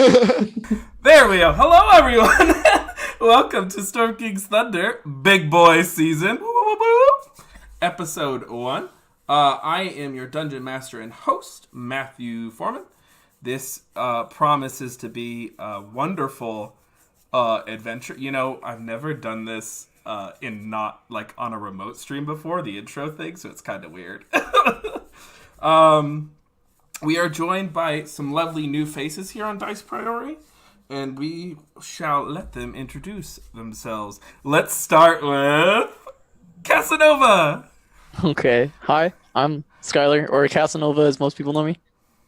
There we go. Hello, everyone. Welcome to Storm King's Thunder, Big Boy Season, Episode 1. I am your Dungeon Master and host, Matthew Foreman. This promises to be a wonderful adventure. You know, I've never done this in not like on a remote stream before, the intro thing, so it's kind of weird. We are joined by some lovely new faces here on Dice Priority, and we shall let them introduce themselves. Let's start with Casanova. Okay, hi, I'm Skylar, or Casanova as most people know me,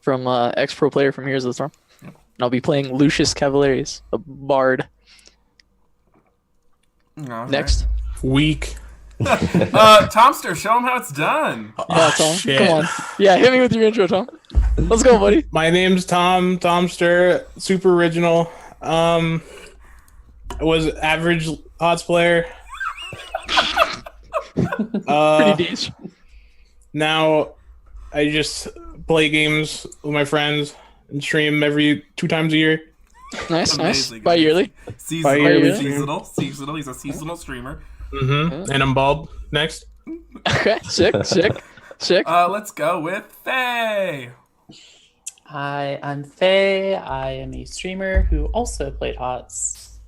from ex-pro player from Heroes of the Storm. Yep. And I'll be playing Lucius Cavaliers, a bard. All Next. Right. Weak. Tomster, show him how it's done. Yeah, Tom, shit. come on. Yeah, hit me with your intro, Tom. Let's go, buddy. My name's Tom Tomster, super original. I was average HOTS player. Pretty decent. Now I just play games with my friends and stream every 2 times a year. Nice, Amazing. Bi-yearly. Seasonal. He's a seasonal streamer. Mm-hmm. And I'm bald. Next. Okay, sick. Let's go with Faye. Hi, I'm Faye. I am a streamer who also played HOTS.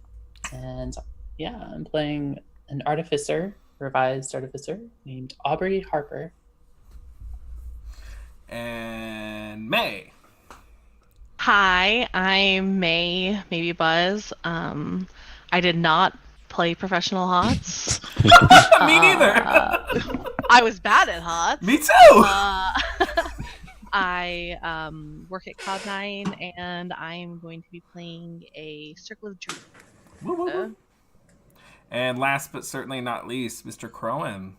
And yeah, I'm playing an artificer, revised artificer, named Aubrey Harper. And May. Hi, I'm May, maybe Buzz. I did not play professional HOTS. Me neither. I was bad at HOTS. Me too. I work at Cloud9, and I'm going to be playing a Circle of Dreams. Woo, woo, woo. And last but certainly not least, Mr. Crowan.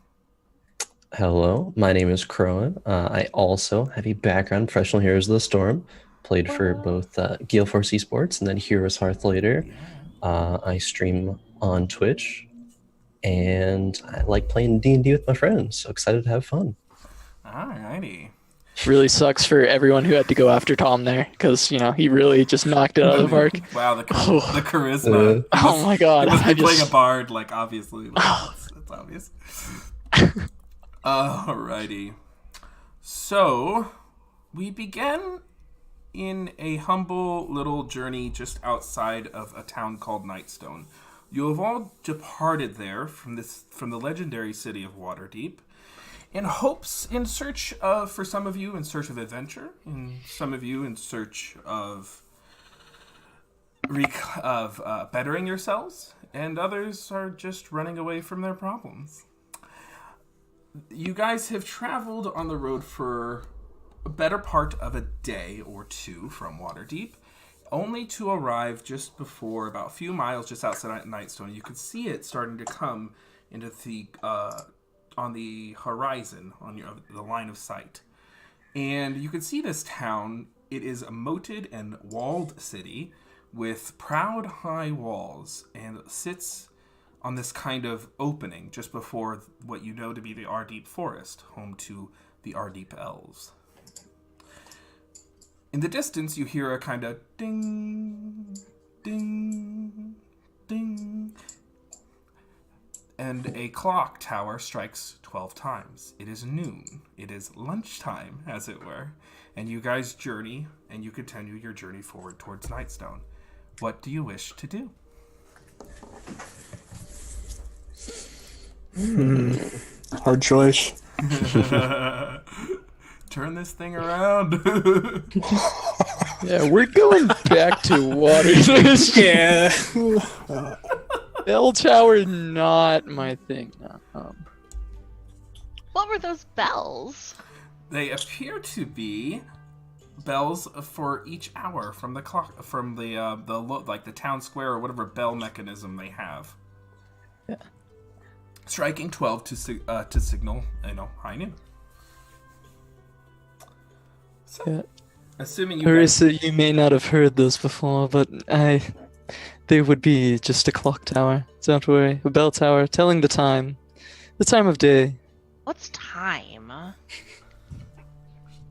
Hello, my name is Crowan. I also have a background in Professional Heroes of the Storm. Played for both Gale Force Esports and then Heroes Hearth later. I stream on Twitch, and I like playing D&D with my friends. So excited to have fun. Alrighty. Really sucks for everyone who had to go after Tom there, because, you know, he really just knocked it out of the park. Wow, the charisma. Oh my god. He must be playing a bard, like, obviously. Like, it's obvious. Alrighty. So, we begin in a humble little journey just outside of a town called Nightstone. You have all departed there from the legendary city of Waterdeep in hopes, for some of you, in search of adventure, and some of you in search of bettering yourselves, and others are just running away from their problems. You guys have traveled on the road for a better part of a day or two from Waterdeep, only to arrive just before, about a few miles just outside Nightstone. You could see it starting to come into the on the horizon, on the line of sight. And you can see this town. It is a moated and walled city with proud high walls, and sits on this kind of opening just before what you know to be the Ardeep Forest, home to the Ardeep Elves. In the distance, you hear a kind of ding, ding, ding, and a clock tower strikes 12 times. It is noon. It is lunchtime, as it were. And you guys journey, and you continue your journey forward towards Nightstone. What do you wish to do? Hard choice. Turn this thing around. Yeah, we're going back to Waterdeep. Yeah. Bell Tower, not my thing. No. What were those bells? They appear to be bells for each hour from the clock, from the town square or whatever bell mechanism they have. Yeah. Striking 12 to signal, high noon. So, Yeah. assuming you guys... Marissa, you may not have heard this before, but they would be just a clock tower. Don't worry. A bell tower telling the time of day. What's time?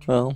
Well,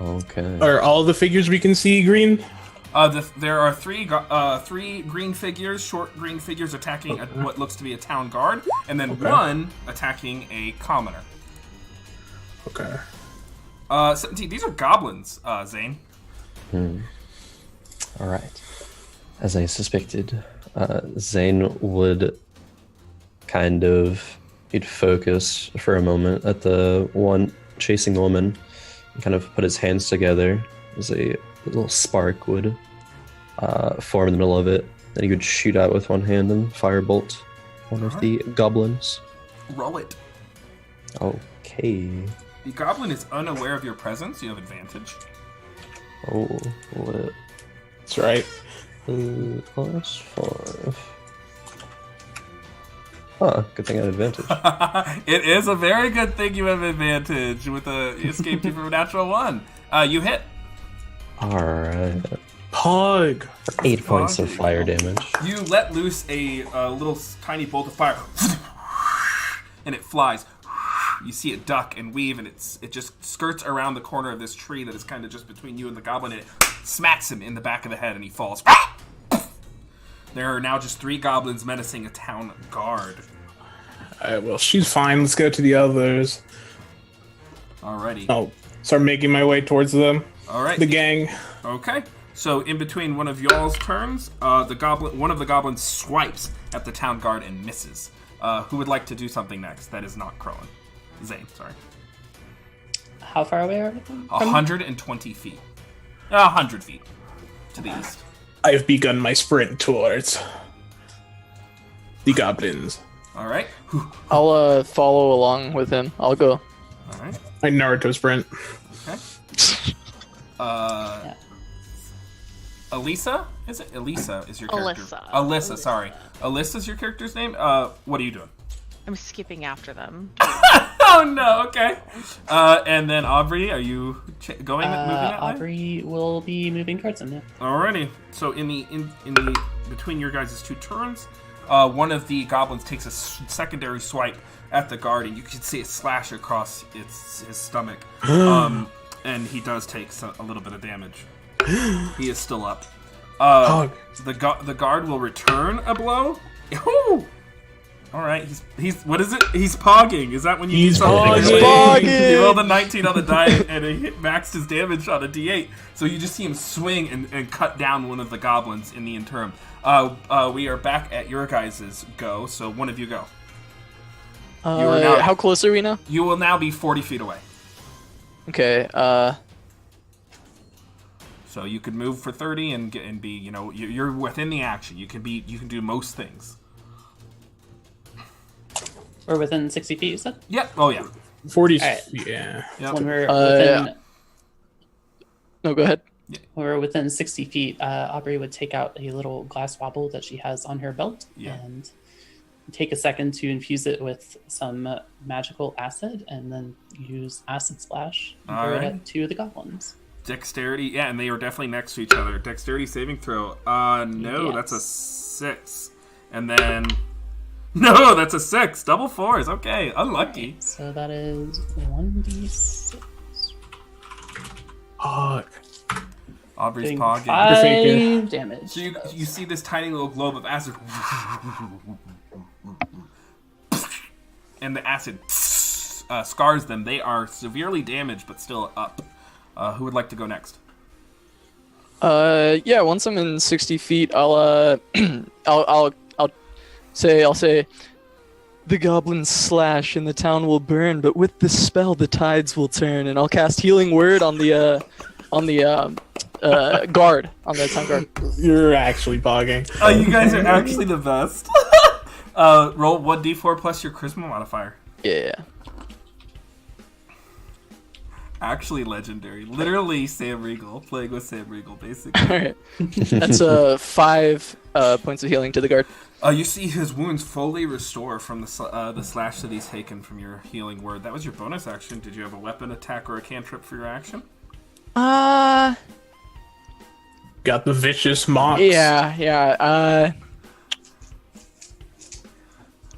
Okay. Are all the figures we can see green? There are three green figures, short green figures attacking what looks to be a town guard, and then one attacking a commoner. Okay. 17. These are goblins, Zane. All right. As I suspected, Zane would he'd focus for a moment at the one chasing the woman and kind of put his hands together as a little spark would form in the middle of it. Then he would shoot out with one hand and firebolt one of the goblins. Roll it. Okay. The goblin is unaware of your presence. You have advantage. Oh, what? That's right. +5. Huh, good thing I had advantage. It is a very good thing you have advantage with a escape from a natural 1. You hit. Alright. Pog. 8 points of fire damage. You let loose a little tiny bolt of fire, and it flies. You see it duck and weave, and it just skirts around the corner of this tree that is kind of just between you and the goblin, and it smacks him in the back of the head, and he falls. There are now just 3 goblins menacing a town guard. Alright, well, she's fine. Let's go to the others. Alrighty. I'll start making my way towards them. Alright. The gang. Okay. So in between one of y'all's turns, one of the goblins swipes at the town guard and misses. Who would like to do something next? That is not Crowan. Zane, sorry. How far away are we from? 120 feet. 100 feet to the east. I've begun my sprint towards the goblins. Alright. I'll follow along with him. I'll go. Alright. My Naruto sprint. Okay. Yeah. Elisa? Is it? Elisa is your character. Alyssa. Sorry. Alyssa's your character's name? What are you doing? I'm skipping after them. Oh no, okay. And then Aubrey, are you moving that way? Aubrey will be moving towards him, yeah. Alrighty. So in the between your guys' 2 turns, one of the goblins takes a secondary swipe at the guard, and you can see it slash across his stomach. And he does take a little bit of damage. He is still up. The guard will return a blow. Ooh! All right, he's what is it? He's pogging. Is that when you do something? He's pogging. He rolled a 19 on the die and he maxed his damage on a D8. So you just see him swing and cut down one of the goblins in the interim. We are back at your guys' go. So one of you go. How close are we now? You will now be 40 feet away. Okay. So you could move for 30 and be, you're within the action. You can do most things. We're within 60 feet, you said? Yep. Oh yeah. 40. Alright. Yeah. Yep. When we're within, No, go ahead. when we're within 60 feet, Aubrey would take out a little glass wobble that she has on her belt and take a second to infuse it with some magical acid, and then use acid splash and throw it at 2 of the goblins. Dexterity, yeah, and they are definitely next to each other. Dexterity saving throw. No, Yes. that's a 6. And then no, that's a 6. Double 4s. Okay, unlucky. So that is 1d6. Pog. Aubrey's Doing pogging. 5 damage. So you see this tiny little globe of acid, and the acid scars them. They are severely damaged, but still up. Who would like to go next? Yeah. Once I'm in 60 feet, I'll say, the goblins slash and the town will burn, but with the spell the tides will turn, and I'll cast Healing Word on the guard, on the town guard. You're actually pogging. Oh, you guys are actually the best. Roll 1d4 plus your charisma modifier. Yeah. Actually legendary. Literally Sam Riegel. Playing with Sam Riegel, basically. Alright. That's 5 points of healing to the guard. You see his wounds fully restore from the slash that he's taken from your healing word. That was your bonus action. Did you have a weapon attack or a cantrip for your action? Got the vicious mocks. Yeah.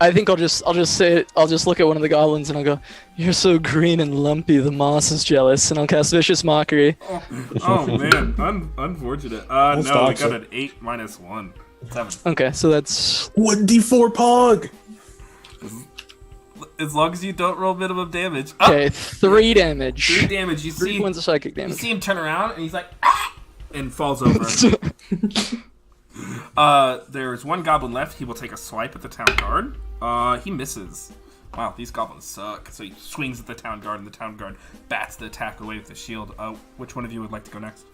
I think I'll just say I'll just look at one of the goblins and I'll go, "You're so green and lumpy. The moss is jealous." And I'll cast Vicious Mockery. Oh man, unfortunate. No, we got an 8 minus 1. 7. Okay, so that's 1d4 pog. As long as you don't roll minimum damage. okay. 3 damage. 3 damage. You 3 see, points of psychic you damage. see him turn around and he's like, ah! And falls over. There's one goblin left. He will take a swipe at the town guard. He misses. Wow, these goblins suck. So he swings at the town guard, and the town guard bats the attack away with the shield. Which one of you would like to go next?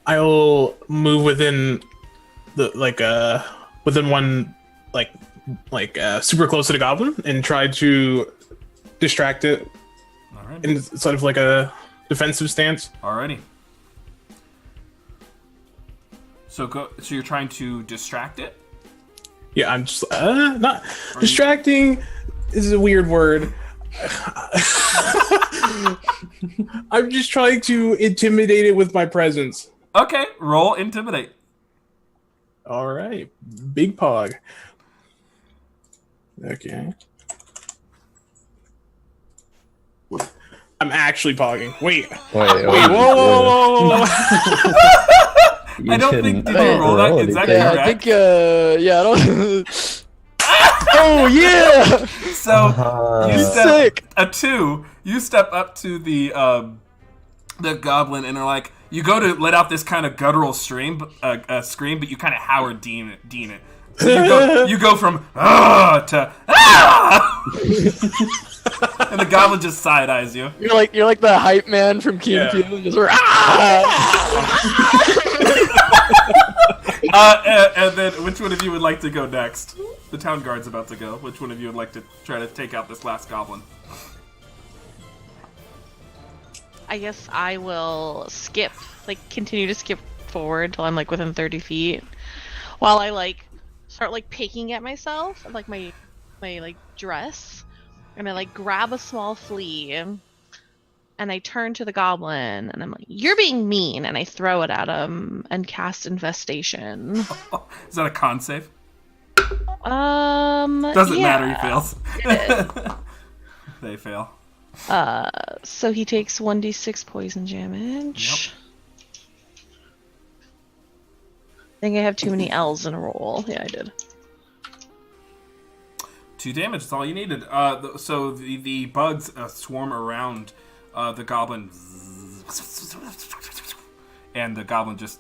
I'll move within within one super close to the goblin and try to distract it All right. in sort of like a defensive stance. Alrighty. So you're trying to distract it? Yeah, I'm just not distracting is a weird word. I'm just trying to intimidate it with my presence. Okay, roll intimidate. All right, big pog. Okay. I'm actually pogging. Wait, whoa. I don't think did you roll that? Is that Yeah, correct? I think I don't. Oh yeah! So you step Sick. a 2. You step up to the goblin and are like, you go to let out this kind of guttural scream, but you kind of Howard Dean it. So you go from to and the goblin just side eyes you. You're like the hype man from Key and Peele. Just And then which one of you would like to go next? The town guard's about to go. Which one of you would like to try to take out this last goblin? I guess I will continue to skip forward until I'm within 30 feet, while I start picking at myself, my dress, and I grab a small flea, and I turn to the goblin, and I'm like, "You're being mean," and I throw it at him and cast infestation. Is that a con save? Doesn't matter. He fails. It They fail. so he takes 1d6 poison damage. I think I have too many L's in a roll. Yeah, I did. 2 damage. That's all you needed. So the bugs swarm around the goblin, and the goblin just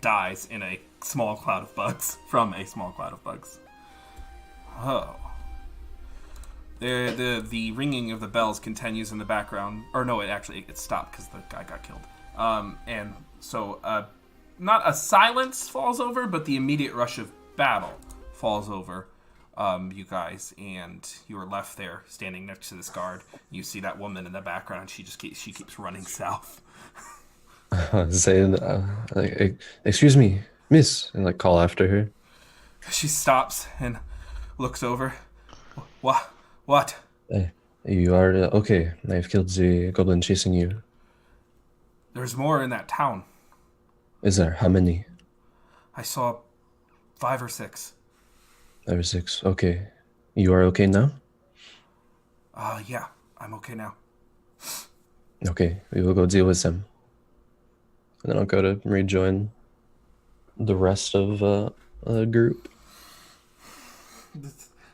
dies in a small cloud of bugs from a small cloud of bugs. Oh. The ringing of the bells continues in the background. Or no, it stopped because the guy got killed. And so not a silence falls over, but the immediate rush of battle falls over you guys, and you are left there standing next to this guard. You see that woman in the background. She keeps running south. Saying, excuse me, miss, and call after her. She stops and looks over. What? You are okay. I've killed the goblin chasing you. There's more in that town. Is there? How many? I saw 5 or 6. 5 or 6. Okay. You are okay now? Yeah, I'm okay now. Okay, we will go deal with them. And then I'll go to rejoin the rest of the group.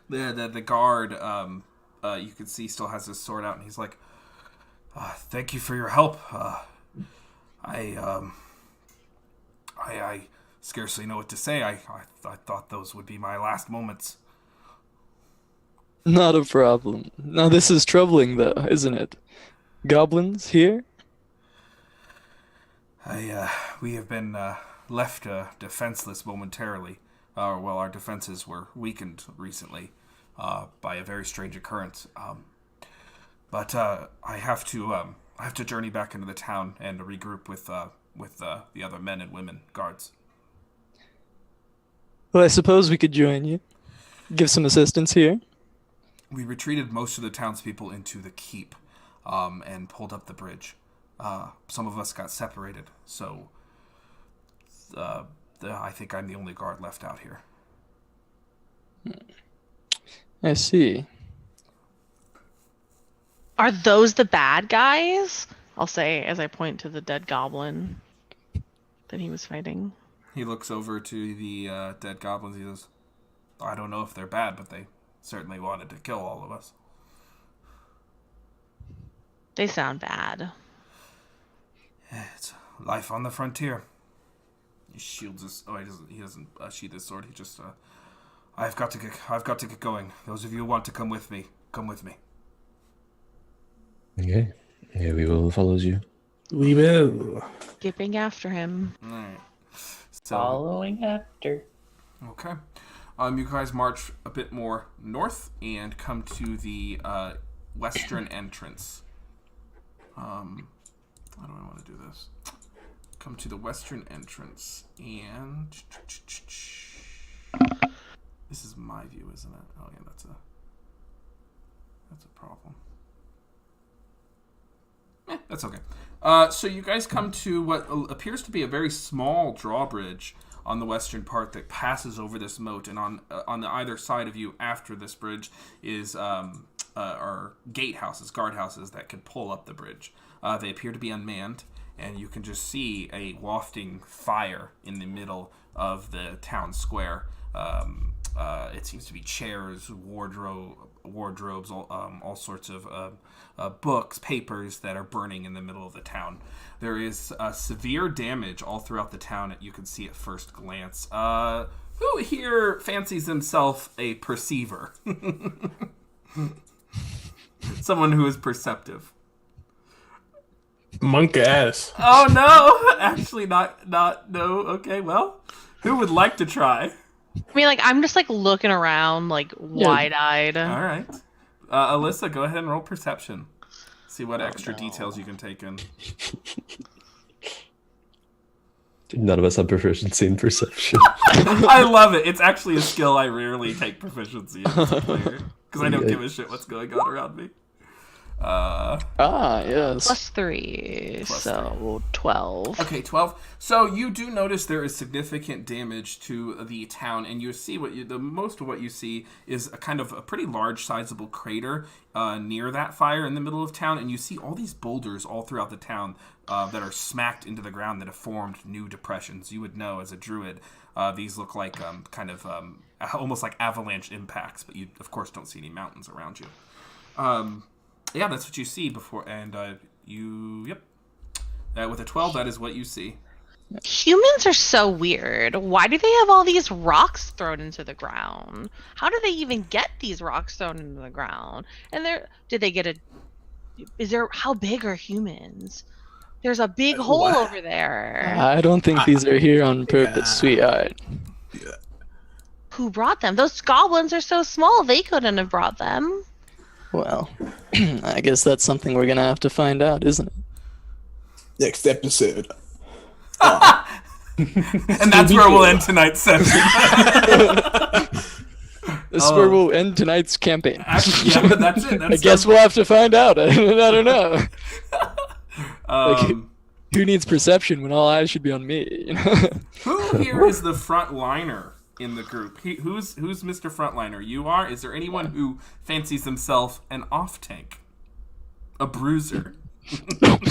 The guard, you can see, still has his sword out, and he's like, "Thank you for your help. I scarcely know what to say. I thought those would be my last moments." Not a problem. Now this is troubling, though, isn't it? Goblins here? We have been left defenseless momentarily. Our defenses were weakened recently by a very strange occurrence. But I have to journey back into the town and regroup with the other men and women guards. Well, I suppose we could join you. Give some assistance here. We retreated most of the townspeople into the keep and pulled up the bridge. Some of us got separated, so I think I'm the only guard left out here. I see. Are those the bad guys? I'll say as I point to the dead goblin that he was fighting. He looks over to the dead goblins. He goes, I don't know if they're bad, but they certainly wanted to kill all of us. They sound bad. It's life on the frontier. He shields his. Oh, he doesn't sheath his sword. He just. I've got to get going. Those of you who want to come with me, come with me. Okay. Yeah, we will follow you. We will. Skipping after him. All right. So, Following after. okay. You guys march a bit more north and come to the western entrance. How do I want to do this? Come to the western entrance, and this is my view, isn't it? Oh yeah, that's a problem. That's okay. So you guys come to what appears to be a very small drawbridge on the western part that passes over this moat, and on the either side of you after this bridge is are gatehouses, guardhouses that can pull up the bridge. They appear to be unmanned, and you can just see a wafting fire in the middle of the town square. It seems to be chairs, wardrobes, all sorts of books, papers that are burning in the middle of the town. There is severe damage all throughout the town. You can see at first glance. Who here fancies himself a perceiver? Someone who is perceptive. Monk ass. Oh no! Actually, not. No. Okay. Well, who would like to try? I mean, like, I'm just, like, looking around, like, wide-eyed. All right. Alyssa, go ahead and roll perception. See what extra details you can take in. None of us have proficiency in perception. I love it. It's actually a skill I rarely take proficiency in as a player. Because I don't give a shit what's going on around me. Yes. +3, so 12. Okay, 12. So you do notice there is significant damage to the town, and you see most of what you see is a kind of a pretty large, sizable crater near that fire in the middle of town, and you see all these boulders all throughout the town that are smacked into the ground that have formed new depressions. You would know as a druid, these look like almost like avalanche impacts, but you of course don't see any mountains around you. Yeah, that's what you see before, and with a 12, that is what you see. Humans are so weird. Why do they have all these rocks thrown into the ground? How do they even get these rocks thrown into the ground? And how big are humans? There's a big hole over there. I don't think these are here on purpose, sweetheart. Who brought them? Those goblins are so small, they couldn't have brought them. Well, I guess that's something we're gonna have to find out, isn't it? Next episode. And that's where we'll end tonight's session. This is where we'll end tonight's campaign. Actually, yeah, but that's it. I guess we'll have to find out. I don't know. Who needs perception when all eyes should be on me? You know? Who here is the frontliner in the group? Who's Mr. Frontliner? You are? Is there anyone who fancies himself an off-tank? A bruiser? Nope.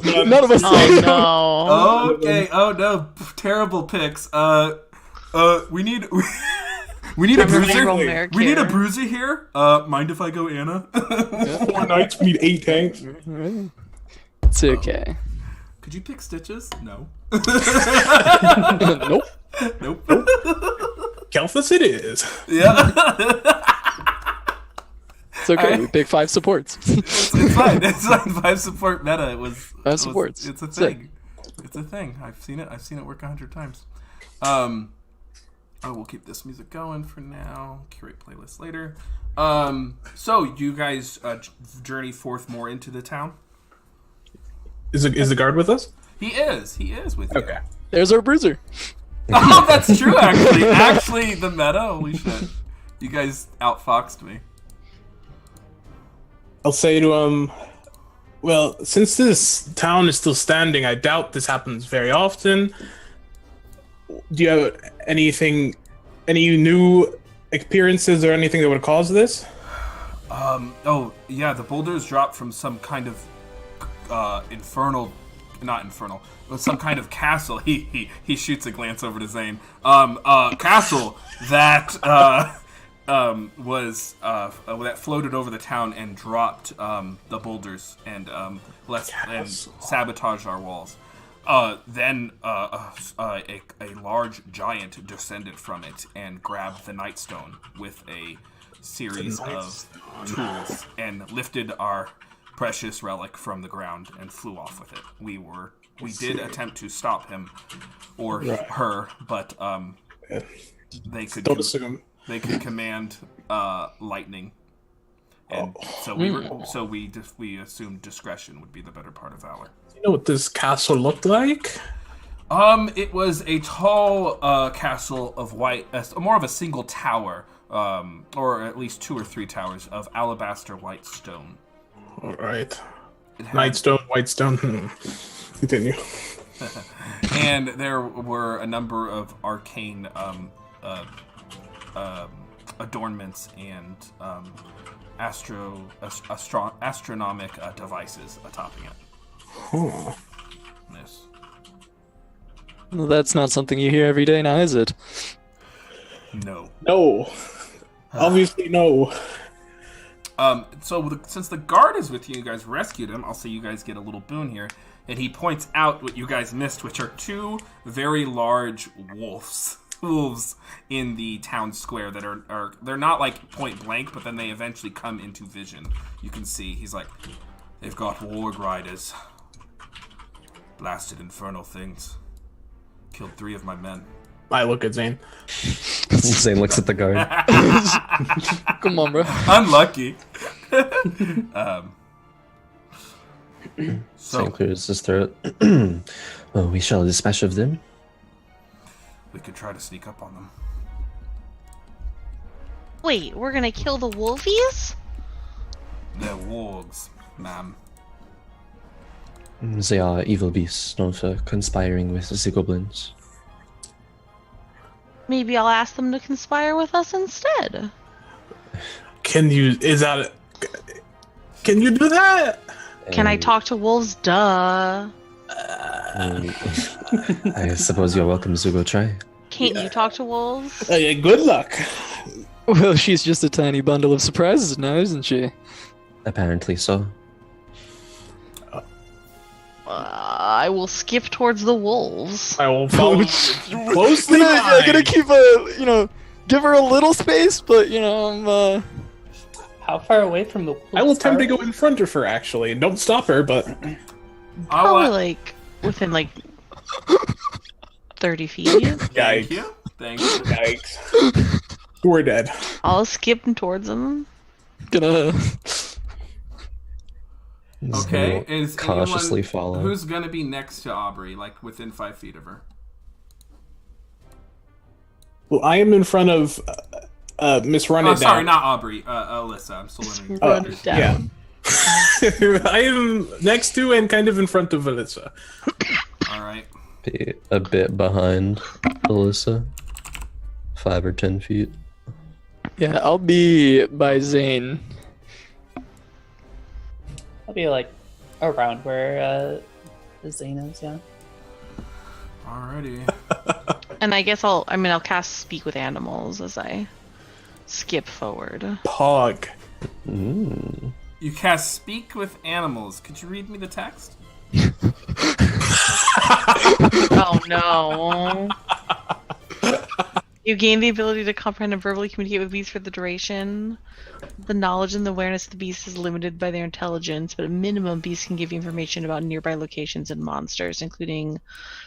None of us. Oh no. Okay. Oh no. Terrible picks. We need a bruiser. We need a bruiser here. Mind if I go Anna? 4 knights, we need 8 tanks. It's okay. Could you pick Stitches? No. Nope. Nope. Kelthus it is. Yeah. It's okay. We pick 5 supports. It's fine. It's like 5 support meta. It was 5 supports. It's a thing. It's a thing. I've seen it work 100 times. We'll keep this music going for now. Curate playlist later. So you guys journey forth more into the town. Is the guard with us? He is with you. Okay. There's our bruiser. Oh, that's true. Actually, the meta. Holy shit! You guys outfoxed me. I'll say to him, well, since this town is still standing, I doubt this happens very often. Do you have any new appearances or anything that would cause this? Oh, yeah, the boulders dropped from some kind of but some kind of castle. He shoots a glance over to Zane. Castle that was that floated over the town and dropped the boulders and and sabotaged our walls. Then a large giant descended from it and grabbed the Nightstone with a series of tools and lifted our precious relic from the ground and flew off with it. We did attempt to stop him or her, but they could command lightning, and so we assumed discretion would be the better part of valor. You know what this castle looked like? It was a tall castle of white, more of a single tower, or at least 2 or 3 towers of alabaster white stone. All right. Nightstone, white stone. Continue. And there were a number of arcane adornments and astronomic devices attopping it. Huh. Yes. Well, that's not something you hear every day now, is it? No. No. Obviously, no. Since the guard is with you, you guys rescued him. I'll say you guys get a little boon here, and he points out what you guys missed, which are 2 very large wolves in the town square that are they're not like point blank, but then they eventually come into vision. You can see he's like, they've got warg riders, blasted infernal things, killed 3 of my men. I look at Zane. Zane looks at the guard. Come on, bro. Unlucky. Zane clears his throat. Well, we shall dispatch of them. We could try to sneak up on them. Wait, we're gonna kill the wolfies? They're wargs, ma'am. They are evil beasts known for conspiring with the goblins. Maybe I'll ask them to conspire with us instead. Can you do that? Can I talk to wolves? Duh. I suppose you're welcome to go try. Can't you talk to wolves? Good luck. Well, she's just a tiny bundle of surprises now, isn't she? Apparently so. I will skip towards the wolves. I will follow closely. I'm gonna keep give her a little space, but I'm How far away from the wolves I will attempt to are go in front of her, actually. Don't stop her, but... Probably like within like 30 feet. Thank you. Yikes. We're dead. I'll skip towards them. gonna. Okay, is cautiously anyone, follow. Who's gonna be next to Aubrey, like within 5 feet of her? Well, I am in front of Miss Run It Down. Sorry, not Aubrey. Alyssa. I'm still learning. Run it down. Yeah. I am next to and kind of in front of Alyssa. All right. Be a bit behind Alyssa. 5 or 10 feet. Yeah, I'll be by Zane. I'll be like around where Zane is, yeah. Alrighty. And I guess I'll cast Speak with Animals as I skip forward. Pog. Mm. You cast Speak with Animals. Could you read me the text? Oh no. You gain the ability to comprehend and verbally communicate with beasts for the duration. The knowledge and the awareness of the beast is limited by their intelligence, but at minimum, beasts can give you information about nearby locations and monsters, including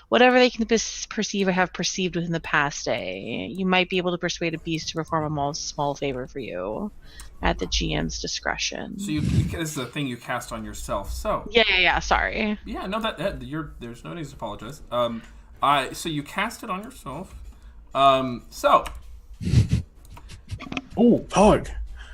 whatever they can perceive or have perceived within the past day. You might be able to persuade a beast to perform a small favor for you at the GM's discretion. So this is a thing you cast on yourself. So Yeah. Sorry. yeah, no, there's no need to apologize. So you cast it on yourself. So Oh, Pog.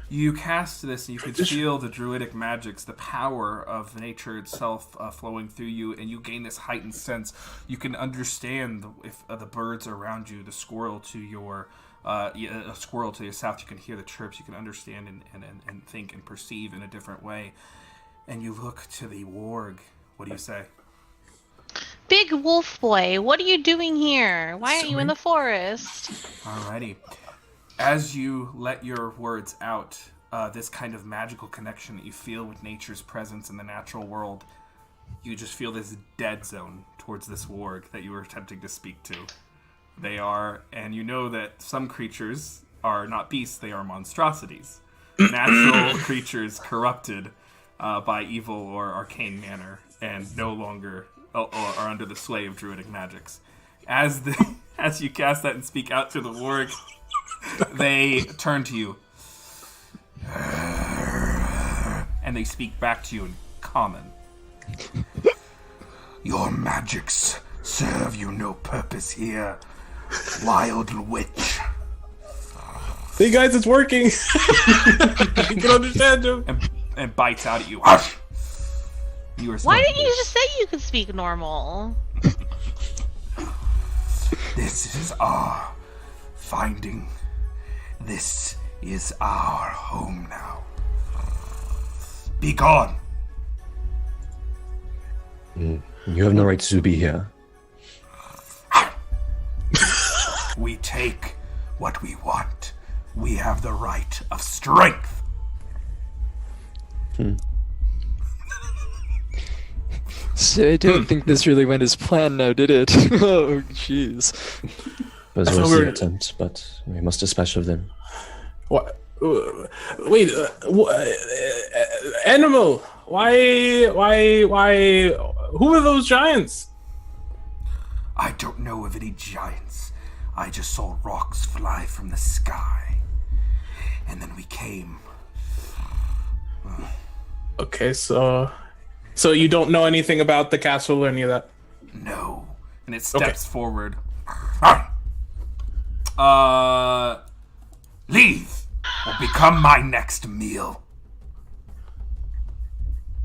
you cast this, and you could feel the druidic magics, the power of nature itself flowing through you, and you gain this heightened sense. You can understand if the birds around you, the squirrel to your a squirrel to your south. You can hear the chirps. You can understand and think and perceive in a different way. And you look to the warg. What do you say? Big wolf boy, what are you doing here? Why aren't you in the forest? Alrighty. As you let your words out, this kind of magical connection that you feel with nature's presence in the natural world, you just feel this dead zone towards this warg that you were attempting to speak to. They are, and you know that some creatures are not beasts, they are monstrosities. Natural creatures corrupted by evil or arcane manner, and no longer are under the sway of druidic magics. As you cast that and speak out to the warg, they turn to you. And they speak back to you in common. Your magics serve you no purpose here, wild witch. See, guys, it's working. You can understand him. And bites out at you. Hush! You are Why didn't you just say you could speak normal? This is our finding. This is our home now. Be gone. You have no right to be here. We take what we want. We have the right of strength. So I don't think this really went as planned now, did it? Oh, jeez. It was worth the attempt, but we must dispatch of them. What? Wait, animal? Why? Who are those giants? I don't know of any giants. I just saw rocks fly from the sky. And then we came. Okay, so you don't know anything about the castle or any of that? No. And it steps forward. Leave or become my next meal.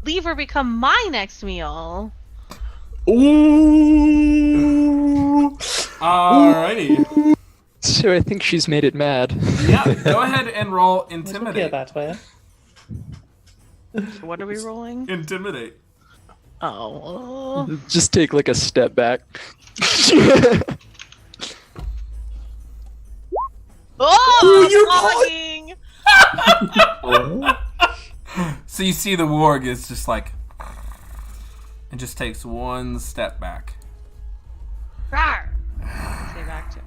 Leave or become my next meal. Ooh. Alrighty. So I think she's made it mad. Yeah, go ahead and roll Yeah, intimidate. that way. What are we rolling? Intimidate. Oh. Just take like a step back. Oh, you're vlogging! So you see the warg is just like, and just takes one step back. Rawr. Say back to.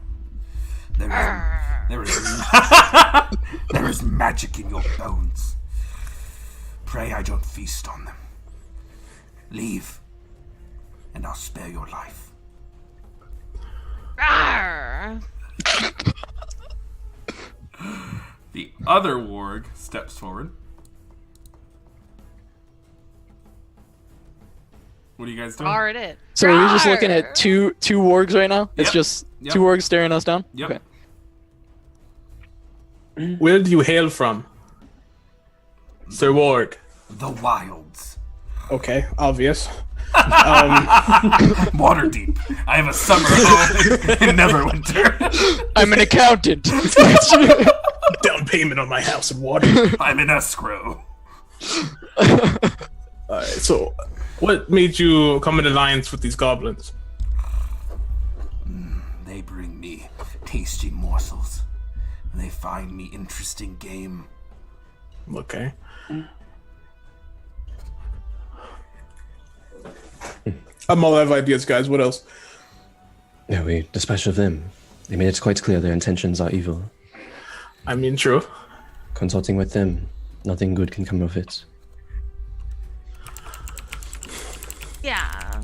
There is magic in your bones. Pray I don't feast on them. Leave, and I'll spare your life. Rawr. The other warg steps forward. What are you guys doing? Rawr it. So are we just looking at two wargs right now? It's Yep. just Yep. two wargs staring us down? Yep. Okay. Where do you hail from, Sir Ward? The wilds. Okay, obvious. Waterdeep. I have a summer home in Neverwinter. I'm an accountant. Down payment on my house and water. I'm in escrow. Alright, so what made you come in alliance with these goblins? They bring me tasty morsels. And they find me interesting game. Okay. I'm all out of ideas, guys. What else? Yeah, we dispatched of them. They made it quite clear their intentions are evil. I mean, true. Consulting with them, nothing good can come of it. Yeah.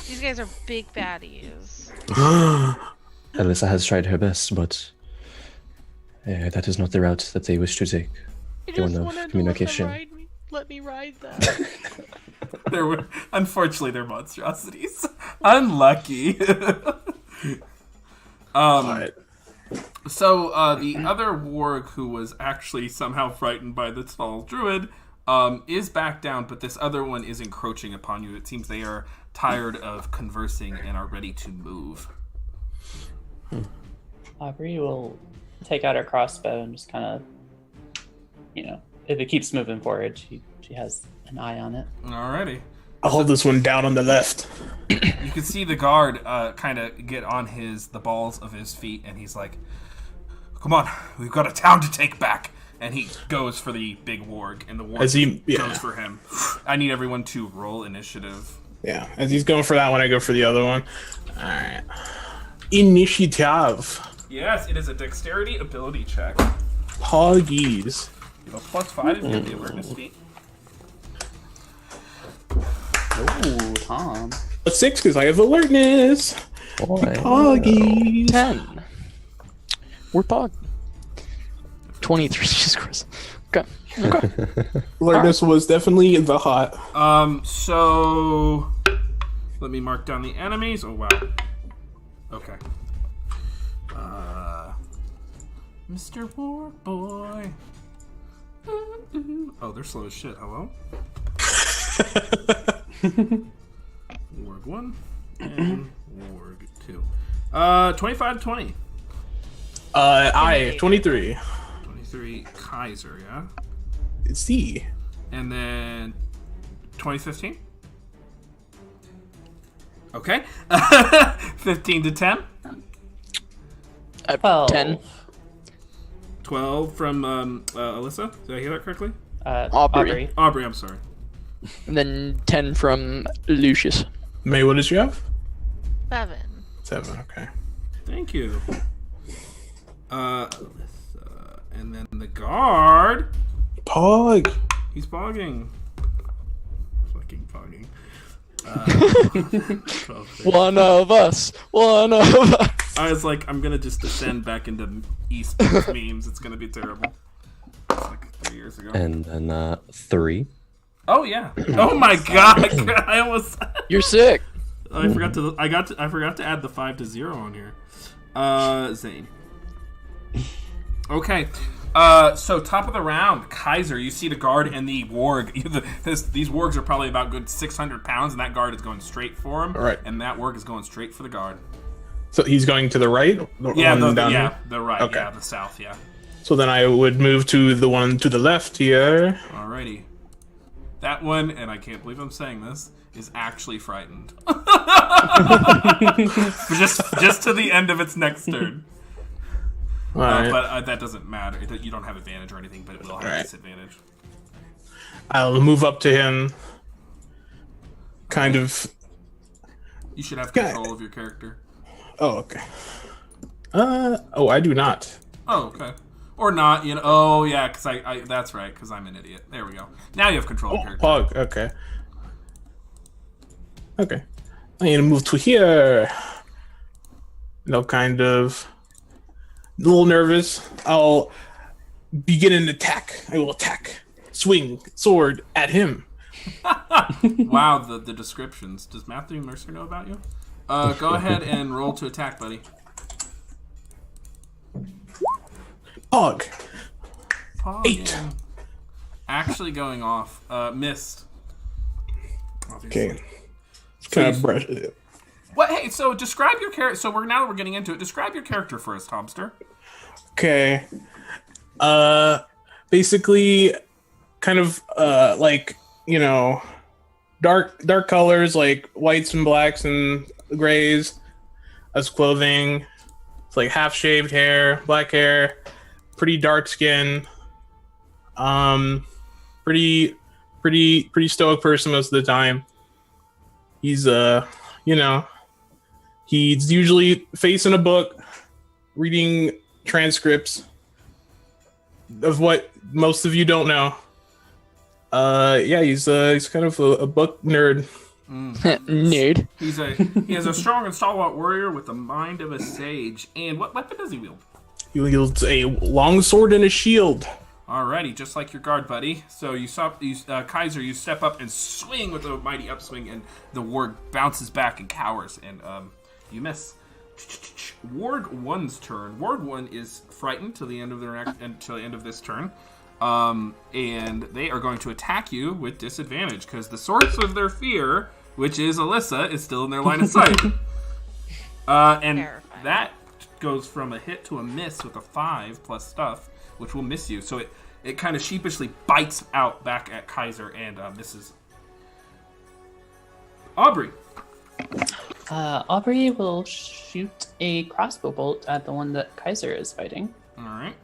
These guys are big baddies. Alyssa has tried her best, but that is not the route that they wish to take. I They want just no wanted to communication. let me ride that. Unfortunately, they're monstrosities. Unlucky. Alright. So, the other warg who was actually somehow frightened by the tall druid is back down, but this other one is encroaching upon you. It seems they are tired of conversing and are ready to move. Aubrey will take out her crossbow and just kind of, if it keeps moving forward, she has an eye on it. Alrighty. I'll hold this one down on the left. You can see the guard kind of get on the balls of his feet, and he's like, "Come on, we've got a town to take back." And he goes for the big warg, and the warg goes for him. I need everyone to roll initiative. Yeah, as he's going for that one, I go for the other one. All right. Initiative. Yes, it is a dexterity ability check. Poggies. You have a +5 if you have the awareness feat. Oh, Tom. A 6 because I have alertness. Boy. Poggies. 10. We're pog. 23. Jesus Christ. Okay. Alertness was definitely the hot. So let me mark down the enemies. Oh wow. Okay. Mr. Warboy. Oh, they're slow as shit. Hello? Warg 1 and Warg 2. 25-20. I 23. 23 Kaiser, yeah? It's C. And then 2015. Okay. 15 to 10. 10. 12 from Alyssa. Did I hear that correctly? Aubrey. Aubrey, I'm sorry. And then 10 from Lucius. May, what did you have? 7. 7, okay. Thank you. Alyssa. And then the guard. Pog. He's pogging. Fucking pogging. 12. One of us. I was like, I'm gonna just descend back into East Coast memes. It's gonna be terrible. It's like 3 years ago. And then 3. Oh yeah. Oh my god. I almost. You're sick. I forgot to add the 5 to 0 on here. Zane. Okay. So top of the round, Kaiser. You see the guard and the warg. These wargs are probably about good 600 pounds, and that guard is going straight for him. All right. And that warg is going straight for the guard. So he's going to the right? Yeah, One down the here? right. Okay. Yeah, the south. Yeah. So then I would move to the one to the left here. Alrighty. That one, and I can't believe I'm saying this, is actually frightened. just to the end of its next turn. All right. But that doesn't matter. You don't have advantage or anything, but it will have disadvantage. I'll move up to him. Kind of. You should have control of your character. Oh, okay. Oh, I do not. Oh, okay. Or not, Oh, yeah, because I that's right, because I'm an idiot. There we go. Now you have control of your character. Pog, okay. Okay. I need to move to here. Kind of. A little nervous. I'll begin an attack. I will attack. Swing sword at him. Wow, the descriptions. Does Matthew Mercer know about you? Go ahead and roll to attack, buddy. Pog. 8. Actually going off. Missed. Obviously. Okay. Kind of brush it. What? Hey, so describe your character. So we're getting into it. Describe your character first, Tomster. Okay. Basically, kind of dark colors like whites and blacks and grays as clothing. It's like half shaved hair, black hair, pretty dark skin. Pretty stoic person most of the time. He's he's usually facing a book, reading transcripts of what most of you don't know. He's kind of a book nerd. Nerd. He is a strong and stalwart warrior with the mind of a sage. And what weapon does he wield? He wields a long sword and a shield. Alrighty, just like your guard, buddy. So Kaiser, you step up and swing with a mighty upswing, and the warg bounces back and cowers, and you miss. Warg 1's turn. Warg 1 is frightened till the end of this turn, and they are going to attack you with disadvantage because the source of their fear, which is Alyssa, is still in their line of sight. And Terrifying. that goes from a hit to a miss with a 5 plus stuff, which will miss you. So it kind of sheepishly bites out back at Kaiser and misses. Aubrey. Aubrey will shoot a crossbow bolt at the one that Kaiser is fighting. All right.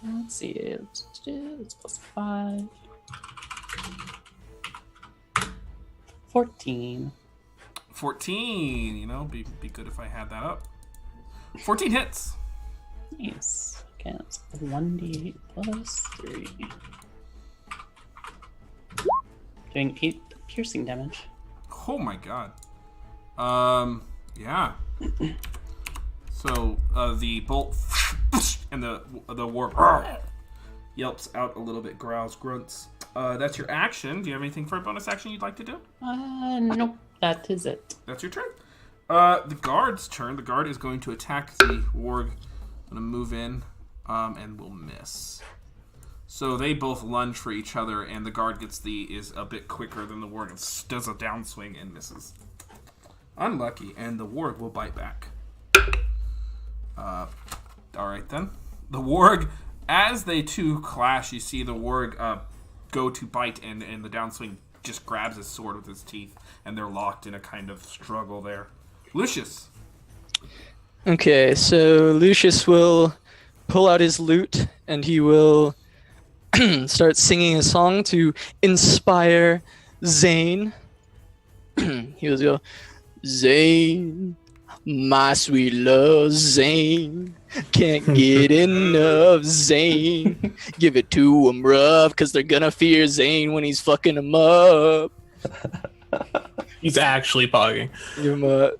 Let's see. It's plus 5. 14. 14. You know, be good if I had that up. 14 hits. Nice. Okay, that's 1d8 plus 3. Doing 8 piercing damage. Oh my god. Yeah. So the bolt and the warg yelps out a little bit, growls, grunts. That's your action. Do you have anything for a bonus action you'd like to do? Nope. That is it. That's your turn. The guard's turn. The guard is going to attack the warg. I'm gonna move in, and will miss. So they both lunge for each other, and the guard is a bit quicker than the warg and does a downswing and misses. Unlucky, and the warg will bite back. All right then. The warg, as they two clash, you see the warg go to bite, and the downswing just grabs his sword with his teeth, and they're locked in a kind of struggle there. Lucius. Okay, so Lucius will pull out his lute, and he will start singing a song to inspire Zane. He will go, Zane, my sweet love, Zane, can't get enough, Zane. Give it to him rough, cause they're gonna fear Zane when he's fucking them up. He's actually pogging. Give him a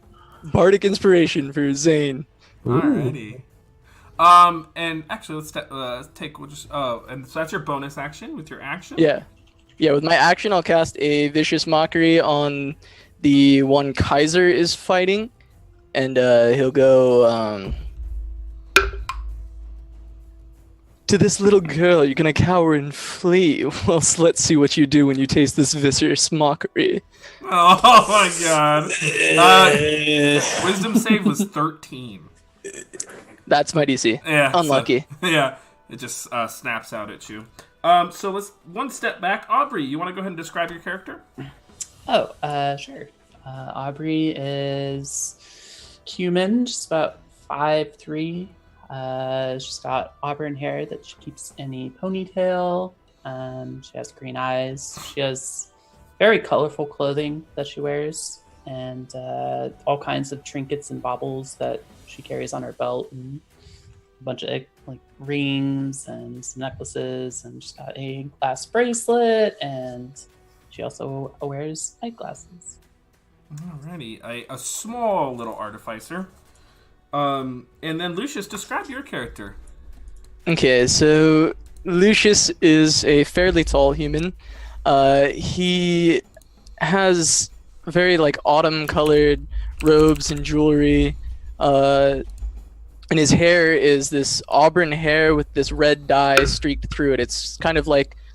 bardic inspiration for Zane. Alrighty. And actually, let's take. We'll just. And so that's your bonus action with your action. Yeah. With my action, I'll cast a vicious mockery on the one Kaiser is fighting, and he'll go. To this little girl, you're gonna cower and flee. Well, let's see what you do when you taste this vicious mockery. Oh my god. Wisdom save was 13. That's my DC. Yeah. Unlucky. So, yeah. It just snaps out at you. So let's one step back. Aubrey, you want to go ahead and describe your character? Sure. Aubrey is human, just about 5'3". She's got auburn hair that she keeps in a ponytail. She has green eyes. She has very colorful clothing that she wears, and all kinds of trinkets and baubles that she carries on her belt, and a bunch of like rings and some necklaces, and she's got a glass bracelet, and she also wears eyeglasses. Alrighty, a small little artificer. And then Lucius, describe your character. Okay, so Lucius is a fairly tall human. He has very autumn-colored robes and jewelry. And his hair is this auburn hair with this red dye streaked through it. It's kind of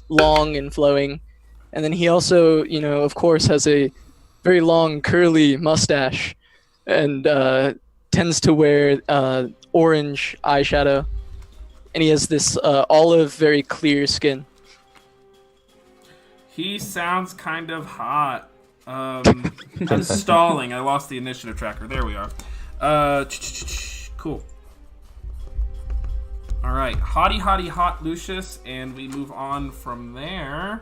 long and flowing. And then he also, of course, has a very long curly mustache, and tends to wear orange eyeshadow. And he has this olive, very clear skin. He sounds kind of hot. I'm stalling. I lost the initiative tracker. There we are. Cool. All right, hottie hot Lucius, and we move on from there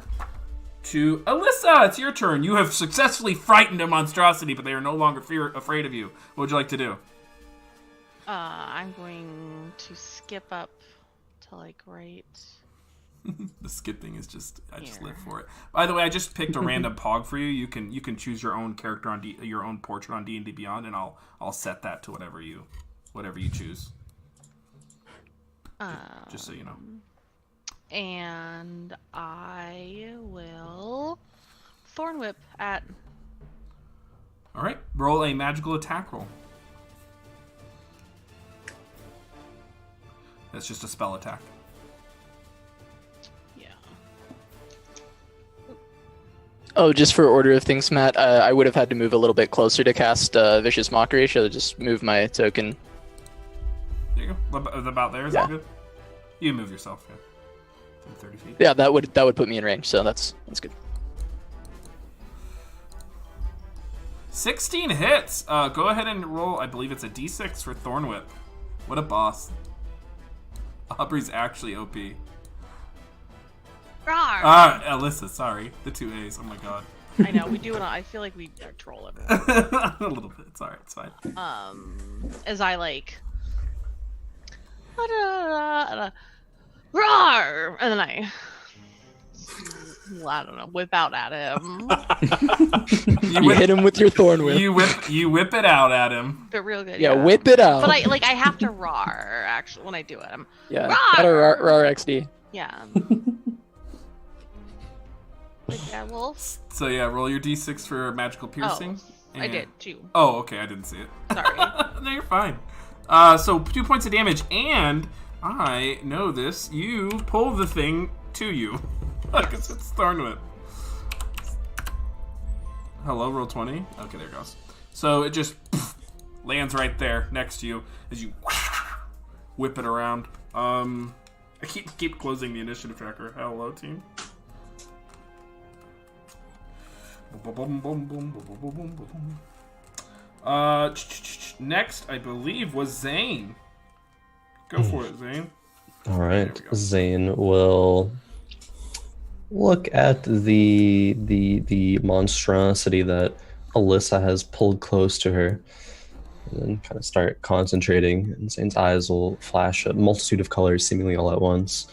to Alyssa. It's your turn. You have successfully frightened a monstrosity, but they are no longer afraid of you. What would you like to do? I'm going to skip up to right. The skip thing is just I just live for it. By the way, I just picked a random pog for you. You can choose your own character on your own portrait on D&D Beyond, and I'll set that to whatever you choose. Just so you know. And I will Thorn Whip at. All right, roll a magical attack roll. That's just a spell attack. Yeah. Oh, just for order of things, Matt, I would have had to move a little bit closer to cast Vicious Mockery. Should I just move my token About there, is Yeah. that good? You move yourself, yeah. 30 feet. Yeah, that would put me in range, so that's good. 16 hits. Go ahead and roll. I believe it's a D6 for Thorn Whip. What a boss. Aubrey's actually OP. Rawr! Alyssa, sorry. The 2 A's. Oh my god. I know we do it. I feel like we troll everyone. A little bit. It's alright. It's fine. As I like, roar, and then I don't know, whip out at him. You hit him with your thorn whip. You whip it out at him. But real good. Yeah, whip it out. But I have to roar actually when I do it. Yeah, Roar! gotta roar XD. Yeah. Like that wolf. So yeah, roll your D6 for magical piercing. I did too. Oh, okay. I didn't see it. Sorry. No, you're fine. So 2 points of damage, and I know this. You pull the thing to you. Because it's Thorn Whip. Hello, roll 20. Okay, there it goes. So it just lands right there next to you as you whip it around. I keep closing the initiative tracker. Hello, team. Next, I believe, was Zane. Go for it, Zane. All right, Zane will look at the monstrosity that Alyssa has pulled close to her, and then kind of start concentrating. And Zane's eyes will flash a multitude of colors, seemingly all at once.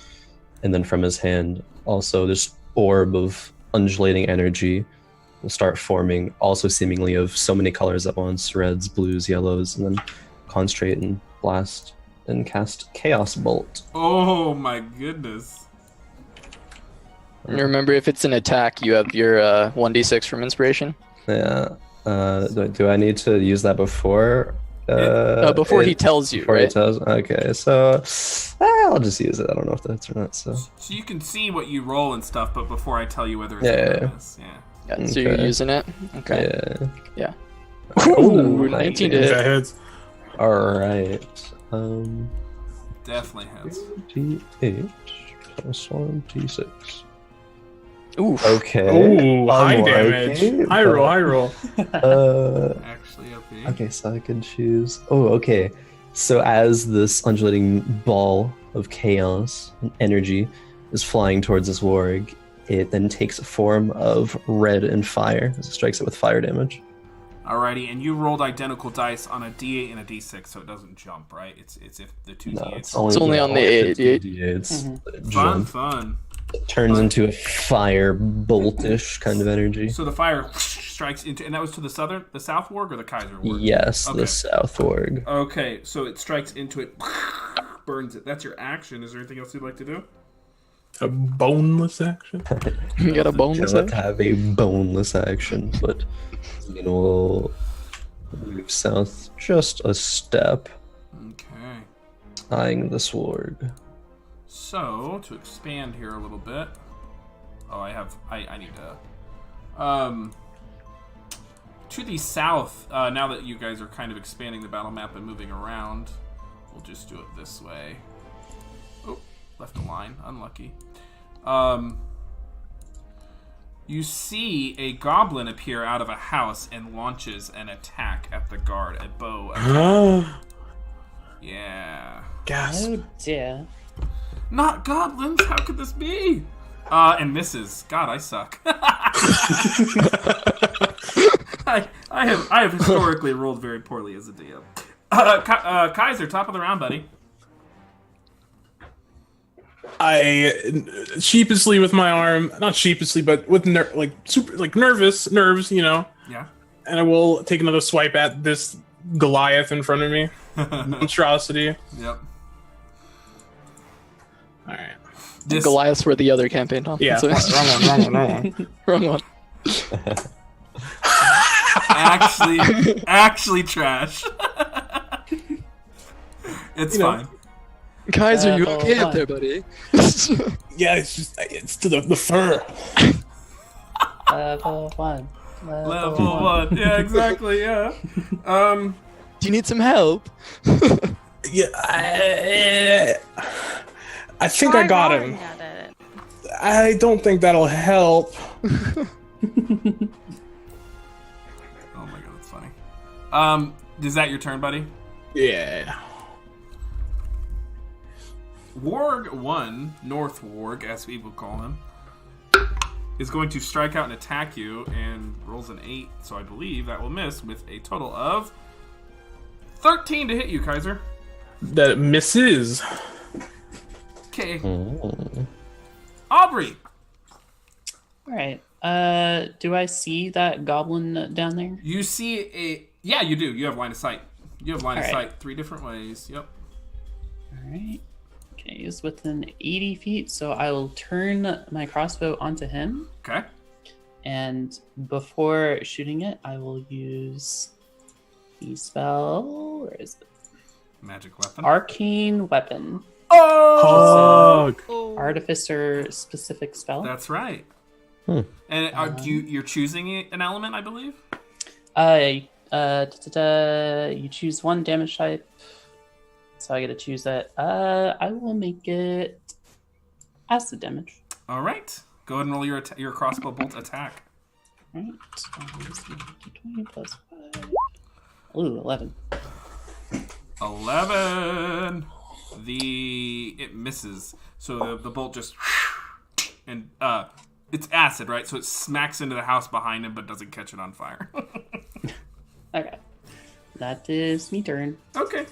And then from his hand, also this orb of undulating energy will start forming, also seemingly of so many colors at once: reds, blues, yellows, and then concentrate and blast and cast Chaos Bolt. Oh my goodness. And remember, if it's an attack, you have your 1d6 from inspiration. Yeah. Do I need to use that before? Before he tells you, Before right? he tells. Okay, so I'll just use it. I don't know if that's or not. So you can see what you roll and stuff, but before I tell you whether it's Yeah. bonus, Yeah, so you're Okay. using it? Okay. yeah. Ooh, nice. 19 to That hit. hits. All right. definitely hits. D8 plus 1 D6. Oof. Okay. Ooh, high Unlikely, damage. High roll, high roll. Actually, OP. Okay, so I can choose. Oh, okay. So as this undulating ball of chaos and energy is flying towards this warg, it then takes a form of red and fire as it strikes it with fire damage. Alrighty, and you rolled identical dice on a D8 and a D6, so it doesn't jump, right? It's if the two No, D8s. it's only on the D8. D8. D8s. Fun, fun. It turns into a fire boltish kind of energy. So the fire strikes into, and that was to the south warg or the Kaiser warg? Yes, Okay. the South Warg. Okay, so it strikes into it, burns it. That's your action. Is there anything else you'd like to do? A boneless action. You got a bonus Cannot there? have a boneless action, but we'll move south just a step, Okay. eyeing this warg. So, to expand here a little bit. Oh, I need to... to the south, now that you guys are kind of expanding the battle map and moving around, we'll just do it this way. Oh, left a line. Unlucky. You see a goblin appear out of a house and launches an attack at the guard, a bow attack. Yeah. Gasp. Oh dear. Not goblins. How could this be? And misses. God, I suck. I have historically rolled very poorly as a DM. Kaiser, top of the round, buddy. I sheepishly with my arm, not sheepishly, but with nervous nerves, you know. Yeah. And I will take another swipe at this Goliath in front of me, monstrosity. Yep. All right. This, Goliaths were the other campaign, huh? Yeah, So- wrong one. Wrong one. actually trash. It's You know. fine. Kaiser, you Level okay up one. there, buddy? Yeah, it's to the fur. Level 1. Level 1. Yeah, exactly. Yeah. Do you need some help? Yeah, I think I got him. At it. I don't think that'll help. Oh my god, that's funny. Is that your turn, buddy? Yeah. Warg 1, North Warg, as we will call him, is going to strike out and attack you and rolls an 8, so I believe that will miss with a total of 13 to hit you, Kaiser. That misses. Okay. Oh. Aubrey! All right. Do I see that goblin down there? You see a... Yeah, you do. You have line of sight. You have line of All right. sight 3 different ways. Yep. All right. Okay, he's within 80 feet, so I will turn my crossbow onto him. Okay. And before shooting it, I will use the spell. Where is it? Magic weapon. Arcane Weapon. Oh! Oh. Artificer specific spell. That's right. Hmm. And you're choosing an element, I believe? You choose one damage type. So I get to choose that. I will make it acid damage. All right. Go ahead and roll your crossbow bolt attack. All right. So 20 plus 5. Ooh, 11. 11. It misses. So the bolt just and it's acid, right? So it smacks into the house behind him, but doesn't catch it on fire. Okay. That is me turn. Okay.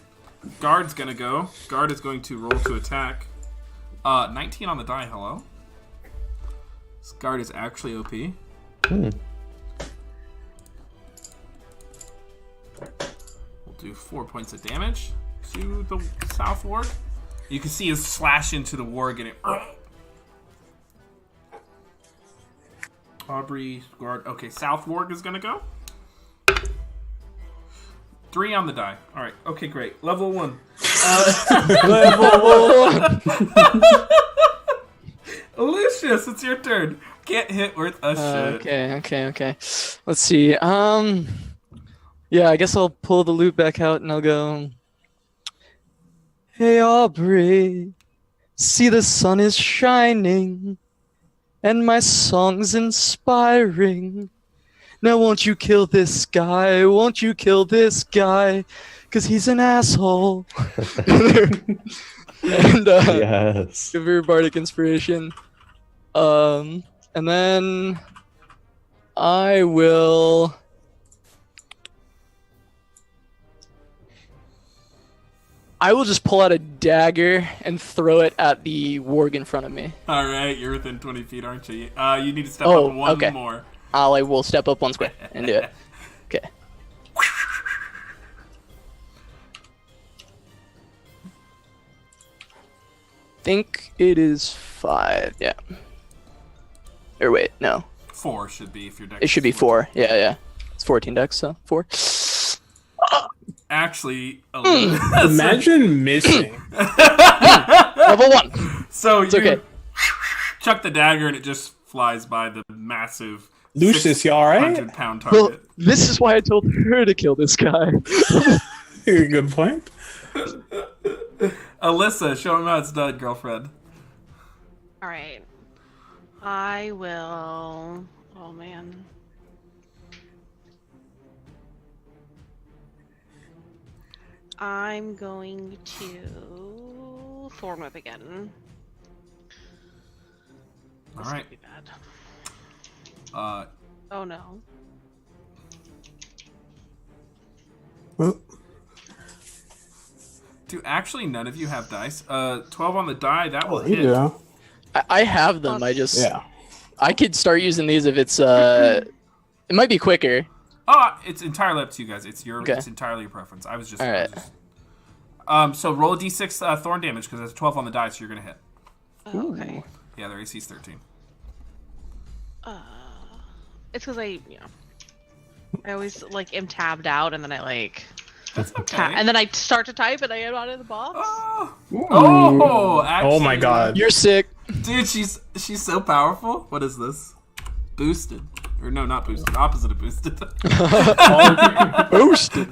Guard's gonna go. Guard is going to roll to attack. 19 on the die. Hello. This guard is actually OP. Hmm. We'll do 4 points of damage to the South Warg. You can see his slash into the warg and it. Aubrey, guard. Okay, South Warg is gonna go. 3 on the die. All right. Okay, great. Level 1. Lucius, it's your turn. Can't hit worth a shit. Okay. Let's see. Yeah, I guess I'll pull the loot back out and I'll go. Hey Aubrey, see the sun is shining, and my song's inspiring. Now won't you kill this guy? Won't you kill this guy? 'Cause he's an asshole. And Yes. give her bardic inspiration. And then I will. Just pull out a dagger and throw it at the warg in front of me. All right, you're within 20 feet, aren't you? You need to step up one okay. more. I will step up one square and do it. Okay. Think it is 5. Yeah. Or wait, no. 4 should be if your deck. It should be 4. Yeah. It's 14 decks, so 4. Actually, Imagine missing. Level 1. So It's you okay. chuck the dagger and it just flies by the massive Lucius, you alright? 600-pound Well, target. this is why I told her to kill this guy. Good point. Alyssa, show him how it's done, girlfriend. All right. I will. Oh man. I'm going to Thorn Whip again. All This right. could be bad. Oh no. Well, Do actually none of you have dice? 12 on the die, that will you hit. do. I have them. Yeah. I could start using these if it's it might be quicker. It's entirely up to you guys. It's Okay. it's entirely your preference. I was just. All right. So roll a d6 thorn damage because it's 12 on the die, so you're gonna hit. Oh, okay. Yeah, their AC's 13. It's because I always like am tabbed out and then I like That's okay. and then I start to type and I am not in the box. Oh, actually, Oh my god. You're sick. dude, she's so powerful. What is this? Boosted. Or no, not boosted. Opposite of boosted. Boosted.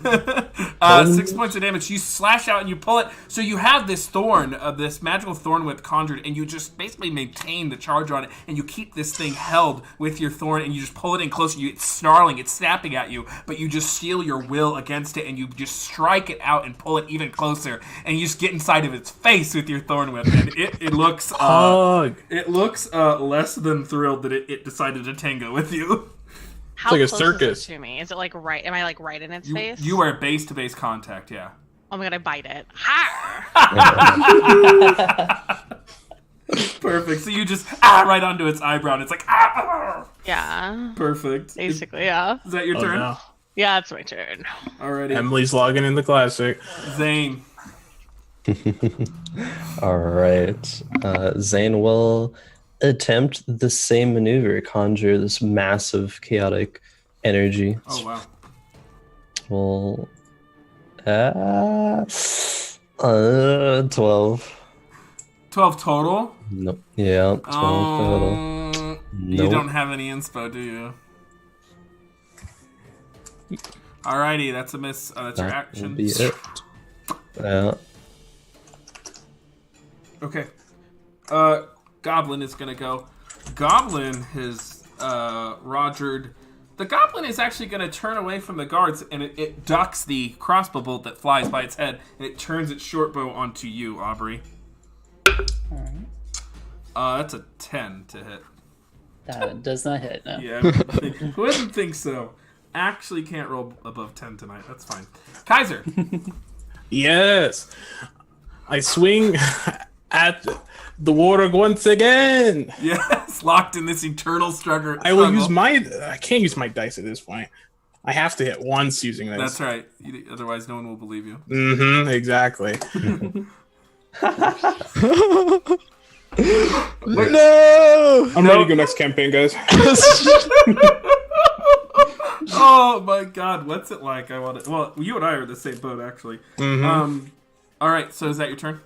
6 points of damage. You slash out and you pull it. So you have this thorn, this magical thorn whip conjured, and you just basically maintain the charge on it, and you keep this thing held with your thorn, and you just pull it in closer. It's snarling, it's snapping at you, but you just steel your will against it, and you just strike it out and pull it even closer, and you just get inside of its face with your thorn whip, and it looks less than thrilled that it decided to tango with you. How like a close circus. is it to me? Is it like right? Am I like right in its face? You are base to base contact, yeah. Oh my god, I bite it. Ha! Perfect. So you just right onto its eyebrow, and it's like Yeah. Perfect. Basically, yeah. Is that your Oh, turn? no. Yeah, it's my turn. Alrighty. Emily's logging in the classic. Zane. All right. Zane will attempt the same maneuver, conjure this massive chaotic energy. Oh wow. Well, 12. 12 total? Nope. Yeah, 12 total. You Nope. don't have any inspo, do you? Alrighty, that's a miss. That's your That action. will be it. Yeah. Okay. Goblin is gonna go. Goblin has Rogered. The goblin is actually gonna turn away from the guards, and it ducks the crossbow bolt that flies by its head, and it turns its short bow onto you, Aubrey. Alright. That's a 10 to hit. That does not hit, no. Yeah, who wouldn't think so? Actually can't roll above 10 tonight. That's fine. Kaiser. Yes. I swing at the warlock once again. Yes, locked in this eternal struggle. I will use my... I can't use my dice at this point. I have to hit once using this. That's right. Otherwise, no one will believe you. Mm-hmm, exactly. No! I'm ready to go next campaign, guys. Oh my god, what's it like? I want to. Well, you and I are in the same boat, actually. Mm-hmm. All right, so is that your turn?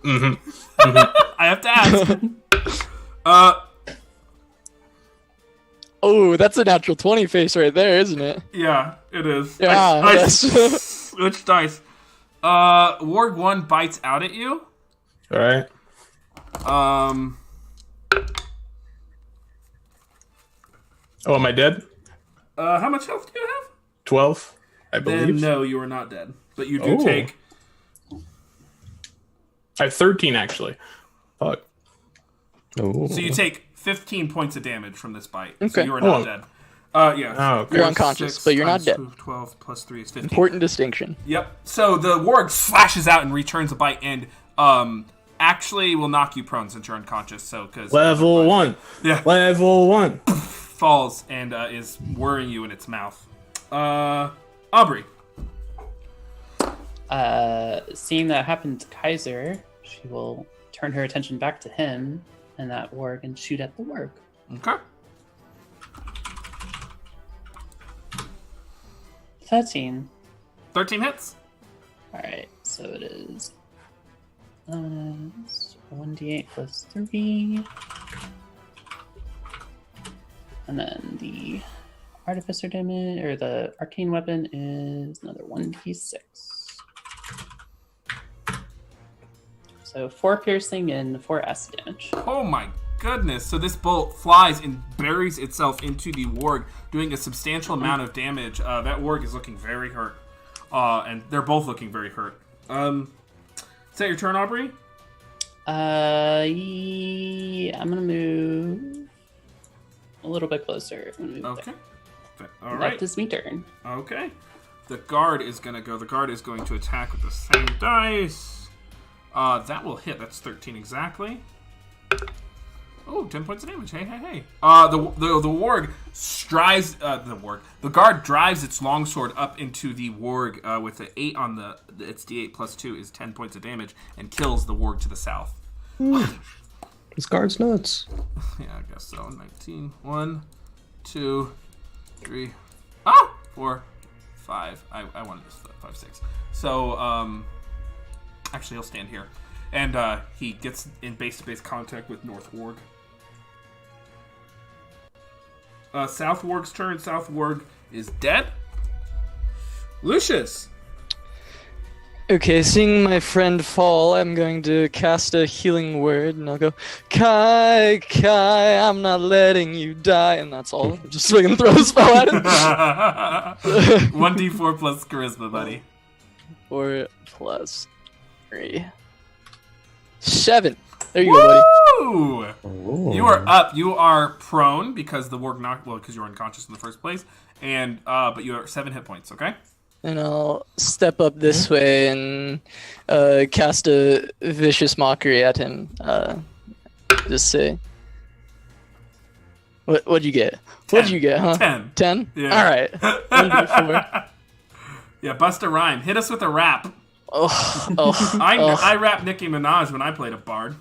Mm-hmm. I have to ask. Oh, that's a natural 20 face right there, isn't it? Yeah, it is. Yeah, I that's- switch dice. Warg 1 bites out at you. All right. Oh, am I dead? How much health do you have? 12, I Then believe. no, you are not dead. But you do Oh. take. I have 13, actually. Fuck. Oh. So you take 15 points of damage from this bite. So Okay. you are not Oh. dead. Yeah. Oh, okay. You're unconscious, but you're not dead. 12 plus 3 is 15. Important distinction. Yep. So the warg slashes out and returns a bite, and actually will knock you prone since you're unconscious. So because Level 1. Yeah. Level 1. falls and is worrying you in its mouth. Aubrey. Seeing that happened to Kaiser, she will turn her attention back to him and that warg and shoot at the warg. Okay. 13. 13 hits. Alright, so it is 1d8 plus 3. And then the artificer damage, or the arcane weapon, is another 1d6. So 4 piercing and 4 acid damage. Oh my goodness. So this bolt flies and buries itself into the warg, doing a substantial amount of damage. That warg is looking very hurt. And they're both looking very hurt. Is that your turn, Aubrey? Yeah, I'm gonna move a little bit closer. I'm gonna move Okay. there. All That right. is me turn. Okay. The guard is going to go. The guard is going to attack with the same dice. That will hit. That's 13 exactly. Oh, 10 points of damage. Hey, hey, hey. The warg strives. The guard drives its longsword up into the warg with an 8 on the. Its d8 plus 2 is 10 points of damage and kills the warg to the south. This guard's nuts. Yeah, I guess so. 19. 1, 2, 3, 4, 5. I wanted this 5, 6. So, actually, he'll stand here. And he gets in base-to-base contact with North Warg. South Warg's turn. South Warg is dead. Lucius. Okay, seeing my friend fall, I'm going to cast a healing word, and I'll go, Kai, Kai, I'm not letting you die, and that's all. I'm just swing and throw a spell at him. 1d4 plus charisma, buddy. 4 plus 3. 7. There you go, buddy. Woo! You are up. You are prone because the Warg knocked. Well, because you were unconscious in the first place, and but you have 7 hit points. Okay. And I'll step up this way and cast a vicious mockery at him. Just say, what'd you get? 10. What'd you get, huh? 10. 10? Yeah. All right. 1d4. Yeah, bust a rhyme. Hit us with a rap. I rap Nicki Minaj when I played a bard.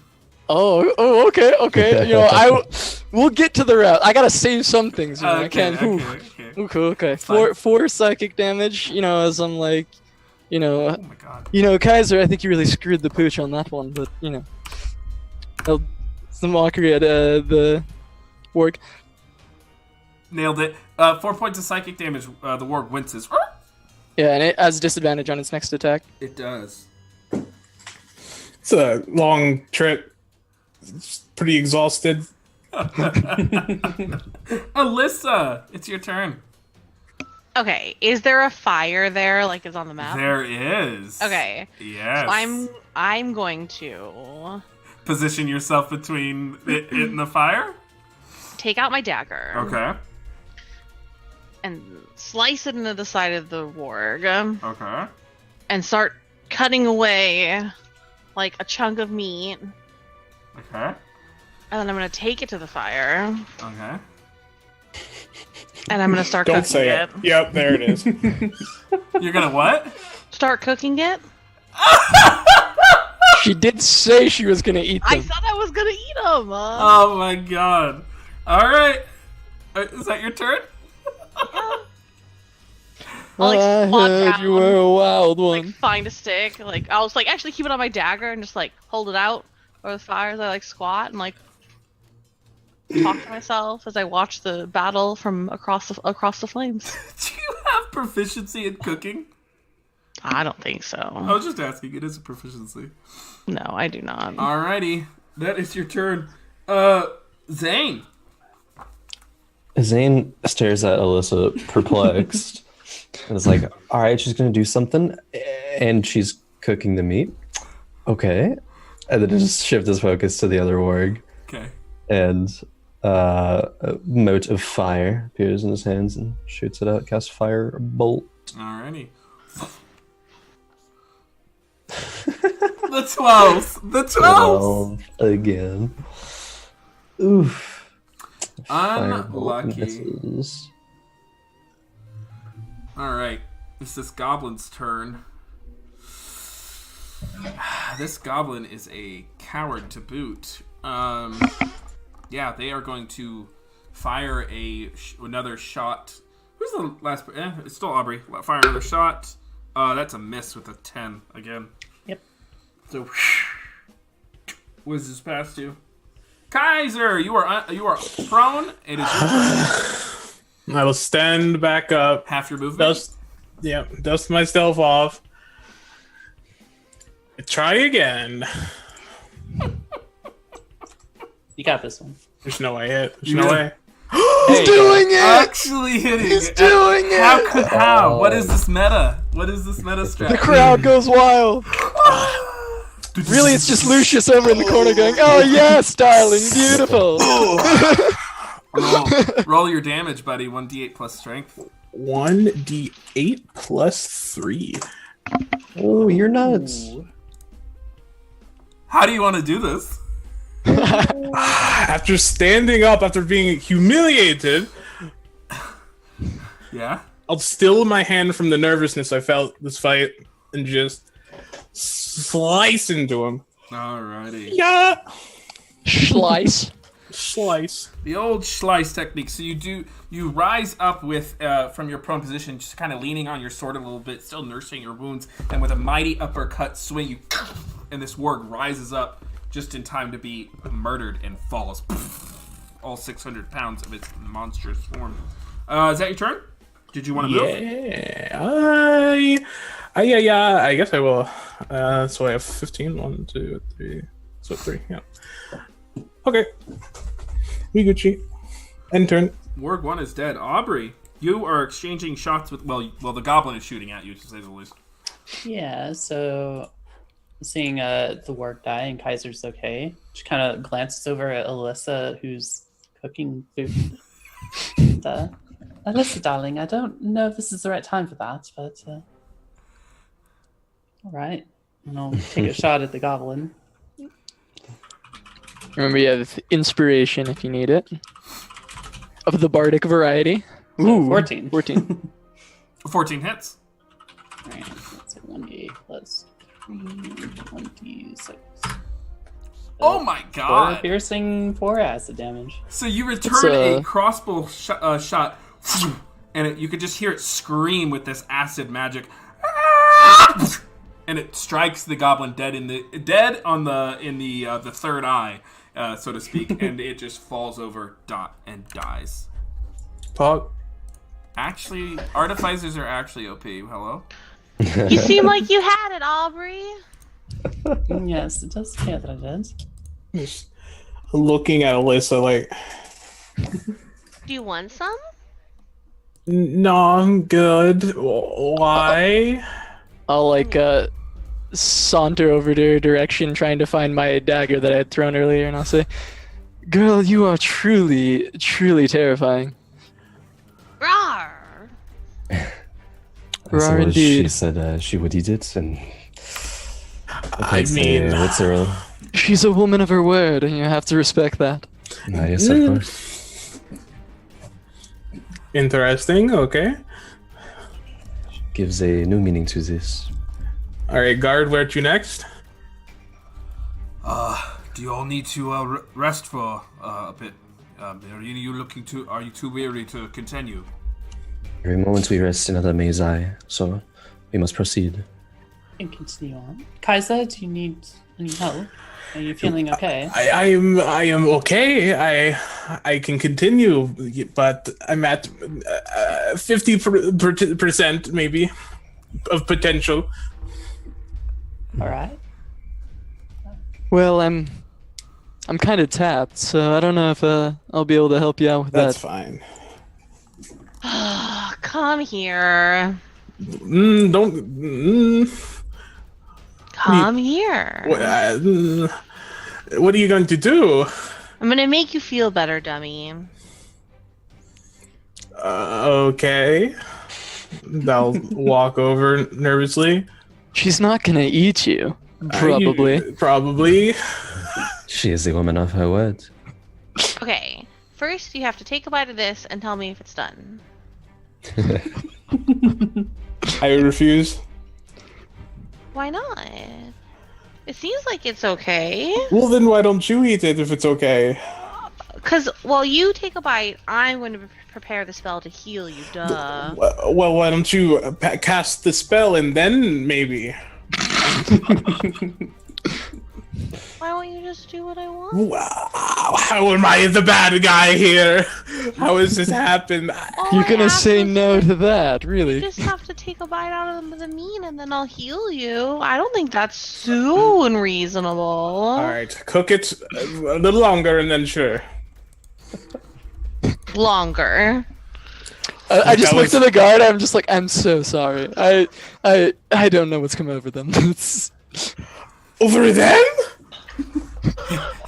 Okay. You know, we'll get to the rap. I gotta save some things. You know, I can't. Okay. Four psychic damage. You know, as I'm like, you know, Oh my god. you know, Kaiser. I think you really screwed the pooch on that one, but you know, it's the mockery at the Warg. Nailed it. 4 points of psychic damage. The Warg winces. Yeah, and it has disadvantage on its next attack. It does. It's a long trip. It's pretty exhausted. Alyssa, it's your turn. Okay, is there a fire there, like is on the map? There is. Okay. Yes. So I'm going to Position yourself between it and the fire. take out my dagger. Okay. And slice it into the side of the warg. Okay. And start cutting away like a chunk of meat. Okay. And then I'm gonna take it to the fire. Okay. And I'm gonna start Don't cooking say it. Yep, there it is. You're gonna what? Start cooking it? She did say she was gonna eat them. I said I was gonna eat them! Oh my god. Alright. Is that your turn? I'll, like, I squat heard down, you were a wild one. like find a stick. Like I'll just like actually keep it on my dagger and just like hold it out over the fire as I like squat and like talk to myself as I watch the battle from across the flames. Do you have proficiency in cooking? I don't think I so. was just asking. It is a proficiency. No, I do not. Alrighty. That is your turn. Zane. Zane stares at Alyssa, perplexed, and is like, "All right, she's gonna do something, and she's cooking the meat. Okay." And then just shift his focus to the other warg, Okay. and a mote of fire appears in his hands and shoots it out. Casts fire bolt. Alrighty. The 12. The 12. Again. Oof. Firebolt Unlucky. misses. Alright. It's this goblin's turn. This goblin is a coward to boot. Yeah, they are going to fire another shot. Who's the last? It's still Aubrey. Fire another shot. That's a miss with a 10 again. Yep. So, whizzes past you. Kaiser, you are prone. It is your turn. I will stand back up. Half your movement. Dust myself off. Try again. You got this one. There's no way hit. There's You no really- way. He's doing it! Actually hitting. He's doing it! How? What is this meta? What is this meta strat? The crowd goes wild. Really, it's just Lucius over in the corner going, "Oh yes, darling, beautiful." Roll your damage, buddy. 1d8 plus strength. 1d8 plus 3. Oh, you're nuts. How do you want to do this? After standing up, after being humiliated, Yeah? I'll still my hand from the nervousness I felt this fight and just slice into him. Alrighty. Yeah! Slice. Slice. The old slice technique. So you rise up with from your prone position, just kind of leaning on your sword a little bit, still nursing your wounds, and with a mighty uppercut swing, you and this warg rises up just in time to be murdered and falls all 600 pounds of its monstrous form. Is that your turn? Did you want to move? Yeah, I guess I will. So I have 15. 1, 2, 3. So 3, yeah. Okay. We Gucci. End turn. Warg 1 is dead. Aubrey, you are exchanging shots with... Well, the goblin is shooting at you, to say the least. Yeah, so seeing the warg die and Kaiser's okay, she kind of glances over at Alyssa, who's cooking food. And, Alyssa, darling, I don't know if this is the right time for that, but all right. And I'll take a shot at the goblin. Remember, you have inspiration if you need it. Of the bardic variety. So 14. 14. 14 hits. All right, that's a 1d plus 3, 26. Oh my 4 god! piercing, 4 acid damage. So you return It's, a crossbow shot, and you could just hear it scream with this acid magic, and it strikes the goblin dead in the third eye, so to speak, and it just falls over and dies. Pog. Actually, artificers are actually OP. Hello. You seem like you had it, Aubrey. Yes, it does appear that I did. Just looking at Alyssa like, Do you want some? no, I'm good. Why? I'll saunter over to her direction, trying to find my dagger that I had thrown earlier, and I'll say, "Girl, you are truly, truly terrifying." Rawr! Rar indeed. She said she would eat it, and I mean, what's her role? She's a woman of her word, and you have to respect that. Yes, of course. interesting. Okay. Gives a new meaning to this. All right, guard. Where to next? Do you all need to rest for a bit? Are you too weary to continue? Every moment we rest, another may's eye, so we must proceed. And continue on. Kaiser, do you need any help? Are you feeling okay? I am okay. I can continue, but I'm at 50% maybe of potential. All right. Well, I'm kind of tapped, so I don't know if I'll be able to help you out with That's that. fine. Come here. Don't. Come here. What are you going to do? I'm gonna make you feel better, dummy. Okay. I'll walk over nervously. She's not gonna eat you, probably. Probably. She is a woman of her word. Okay. First, you have to take a bite of this and tell me if it's done. I refuse. Why not? It seems like it's okay. Well, then why don't you eat it if it's okay? Because while you take a bite, I'm going to prepare the spell to heal you, duh. Well, why don't you cast the spell and then maybe? Why won't you just do what I want? Wow, how am I the bad guy here? How has this happened? All You're I gonna ask say is no to that, You really? just have to take a bite out of the meat and then I'll heal you. I don't think that's so unreasonable. All right, cook it a little longer and then sure. Longer. I just That looked was- at the guard. I'm just like, I'm so sorry. I don't know what's come over them. It's Over them?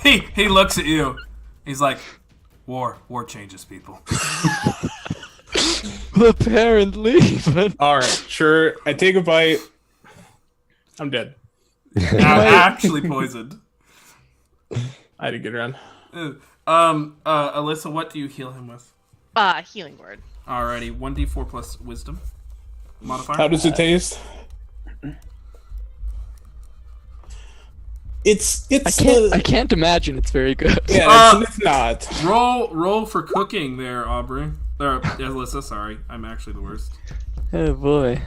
He looks at you. He's like, war changes people. apparently, but All right, sure. I take a bite. I'm dead. Actually poisoned. I had a good run. Alyssa, what do you heal him with? Healing word. Alrighty, 1d4 plus wisdom modifier. How does it taste? It's I can't imagine it's very good. yeah, it's not. Roll for cooking there, Aubrey. Or Alyssa, sorry. I'm actually the worst. Oh boy.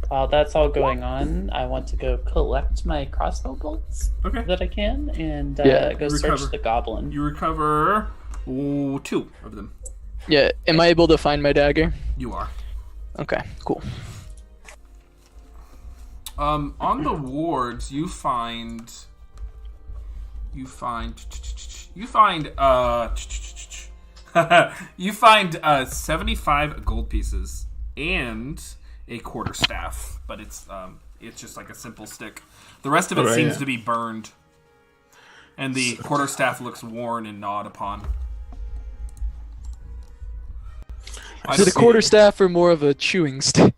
While that's all going on, I want to go collect my crossbow bolts Okay. that I can and Yeah. go Recover. search the goblin. You recover 2 of them. Yeah. Am I able to find my dagger? You are. Okay. Cool. On the wards, you find 75 gold pieces and a quarterstaff, but it's just like a simple stick. The rest of it Alright, seems yeah. to be burned, and the quarterstaff looks worn and gnawed upon. Is it a quarterstaff or more of a chewing stick?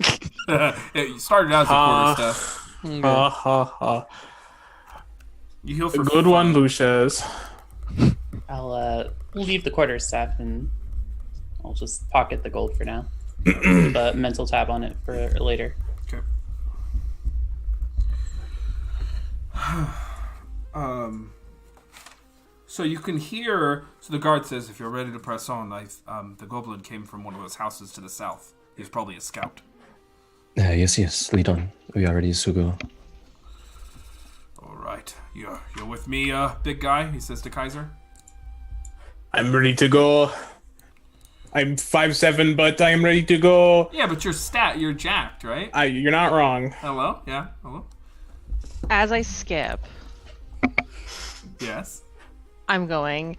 It started out as a quarterstaff. Okay. Ha ha ha. You heal for Good one, Lucius. I'll leave the quarterstaff and I'll just pocket the gold for now. Keep a mental tab on it for later. Okay. So you can hear. So the guard says, "If you're ready to press on, the goblin came from one of those houses to the south. He's probably a scout." Yes, lead on. We are ready to go. All right, you're with me, big guy. He says to Kaiser. I'm ready to go. I'm 5'7", but I'm ready to go. Yeah, but you're jacked, right? You're not wrong. Hello, yeah, hello, As I skip, yes. I'm going,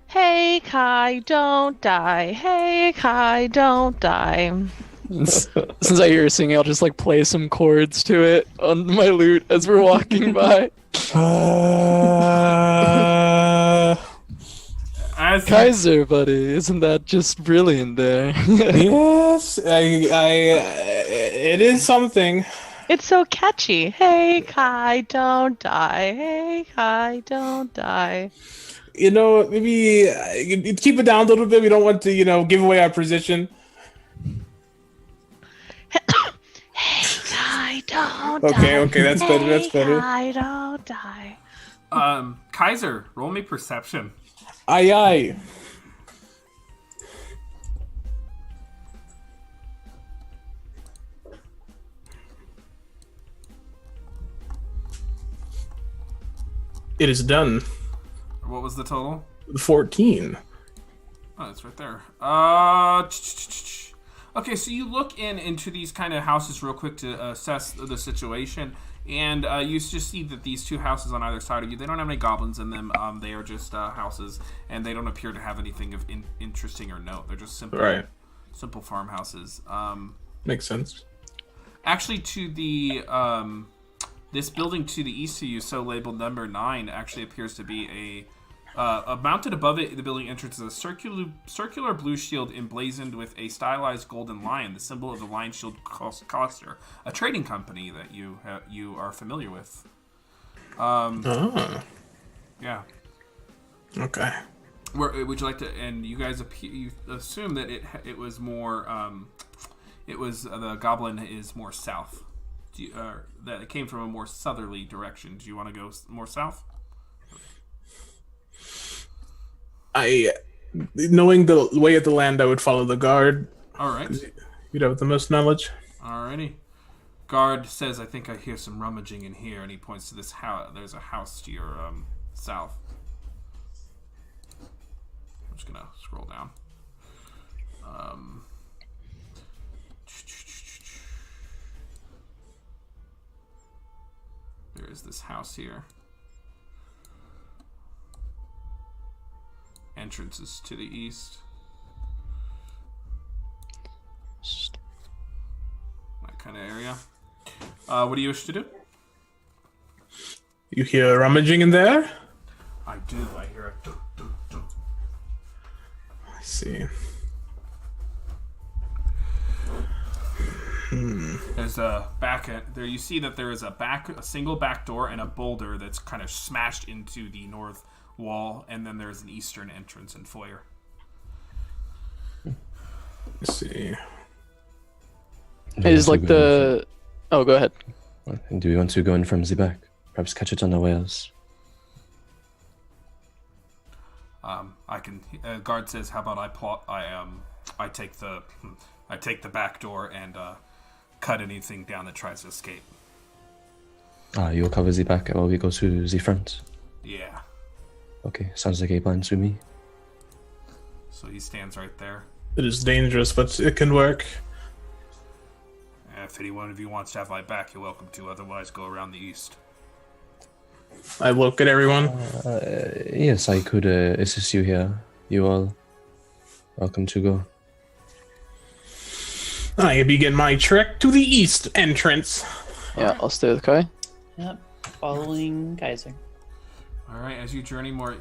"Hey, Kai, don't die. Hey, Kai, don't die." Since I hear her singing, I'll just like play some chords to it on my lute as we're walking by. As Kaiser, buddy, isn't that just brilliant there? Yes, it is something. It's so catchy. Hey, Kai, don't die. Hey, Kai, don't die. You know, maybe you'd keep it down a little bit. We don't want to, give away our position. Hey, Kai, don't die. Okay, that's better. That's Hey, better. Kai, don't die. Kaiser, roll me perception. Aye, aye. It is done. What was the total? 14. Oh, it's right there. Okay, so you look into these kind of houses real quick to assess the situation, and you just see that these 2 houses on either side of you, they don't have any goblins in them. They are just houses, and they don't appear to have anything of interesting or note. They're just simple farmhouses. Makes sense. Actually, to the this building to the east of you, so labeled number 9, actually appears to be mounted above it. The building entrance is a circular blue shield emblazoned with a stylized golden lion, the symbol of the Lion Shield Coster, a trading company that you are familiar with. Yeah. Okay. Would you like to? And you guys you assume that it was more. It was the goblin is more south. That it came from a more southerly direction. Do you want to go more south? Knowing the way of the land, I would follow the guard. All right. You'd have the most knowledge. Alrighty. Guard says, "I think I hear some rummaging in here," and he points to this house. There's a house to your south. I'm just gonna scroll down. There is this house here. Entrances to the east. That kind of area. What do you wish to do? You hear rummaging in there? I do. I hear a doo, doo, doo. I see. There's a back there. You see that there is a single back door and a boulder that's kind of smashed into the north wall, and then there's an eastern entrance and foyer. Let's see. It is like the. Oh, go ahead. Do we want to go in from the back? Perhaps catch it unawares. I can. Guard says, "How about I take the back door and cut anything down that tries to escape. You'll cover the back while we go to the front. Yeah. Okay, sounds like a plan to me. So he stands right there. It is dangerous, but it can work. If any one of you wants to have my back, you're welcome to. Otherwise, go around the east. I look at everyone. Yes, I could assist you here. You all welcome to go. I begin my trek to the east entrance. Yeah, I'll stay with Kai. Yep. Following Kaiser. All right, as you journey more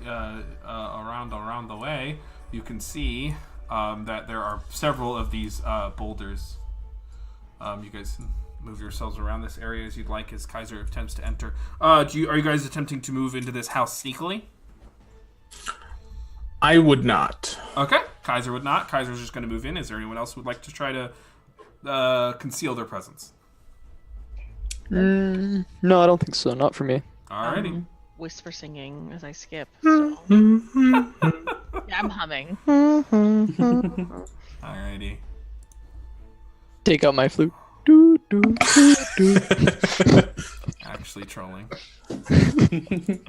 around the way, you can see that there are several of these boulders. You guys can move yourselves around this area as you'd like as Kaiser attempts to enter. Are you guys attempting to move into this house sneakily? I would not. Okay, Kaiser would not. Kaiser's just going to move in. Is there anyone else who would like to try to conceal their presence? No, I don't think so. Not for me. Alrighty. Whisper singing as I skip. So. Yeah, I'm humming. Alrighty. Take out my flute. Do, do, do, do. Actually trolling.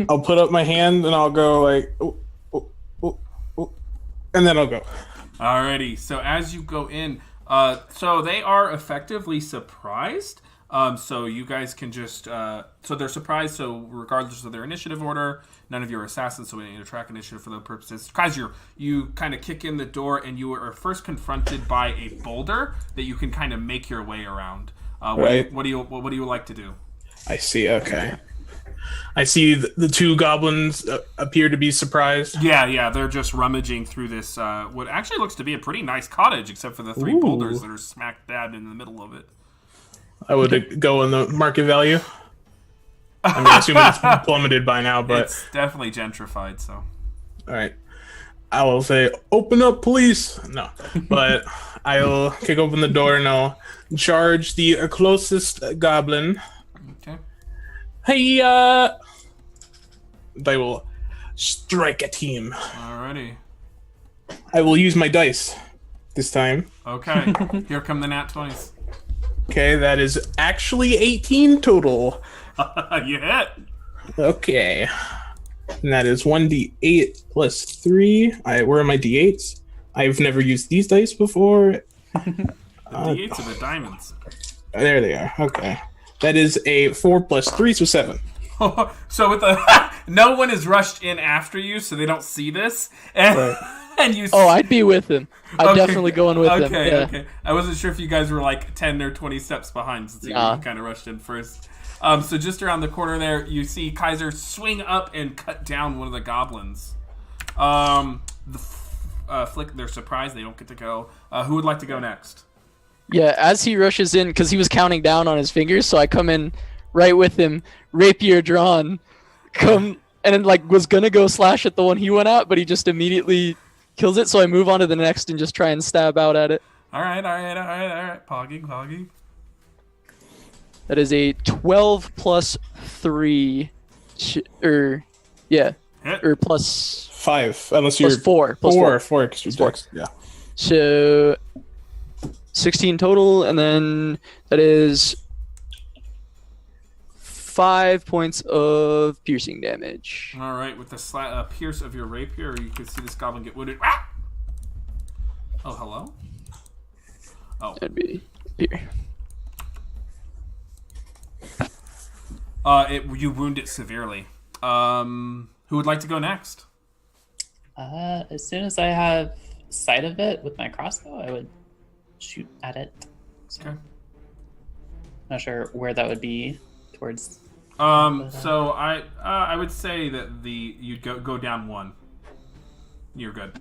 I'll put up my hand and I'll go like, oh, oh, oh, oh, and then I'll go. Alrighty. So as you go in, so they are effectively surprised. So you guys can just, so they're surprised. So regardless of their initiative order, none of you are assassins, so we don't need to track initiative for those purposes. Kaiser, you kind of kick in the door, and you are first confronted by a boulder that you can kind of make your way around. Right. What do you like to do? I see. Okay. I see the two goblins appear to be surprised. Yeah, they're just rummaging through this, what actually looks to be a pretty nice cottage, except for the three Ooh. boulders that are smack dab in the middle of it. I would go in the market value. I mean, I assume it's plummeted by now, but It's definitely gentrified, so. all right. I will say, "Open up, police!" No, but I'll kick open the door and I'll charge the closest goblin. Okay. Hey, they will strike at him. Alrighty. I will use my dice this time. Okay. Here come the nat 20s. Okay, that is actually 18 total. You hit. Okay. And that is 1d8 plus 3. Where are my d8s? I've never used these dice before. The D8s are the diamonds. There they are. Okay. That is a 4 plus 3, so 7. So with the no one is rushed in after you, so they don't see this. And, Right. and you. Oh, I'd be with him. I'd Okay. definitely go in with him. Okay, Yeah. okay. I wasn't sure if you guys were like 10 or 20 steps behind, since you Nah. kind of rushed in first. So just around the corner there, you see Kaiser swing up and cut down one of the goblins. Flick, they're surprised they don't get to go. Who would like to go next? Yeah, as he rushes in, because he was counting down on his fingers, so I come in right with him, rapier drawn, and then was gonna go slash at the one he went at, but he just immediately kills it, so I move on to the next and just try and stab out at it. All right. Poggy. That is a 12 plus 3, Hit. or plus 5, unless you're... plus 4. Plus 4. 4 extra dex. Yeah. So 16 total, and then that is 5 points of piercing damage. All right, with the pierce of your rapier, you can see this goblin get wounded. Ah! Oh, hello? Oh. That'd be here. You wound it severely. Who would like to go next? As soon as I have sight of it with my crossbow, I would shoot at it. So, Okay. not sure where that would be towards. So I would say that you'd go down one. You're good.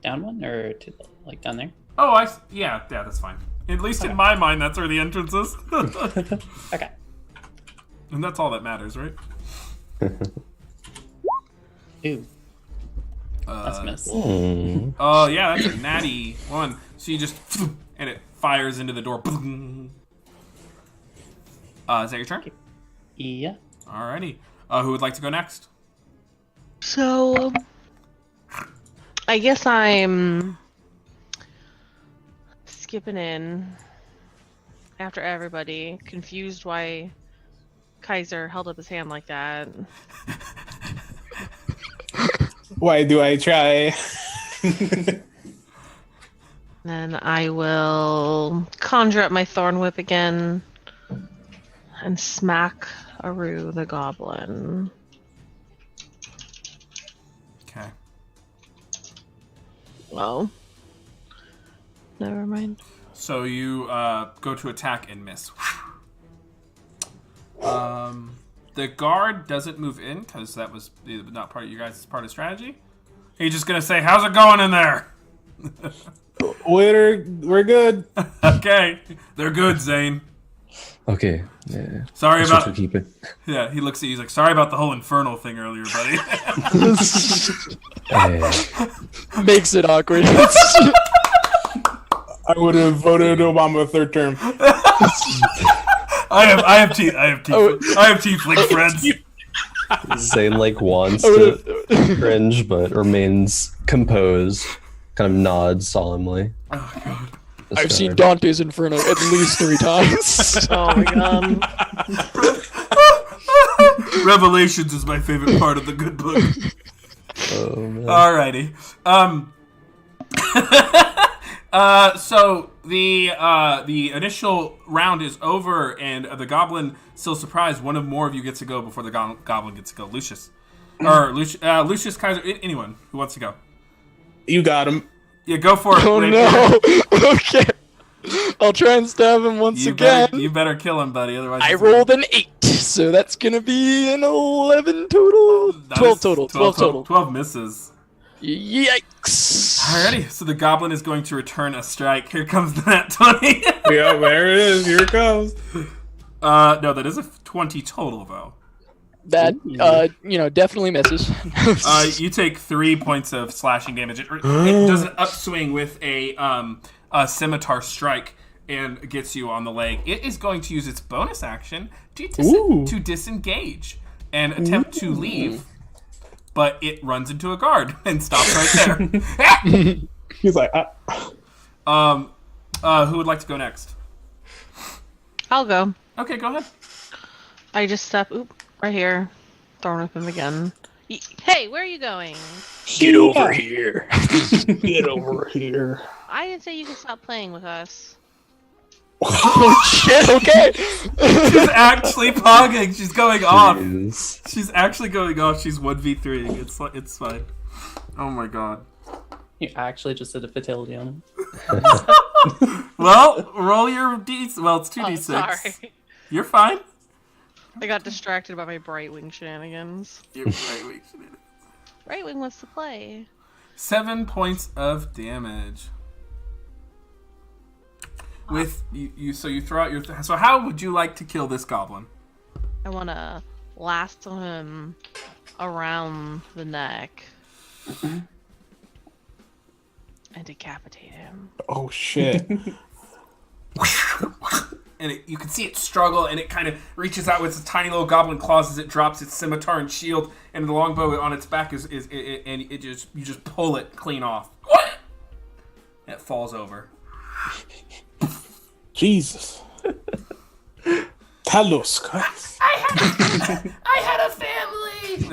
Down one or down there? Oh, yeah, that's fine. At least in my mind, that's where the entrance is. Okay. And that's all that matters, right? Ooh. That's a miss. Oh, yeah, that's a natty 1. So you just... And it fires into the door. Is that your turn? Yeah. Alrighty. Who would like to go next? So, I guess I'm skipping in after everybody, confused why Kaiser held up his hand like that. Why do I try? Then I will conjure up my Thorn Whip again and smack Aru the goblin. Okay. Well, never mind. So you go to attack and miss. The guard doesn't move in because that was not part of you guys' part of strategy. Are you just gonna say, "How's it going in there?" We're good. Okay, they're good, Zane. Okay. Yeah. Sorry I about. should keep it. Yeah, he looks at you. He's like, "Sorry about the whole infernal thing earlier, buddy." Makes it awkward. I would have voted Obama third term. I have tiefling friends. Zane wants to cringe but remains composed, kind of nods solemnly. Oh god. I've seen Dante's Inferno at least 3 times. Oh my god. Revelations is my favorite part of the good book. Oh, man. Alrighty. So the initial round is over, and the goblin, still surprised, one of more of you gets to go before the goblin gets to go. Lucius, Lucius, Kaiser, anyone who wants to go. You got him. Yeah, go for it. Oh no! Okay, I'll try and stab him once again. You better kill him, buddy. Otherwise, I rolled an 8, so that's gonna be an 11 total. 12 total. 12 total. 12 misses. Yikes! Alrighty, so the goblin is going to return a strike. Here comes the nat 20. Yeah, there it is. Here it comes. No, that is a 20 total, though. That, definitely misses. You take 3 points of slashing damage. It does an upswing with a scimitar strike and gets you on the leg. It is going to use its bonus action to disengage and attempt to leave, but it runs into a guard and stops right there. He's like, Who would like to go next? I'll go. Okay, go ahead. I just step right here. Thorn Whip him again. Hey, where are you going? Get over here. Get over here. I didn't say you could stop playing with us. Oh shit, okay. She's actually pogging. She's going off. Jeez. She's actually going off. She's 1v3. It's fine. Oh my god. You actually just did a fatality on him. Well, roll your d. Well, it's 2d6. Sorry. You're fine. I got distracted by my Brightwing shenanigans. You're right. Brightwing wants to play. 7 points of damage. With you, so you throw out your. So how would you like to kill this goblin? I want to lasso him around the neck and decapitate him. Oh shit. And you can see it struggle, and it kind of reaches out with its tiny little goblin claws as it drops its scimitar and shield, and the longbow on its back and you just pull it clean off. And it falls over. Jesus. Talos, guys. I had a family.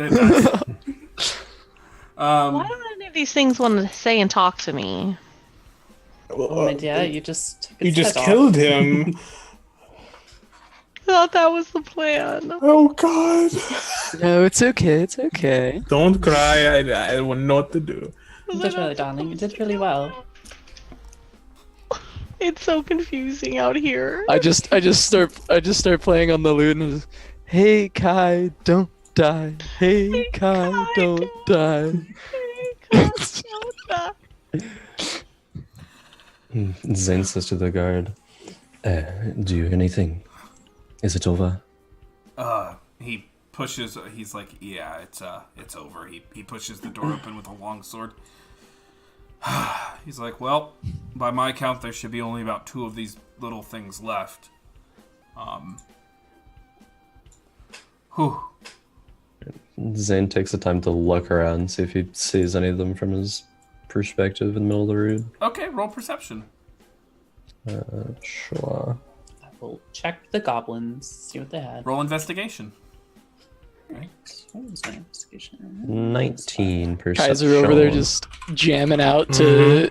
Why don't any of these things want to say and talk to me? And yeah, you just took You its just head killed off. him. I thought that was the plan. Oh god. No, it's okay. It's okay. Don't cry. I wouldn't know what to do. You did really, darling. You did really well. It's so confusing out here. I just start playing on the lute and just, hey Kai, don't die. Hey Kai, don't die. Zane says to the guard, do you hear anything? Is it over? He pushes. He's like, yeah, it's over. He pushes the door open with a long sword. He's like, well, by my count, there should be only about 2 of these little things left. Whew. Zane takes the time to look around, see if he sees any of them from his perspective in the middle of the room. Okay, roll perception. Sure. we'll check the goblins, see what they had. Roll investigation. What was my investigation? 19 percent. Kaiser over there just jamming out to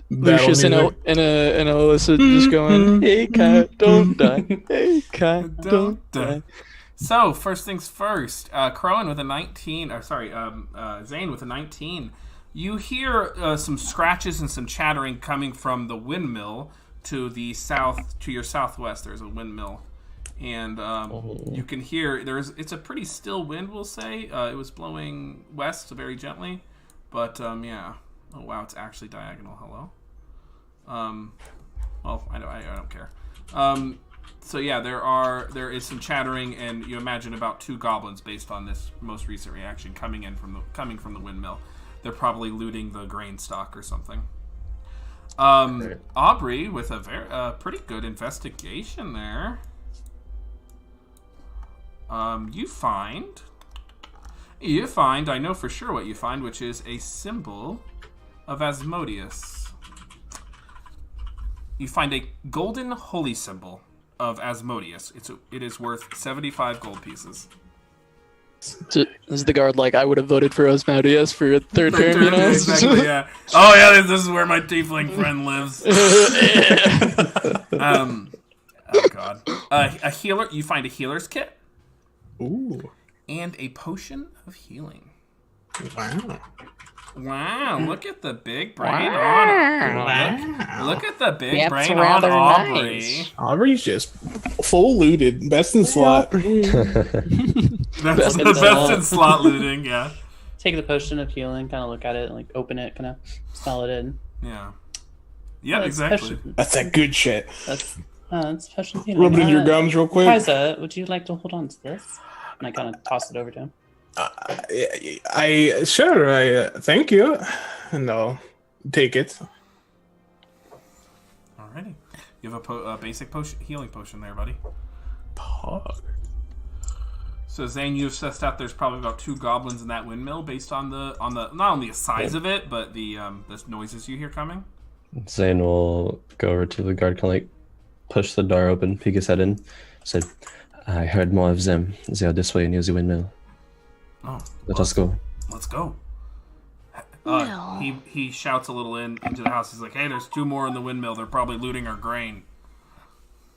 Lucius and Battle Alyssa just going, "Hey Kai, don't die. Hey Kai, don't die." So, first things first, Crowan with a 19, Zane with a 19. You hear some scratches and some chattering coming from the windmill to the south, to your southwest. There's a windmill. And you can hear, it's a pretty still wind, we'll say. It was blowing west very gently. But, yeah. Oh, wow, it's actually diagonal. Hello? Well, I don't care. So yeah, there is some chattering, and you imagine about 2 goblins based on this most recent reaction coming from the windmill. They're probably looting the grain stock or something. Aubrey with a pretty good investigation there. You find, I know for sure what you find, which is a symbol of Asmodeus. You find a golden holy symbol of Asmodeus. It is worth 75 gold pieces. Is the guard like, I would have voted for Asmodeus for a third term, you know? Exactly, yeah. Oh yeah, this is where my tiefling friend lives. Oh god. A healer. You find a healer's kit. Ooh. And a potion of healing. Wow. Wow, look at the big brain on Look at the big brain on rather Aubrey. nice. Aubrey's just full looted. Best in slot. That's the best in slot looting, yeah. Take the potion of healing, kind of look at it, like open it, kind of smell it in. Yeah. Yeah, That's exactly. That's that good shit. That's potion of healing. Rub it in your gums real quick. Kaiser, would you like to hold on to this? And I kind of toss it over to him. Thank you, and I'll take it. Alrighty. You have a basic healing potion there, buddy. Pog. So Zane, you assessed out there's probably about 2 goblins in that windmill based on the not only the size of it, but the noises you hear coming. Zane will go over to the guard, kind of like push the door open, peek his head in, said, "I heard more of them. They are this way near the windmill. Oh, Let us go." Let's go. No. He shouts a little into the house. He's like, "Hey, there's 2 more in the windmill. They're probably looting our grain."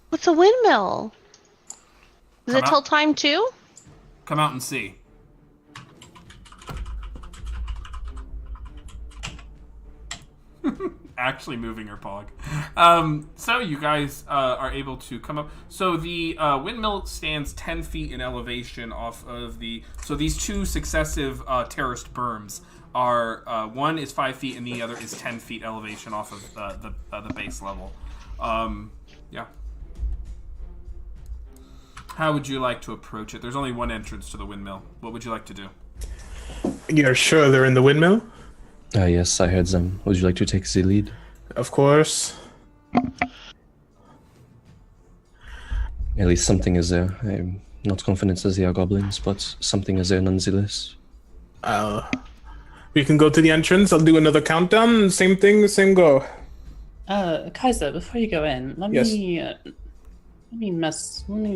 What's a windmill? Does Come it tell out. time too? Come out and see. Actually moving her pog. So you guys are able to come up. So the windmill stands 10 feet in elevation off of the... So these 2 successive terraced berms are... one is 5 feet and the other is 10 feet elevation off of the base level. Yeah. How would you like to approach it? There's only one entrance to the windmill. What would you like to do? You're sure they're in the windmill? Yes, I heard them. Would you like to take the lead? Of course. At least something is there. I'm not confident that they are goblins, but something is there nonetheless. We can go to the entrance. I'll do another countdown. Same thing, same go. Kaiser, before you go in, let Yes. me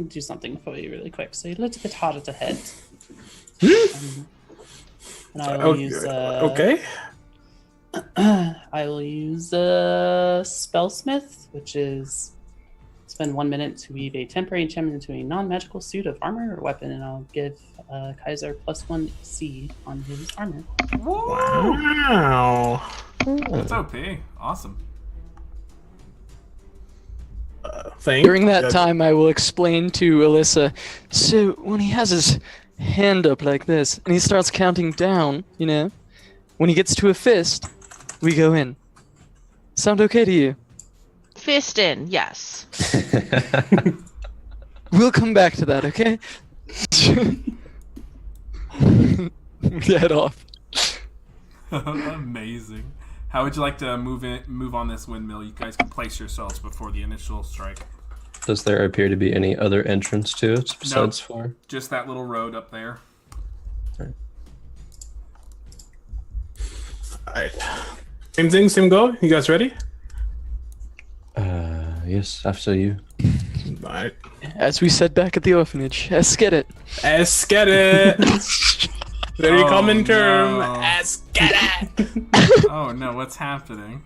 do something for you really quick. So you're a little bit harder to hit. And I will use Okay. I will use Spellsmith, which is spend 1 minute to weave a temporary enchantment into a non-magical suit of armor or weapon, and I'll give Kaiser +1 AC on his armor. Wow. That's OP. Awesome. Thank During that time, I will explain to Alyssa. So when he has his hand up like this and he starts counting down, you know, when he gets to a fist, we go in. Sound okay to you? Fist in, yes. We'll come back to that, okay? Head off. Amazing. How would you like to move on this windmill? You guys can place yourselves before the initial strike. Does there appear to be any other entrance to it besides 4? Just that little road up there. Alright. Same thing, same go. You guys ready? Yes, after you. Alright. As we said back at the orphanage, let's get it. Let's get it. Very Oh, common term. no. Let's get it. Oh no, what's happening?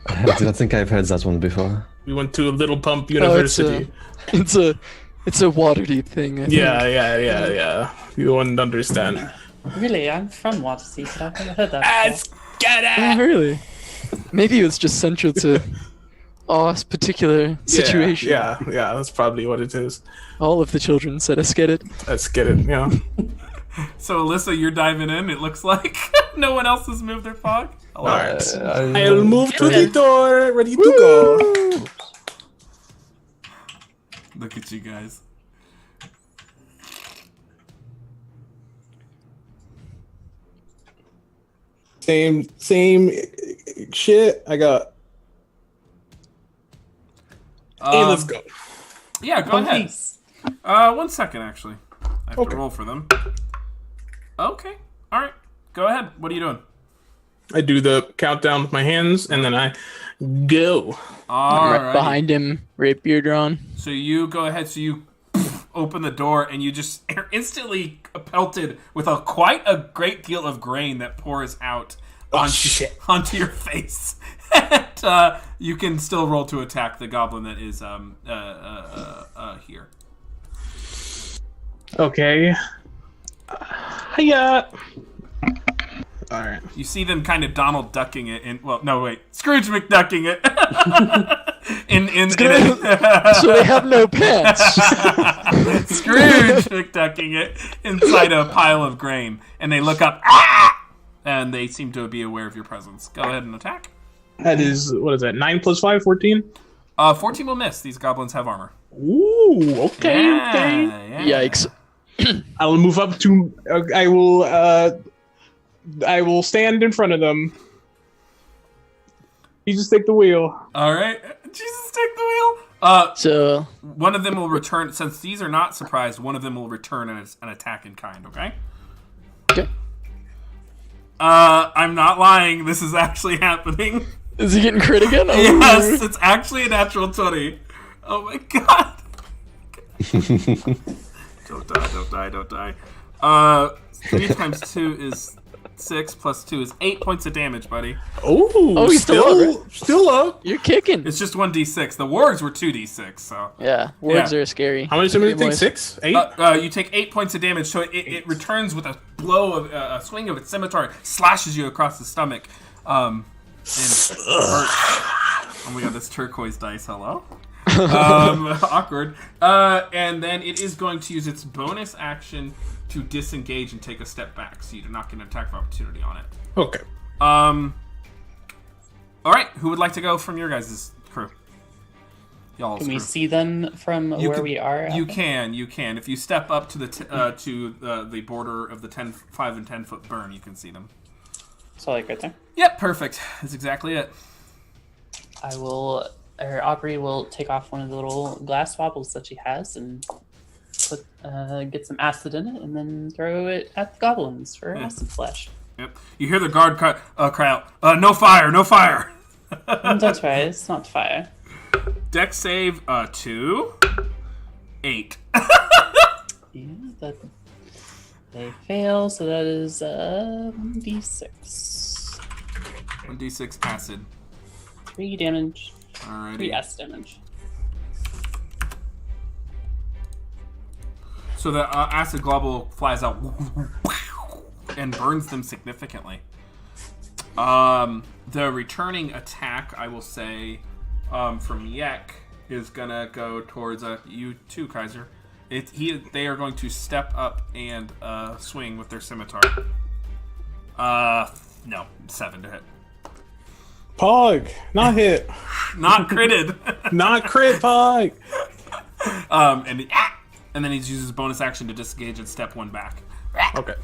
I don't think I've heard that one before. We went to a Little Pump Oh, University. it's a Waterdeep thing. I think. Yeah. You wouldn't understand. Really, I'm from Waterdeep, but I've never heard that Let's before. get Oh, it. really? Maybe it was just central to our particular situation. Yeah, that's probably what it is. All of the children said, let's get it. Let's get it, yeah. So Alyssa, you're diving in. It looks like no one else has moved their fog. Alright. I'll move to the door, ready to go. Look at you guys. Same shit. I got. Hey, let's go. Yeah, go ahead. Please. 1 second, actually. I have to Okay. roll for them. Okay. All right. Go ahead. What are you doing? I do the countdown with my hands, and then I go. All Right right. behind him, rapier drawn. So you go ahead. So you open the door, and you just are instantly pelted with quite a great deal of grain that pours out Shit. onto your face. And you can still roll to attack the goblin that is here. Okay. Hiya. All right. You see them kind of Donald ducking it, Scrooge McDucking it. So they have no pants. Scrooge McDucking it inside a pile of grain, and they look up, and they seem to be aware of your presence. Go ahead and attack. That is, what is that? 9 plus 5, 14? 14 will miss. These goblins have armor. Ooh, okay. Yeah. Yikes. I will move up to. I will stand in front of them. You just take the wheel. All right. Jesus, take the wheel. So, One of them will return. Since these are not surprised, one of them will return an attack in kind. Okay. okay. I'm not lying. This is actually happening. Is he getting crit again? Yes, it's actually a natural 20. Oh my god. Don't die. 3 times 2 is 6 plus 2 is 8 points of damage, buddy. Oh, he's still up, still up. You're kicking. It's just 1d6. The wargs were 2d6, so. Yeah, words Yeah. are scary. How much damage did you Boys. take? 6? 8? You take 8 points of damage, so it returns with a blow of a swing of its scimitar, slashes you across the stomach. And hurts. Oh my god, this turquoise dice, hello? Awkward. And then it is going to use its bonus action to disengage and take a step back, so you do not get an attack of opportunity on it. Okay. All right, who would like to go from your guys' crew? Y'all's Can we crew. see them from You where can- we are? You can. If you step up to the border of the 5 and 10 foot burn, you can see them. So like right there. Yep, perfect. That's exactly it. Aubrey will take off one of the little glass wobbles that she has and get some acid in it, and then throw it at the goblins for acid flash. Yep. You hear the guard cry out, "No fire! No fire!" Don't try it. It's not fire. Dex save 2, 8. Yeah, they fail, so that is 1d6. 1d6 acid. 3 damage. 3 Alrighty. acid damage. So the acid globule flies out and burns them significantly. The returning attack, I will say, from Yek is gonna go towards you too, Kaiser. They are going to step up and swing with their scimitar. No, 7 to hit. Pog, not hit. Not critted. Not crit, Pog. And then he uses his bonus action to disengage and step 1 back. Okay.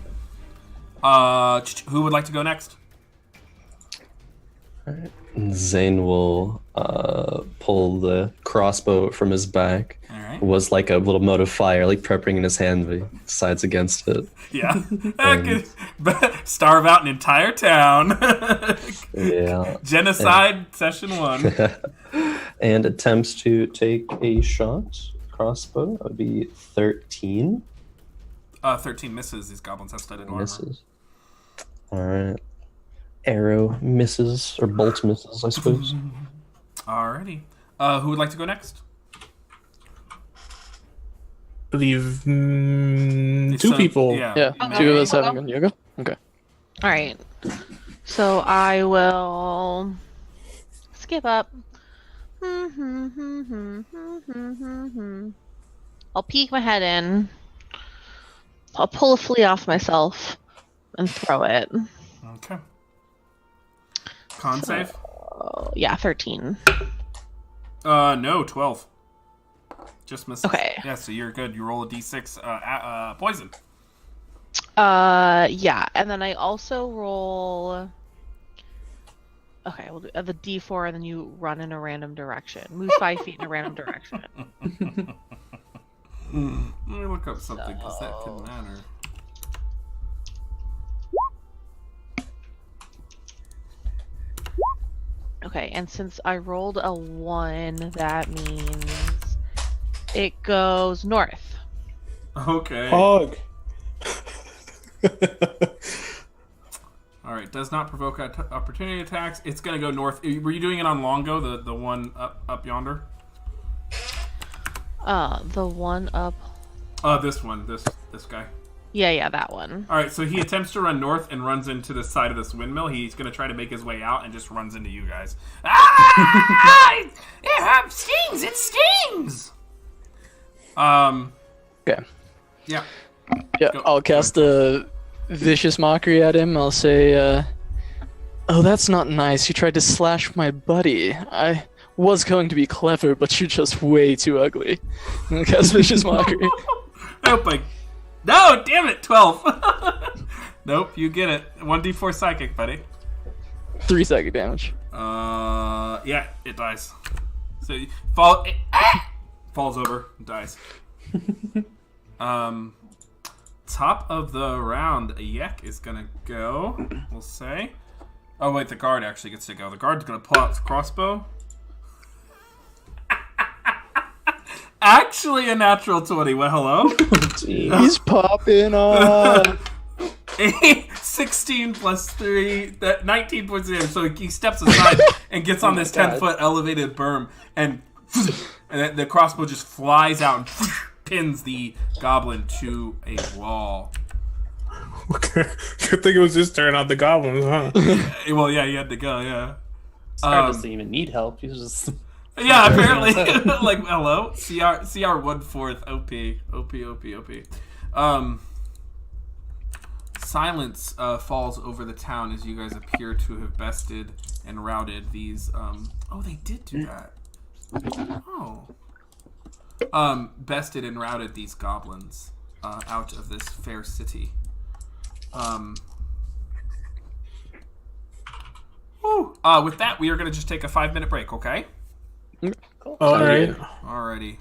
Who would like to go next? Zane will pull the crossbow from his back. All right. It was like a little mote of fire, like prepping in his hand, but he decides against it. Yeah. That could starve out an entire town. Yeah. Genocide session 1. and attempts to take a shot. Crossbow, that would be 13. 13 misses. These goblins have studded armor. Misses. Alright. Arrow misses, or bolt misses, I suppose. Alrighty. Who would like to go next? Believe two So, people. Yeah, Okay. two of us having a yoga. Okay. All right. So I will skip up. I'll peek my head in. I'll pull a flea off myself and throw it. Okay. Con save? Yeah, 13. No, 12. Just misses. Okay. Yeah, so you're good. You roll a d6 poison. Yeah, and then I also roll. Okay, we'll do the d4, and then you run in a random direction. Move 5 feet in a random direction. Let me look up something because that could matter. Okay, and since I rolled a 1, that means it goes north. Okay. Hog. All right. Does not provoke opportunity attacks. It's gonna go north. Were you doing it on Longo, the one up yonder? The one up. This one. This guy. Yeah, that one. All right. So he attempts to run north and runs into the side of this windmill. He's gonna try to make his way out and just runs into you guys. Ah! It stings. It stings. Okay. Yeah. Yeah, Go- I'll cast a vicious mockery at him. I'll say, "Oh, that's not nice. You tried to slash my buddy. I was going to be clever, but you're just way too ugly." And I'll cast vicious mockery. No, damn it, 12. Nope, you get it. 1d4 psychic, buddy. 3 psychic damage. Yeah, it dies. So you falls over, and dies. Top of the round, Yek is gonna go. We'll say. Oh wait, the guard actually gets to go. The guard's gonna pull out his crossbow. Actually, a natural 20. Well, hello. He's popping off. 16 plus 3, that 19 points of damage. So he steps aside and gets on this 10-foot elevated berm, and the crossbow just flies out and pins the goblin to a wall. Good thing it was his turn, not the goblins, huh? Well, yeah, he had to go, yeah. Scar doesn't even need help. He's just. Yeah, apparently. Like, hello? CR 1/4 OP. Silence falls over the town as you guys appear to have bested and routed these. Oh, they did do that. Oh. Bested and routed these goblins out of this fair city. With that, we are going to just take a 5-minute break, okay? All right. Alrighty.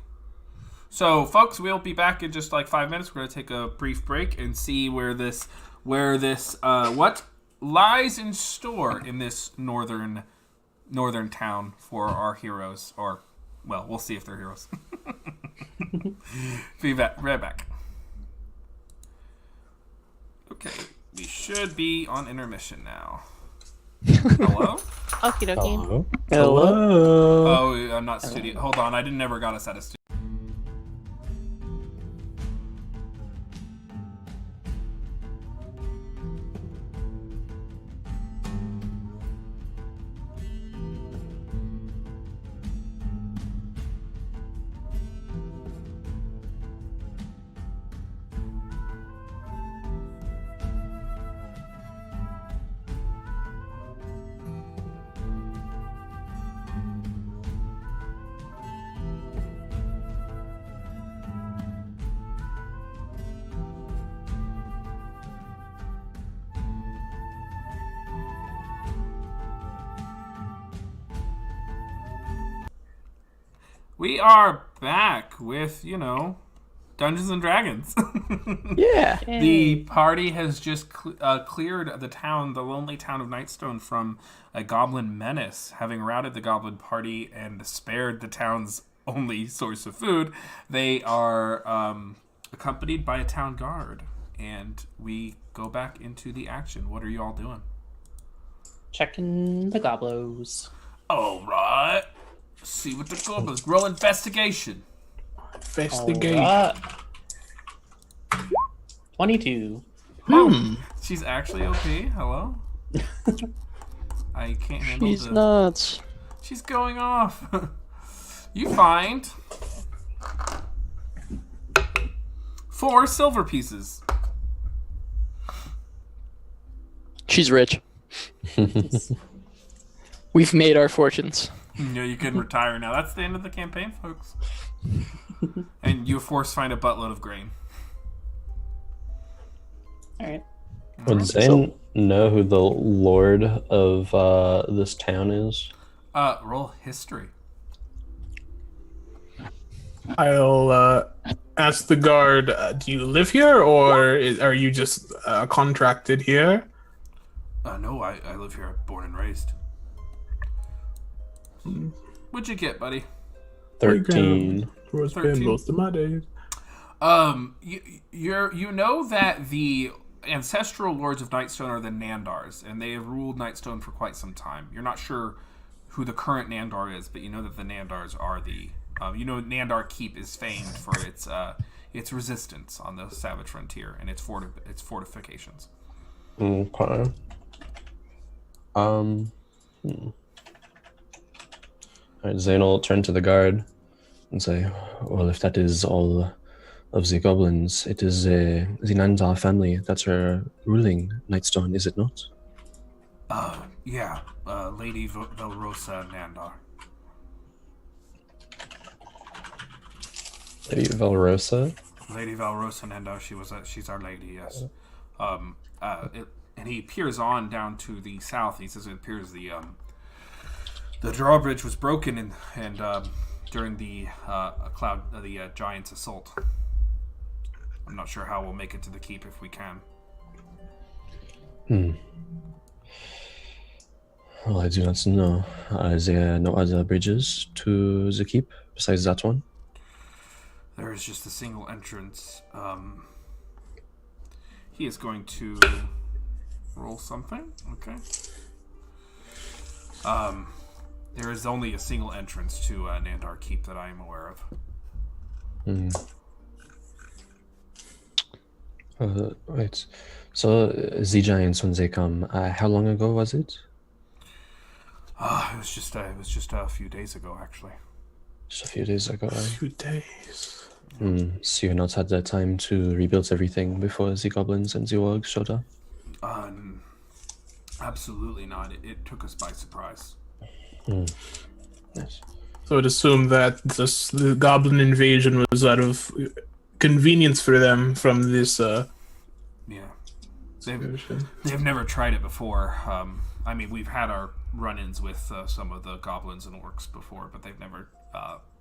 So, folks, we'll be back in just like 5 minutes. We're going to take a brief break and see what lies in store in this northern town for our heroes. Or, well, we'll see if they're heroes. Be back, right back. Okay, we should be on intermission now. Hello? Okie dokie. Hello? Hello. Oh, I'm not studio. Hold on, I never got us out of studio. We are back with, Dungeons and Dragons. Yeah. The party has just cleared the town, the lonely town of Nightstone, from a goblin menace. Having routed the goblin party and spared the town's only source of food, they are accompanied by a town guard. And we go back into the action. What are you all doing? Checking the goblos. All right. See what the goblins. Roll investigation. Investigate. Alright. 22. She's actually OP. Hello. I can't handle She's the. nuts. She's going off. You find 4 silver pieces. She's rich. We've made our fortunes. Yeah, you can retire now. That's the end of the campaign, folks. And you, of course, find a buttload of grain. Alright. Would Zane know who the lord of this town is? Roll history. I'll ask the guard, do you live here, or are you just contracted here? No, I live here, born and raised. What'd you get, buddy? 13. Where it's 13. been most of my days. You know that the ancestral lords of Nightstone are the Nandars, and they have ruled Nightstone for quite some time. You're not sure who the current Nandar is, but you know that the Nandars are the. Nandar Keep is famed for its resistance on the Savage Frontier and its fortifications. Okay. Alright, Zane will turn to the guard and say, well, if that is all of the goblins, it is the Nandar family that are ruling Nightstone, is it not? Yeah, Lady Valrosa Nandar. Lady Valrosa? Lady Valrosa Nandar, she's our lady, yes. And he peers on down to the south. He says it appears the drawbridge was broken and during the giant's assault. I'm not sure how we'll make it to the keep if we can. Well, I do not know. Are there no other bridges to the keep besides that one? There is just a single entrance. He is going to roll something. Okay. There is only a single entrance to Nandar Keep that I am aware of. Right. So the giants, when they come, how long ago was it? It was just a few days ago, actually. Just a few days ago. 2 days. So you not had the time to rebuild everything before the goblins and the orcs showed up? Absolutely not. It took us by surprise. Yes. So I'd assume that the Goblin Invasion was out of convenience for them from this. Yeah. They've never tried it before. I mean, we've had our run-ins with some of the goblins and orcs before, but they've never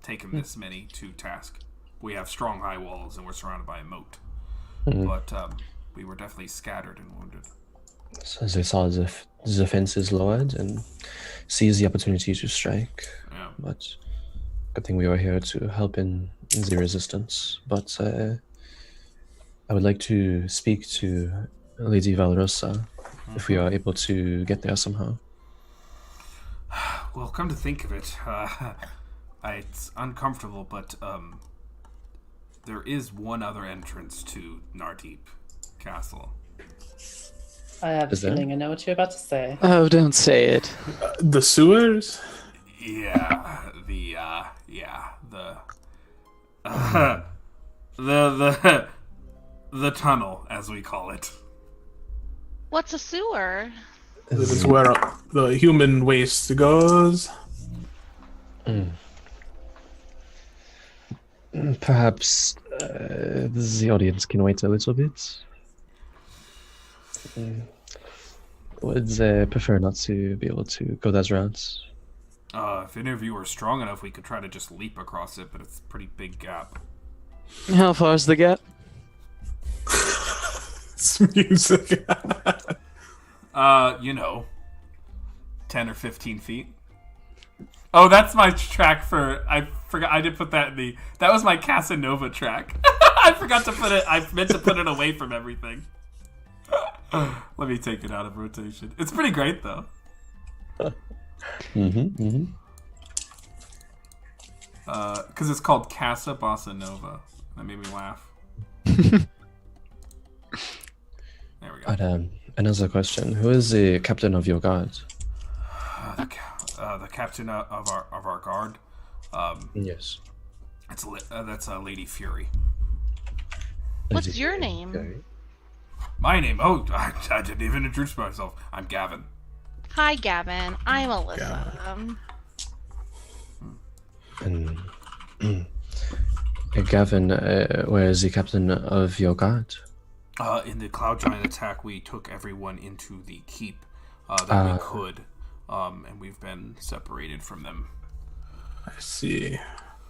taken this many to task. We have strong high walls and we're surrounded by a moat. But we were definitely scattered and wounded. So they saw the fences lowered and seized the opportunity to strike. Yeah. But good thing we were here to help in the resistance. But I would like to speak to Lady Valrosa if we are able to get there somehow. Well, come to think of it, it's uncomfortable, but there is one other entrance to Nardeep Castle. I have a Is there? feeling I know what you're about to say. Oh, don't say it. The sewers? Yeah, the tunnel, as we call it. What's a sewer? This is where the human waste goes. Perhaps the audience can wait a little bit. Would prefer not to be able to go that route. If any of you are strong enough, we could try to just leap across it, but it's a pretty big gap. How far's the gap? It's music. 10 or 15 feet. Oh, that's my track for. I forgot. I did put that in the. That was my Casanova track. I forgot to put it. I meant to put it away from everything. Let me take it out of rotation. It's pretty great though. Because it's called Casa Bossa Nova. That made me laugh. There we go. But another question: who is the captain of your guard? The captain of our guard. Yes. That's Lady Fury. What's your name? Okay. My name? Oh, I didn't even introduce myself. I'm Gavin. Hi, Gavin. I'm Alyssa. And Gavin, where is the captain of your guard? In the Cloud Giant attack, we took everyone into the keep that we could, and we've been separated from them. I see.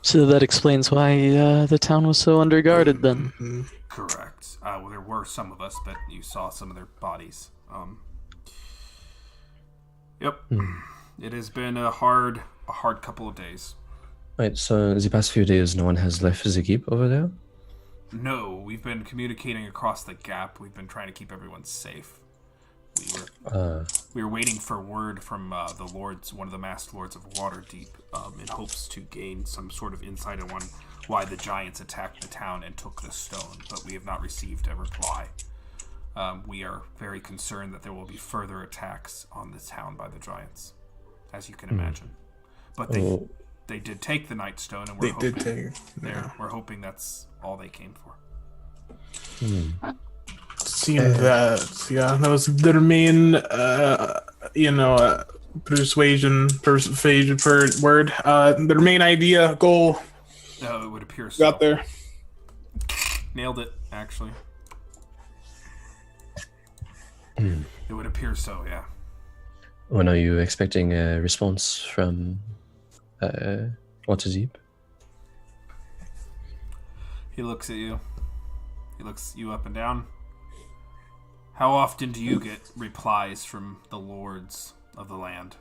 So that explains why the town was so underguarded then. Correct. Well, there were some of us, but you saw some of their bodies. Yep. It has been a hard couple of days. Right, so the past few days, no one has left the keep over there? No, we've been communicating across the gap. We've been trying to keep everyone safe. We were waiting for word from the lords, one of the masked lords of Waterdeep, in hopes to gain some sort of insight on why the giants attacked the town and took the stone, but we have not received a reply. We are very concerned that there will be further attacks on the town by the giants, as you can imagine. But they did take the Night Stone, and we're hoping that's all they came for. Seemed that, yeah, that was their main, persuasion word. Their main idea, goal. No, it would appear so. Got there. Nailed it, actually. It would appear so, yeah. When are you expecting a response from Waterdeep? He looks at you. He looks you up and down. How often do you get replies from the lords of the land?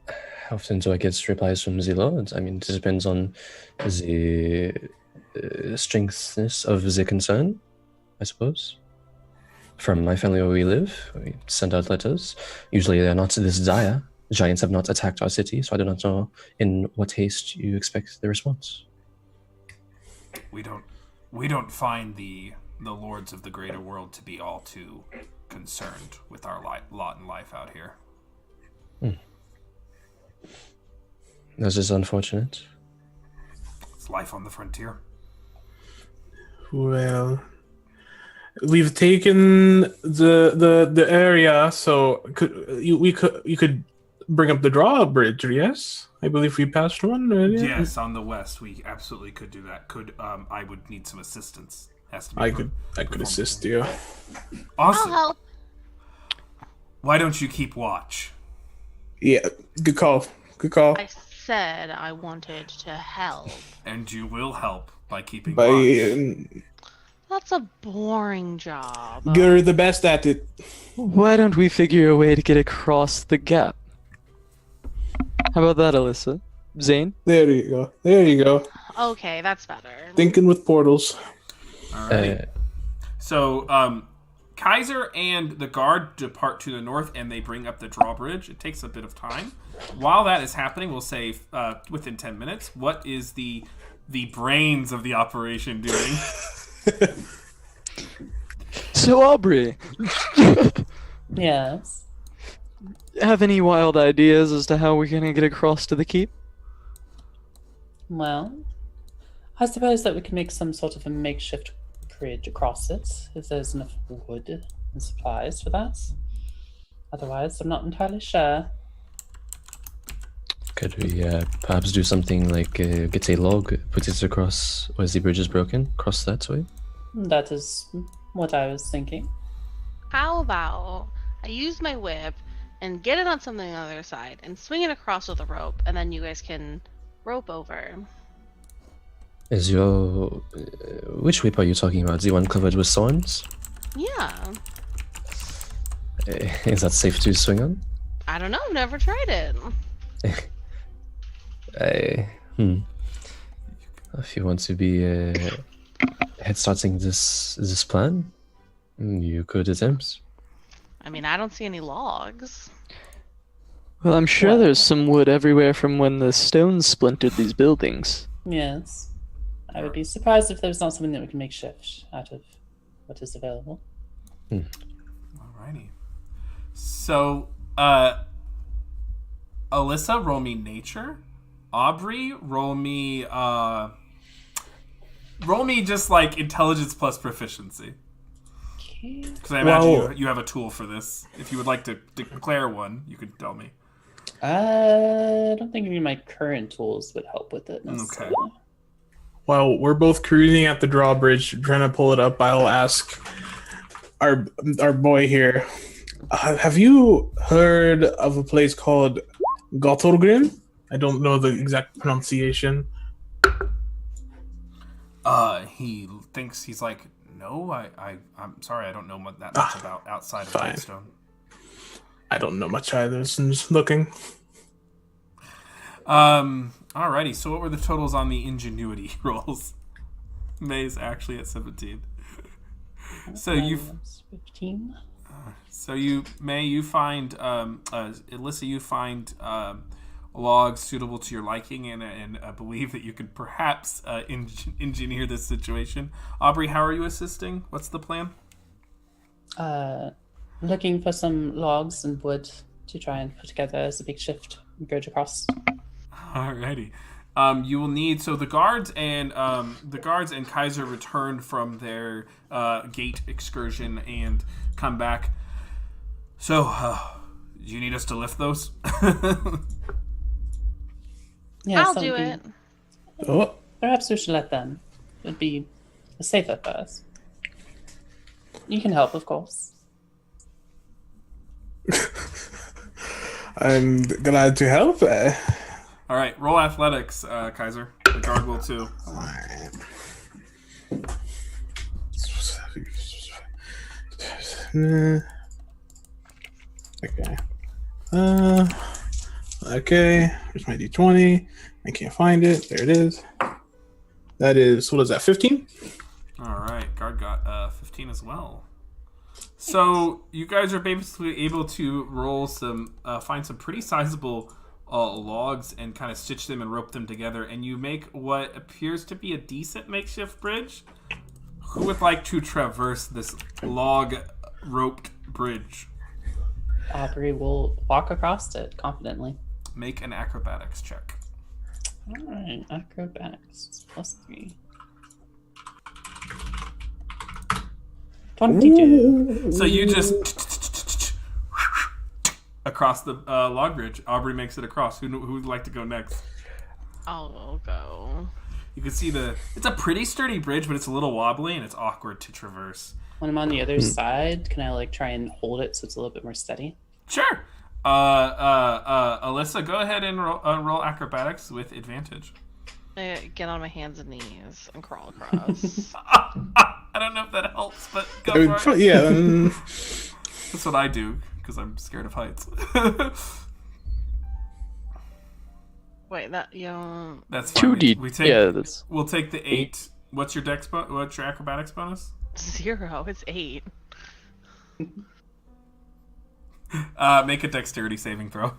How often do I get replies from the lords? I mean, it depends on the strengthness of the concern, I suppose. From my family where we live, we send out letters. Usually they're not this dire. Giants have not attacked our city, so I do not know in what haste you expect the response. We don't find the lords of the greater world to be all too concerned with our lot in life out here. This is unfortunate. It's life on the frontier. Well, we've taken the area, so you could bring up the drawbridge, yes? I believe we passed one earlier. Yes, on the west, we absolutely could do that. I would need some assistance. Has to be I could assist you. Awesome. I'll help. Why don't you keep watch? Yeah, good call. I said I wanted to help. And you will help by keeping watch. That's a boring job. You're the best at it. Why don't we figure a way to get across the gap? How about that, Alyssa? Zane? There you go. Okay, that's better. Thinking with portals. Alright. So, Kaiser and the guard depart to the north, and they bring up the drawbridge. It takes a bit of time. While that is happening, we'll say within 10 minutes, what is the brains of the operation doing? So, Aubrey, Yes. have any wild ideas as to how we're gonna get across to the keep? Well, I suppose that we can make some sort of a makeshift bridge across it, if there's enough wood and supplies for that. Otherwise, I'm not entirely sure. Could we perhaps do something like get a log, put it across where the bridge is broken, cross that way? That is what I was thinking. How about I use my whip and get it on something on the other side and swing it across with a rope, and then you guys can rope over. Is your which whip are you talking about? The one covered with thorns? Yeah. Is that safe to swing on? I don't know. Never tried it. If you want to be head starting this plan, you could attempt. I mean, I don't see any logs. Well, I'm sure Well- there's some wood everywhere from when the stones splintered these buildings. Yes. I would be surprised if there's not something that we can make shift out of what is available. Alrighty. So, Alyssa, roll me nature. Aubrey, roll me just like intelligence plus proficiency. Okay. Because I imagine Well- you have a tool for this. If you would like to declare one, you could tell me. I don't think any of my current tools would help with it necessarily. While we're both cruising at the drawbridge, trying to pull it up, I'll ask our boy here. Have you heard of a place called Gottelgrim? I don't know the exact pronunciation. He thinks he's like, no, I'm sorry, I don't know that much about outside of Fine. Whitestone. I don't know much either, so I'm just looking. Alrighty, so what were the totals on the ingenuity rolls? May's actually at 17. So you've 15. So you find Alyssa, you find logs suitable to your liking, and believe that you could perhaps engineer this situation. Aubrey, how are you assisting? What's the plan? Looking for some logs and wood to try and put together as a big shift bridge across. Alrighty. You will need the guards and Kaiser return from their gate excursion and come back. So, do you need us to lift those? Yeah, I'll do it. Oh, Perhaps we should let them. It would be safer for us. You can help, of course. I'm glad to help. All right, roll athletics, Kaiser. The guard will too. Okay. Okay. Here's my d20. I can't find it. There it is. That is, what is that, 15? All right, guard got 15 as well. So you guys are basically able to roll find some pretty sizable logs and kind of stitch them and rope them together, and you make what appears to be a decent makeshift bridge. Who would like to traverse this log roped bridge? Aubrey will walk across it confidently. Make an acrobatics check. Alright, acrobatics +3. 22. So you just across the log bridge. Aubrey makes it across. Who would like to go next? I'll go. You can see it's a pretty sturdy bridge, but it's a little wobbly and it's awkward to traverse. When I'm on the other side, can I try and hold it so it's a little bit more steady? Sure. Alyssa, go ahead and roll acrobatics with advantage. I get on my hands and knees and crawl across. I don't know if that helps, but go for it. Yeah. That's what I do because I'm scared of heights. Wait, that you. That's fine. 2D. We take. Yeah, that's We'll take the 8. What's your what's your acrobatics bonus? 0. It's 8. Make a dexterity saving throw.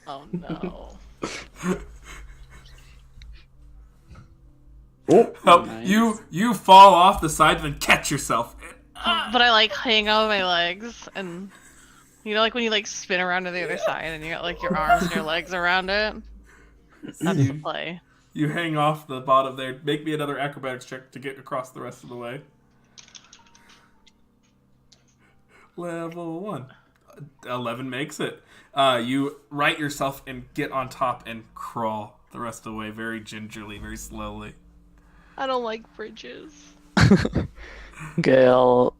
Oh no. Oh, Nice. you fall off the side and then catch yourself. But I hang out with my legs, and when you spin around to the other side and you got your arms and your legs around it. That's the play. You hang off the bottom there. Make me another acrobatics check to get across the rest of the way. Level 1. 11 makes it. You right yourself and get on top and crawl the rest of the way very gingerly, very slowly. I don't like bridges. okay. I'll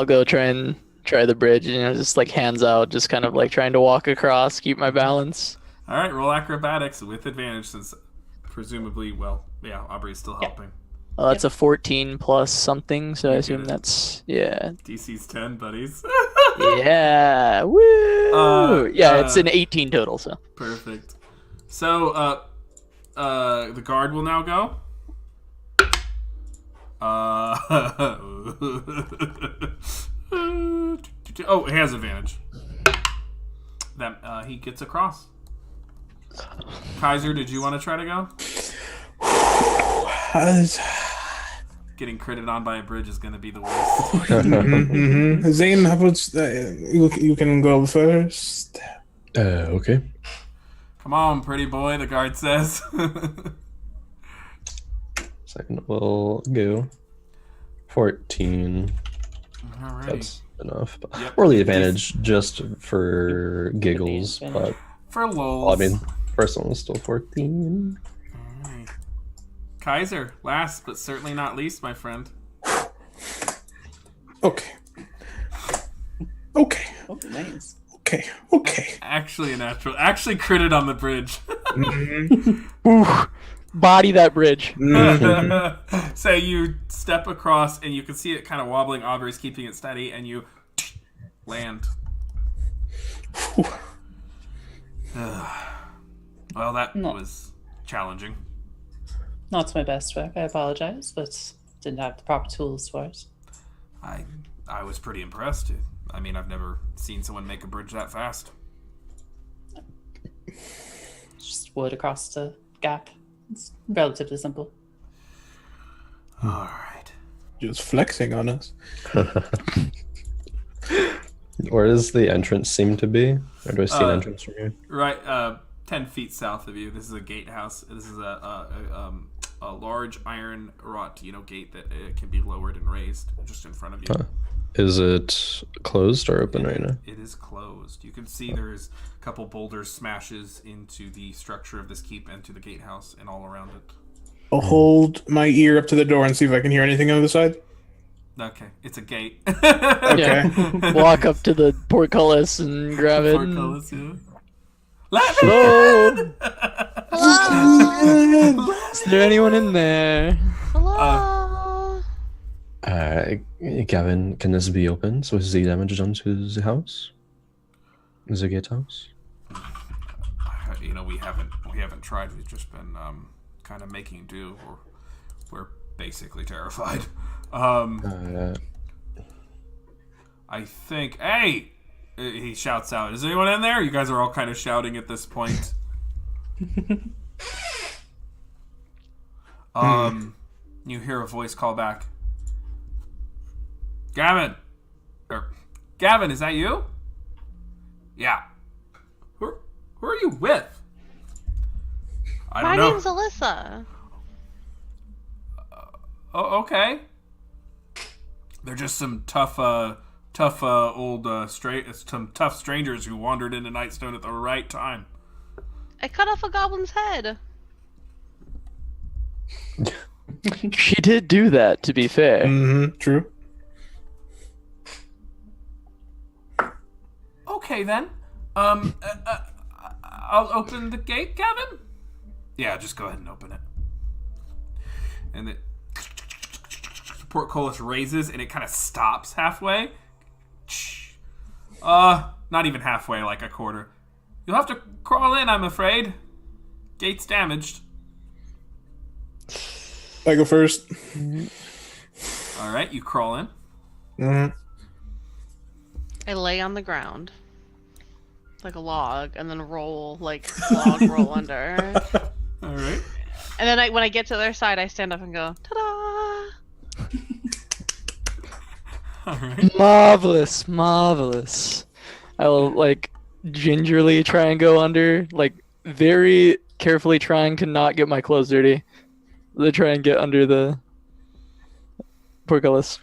go try the bridge. Just hands out, just kind of trying to walk across, keep my balance. All right, roll acrobatics with advantage since presumably, well, yeah, Aubrey's still helping. That's a 14 plus something, so I assume good. that's yeah. DC's 10, buddies. Yeah. Woo! It's an 18 total, so. Perfect. So, the guard will now go. Oh, he has advantage. That he gets across. Kaiser, did you want to try to go? Getting critted on by a bridge is going to be the worst. Zane, how about you can go first? Okay. Come on, pretty boy, the guard says. Second will go. 14. Alright. That's enough. Yep. Or the advantage just for giggles, but For lols. well, I mean, first one was still 14. Alright. Kaiser, last but certainly not least, my friend. Okay. Okay. Oh, nice. Okay. Okay. Actually a natural. Actually critted on the bridge. Ooh, body that bridge. So you step across and you can see it kind of wobbling. Aubrey's keeping it steady and you land. Well, that No. was challenging. Not my best work. I apologize, but didn't have the proper tools for it. I was pretty impressed. I mean, I've never seen someone make a bridge that fast. Just wood across the gap. It's relatively simple. All right. Just flexing on us. Where does the entrance seem to be? Or do I see an entrance from here? Right, 10 feet south of you. This is a gatehouse. This is a large iron wrought, gate that can be lowered and raised just in front of you. Is it closed or open right now? It is closed. You can see there's a couple boulders smashes into the structure of this keep and to the gatehouse and all around it. I'll hold my ear up to the door and see if I can hear anything on the side. Okay, it's a gate. Yeah. Walk up to the portcullis and grab it. Portcullis, yeah. Hello? Hello. Is there anyone in there? Hello. Gavin, can this be open? So is the damage done to the house? Is the gatehouse? We haven't tried. We've just been kind of making do. We're basically terrified. I think. Hey, he shouts out. Is anyone in there? You guys are all kind of shouting at this point. You hear a voice call back. Gavin, is that you? Yeah. Who are you with? I don't My know. name's Alyssa. Oh, okay. They're just some tough strangers who wandered into Nightstone at the right time. I cut off a goblin's head. She did do that, to be fair. Mm-hmm. True. Okay then. I'll open the gate, Gavin. Yeah, just go ahead and open it. And the portcullis raises and it kind of stops halfway. Not even halfway, like a quarter. You'll have to crawl in, I'm afraid. Gate's damaged. I go first. All right, you crawl in. Mm-hmm. I lay on the ground like a log, and then roll roll under. All right. And then when I get to the other side, I stand up and go, ta-da! All right. Marvelous. I will gingerly try and go under, very carefully trying to not get my clothes dirty. They try and get under the portcullis.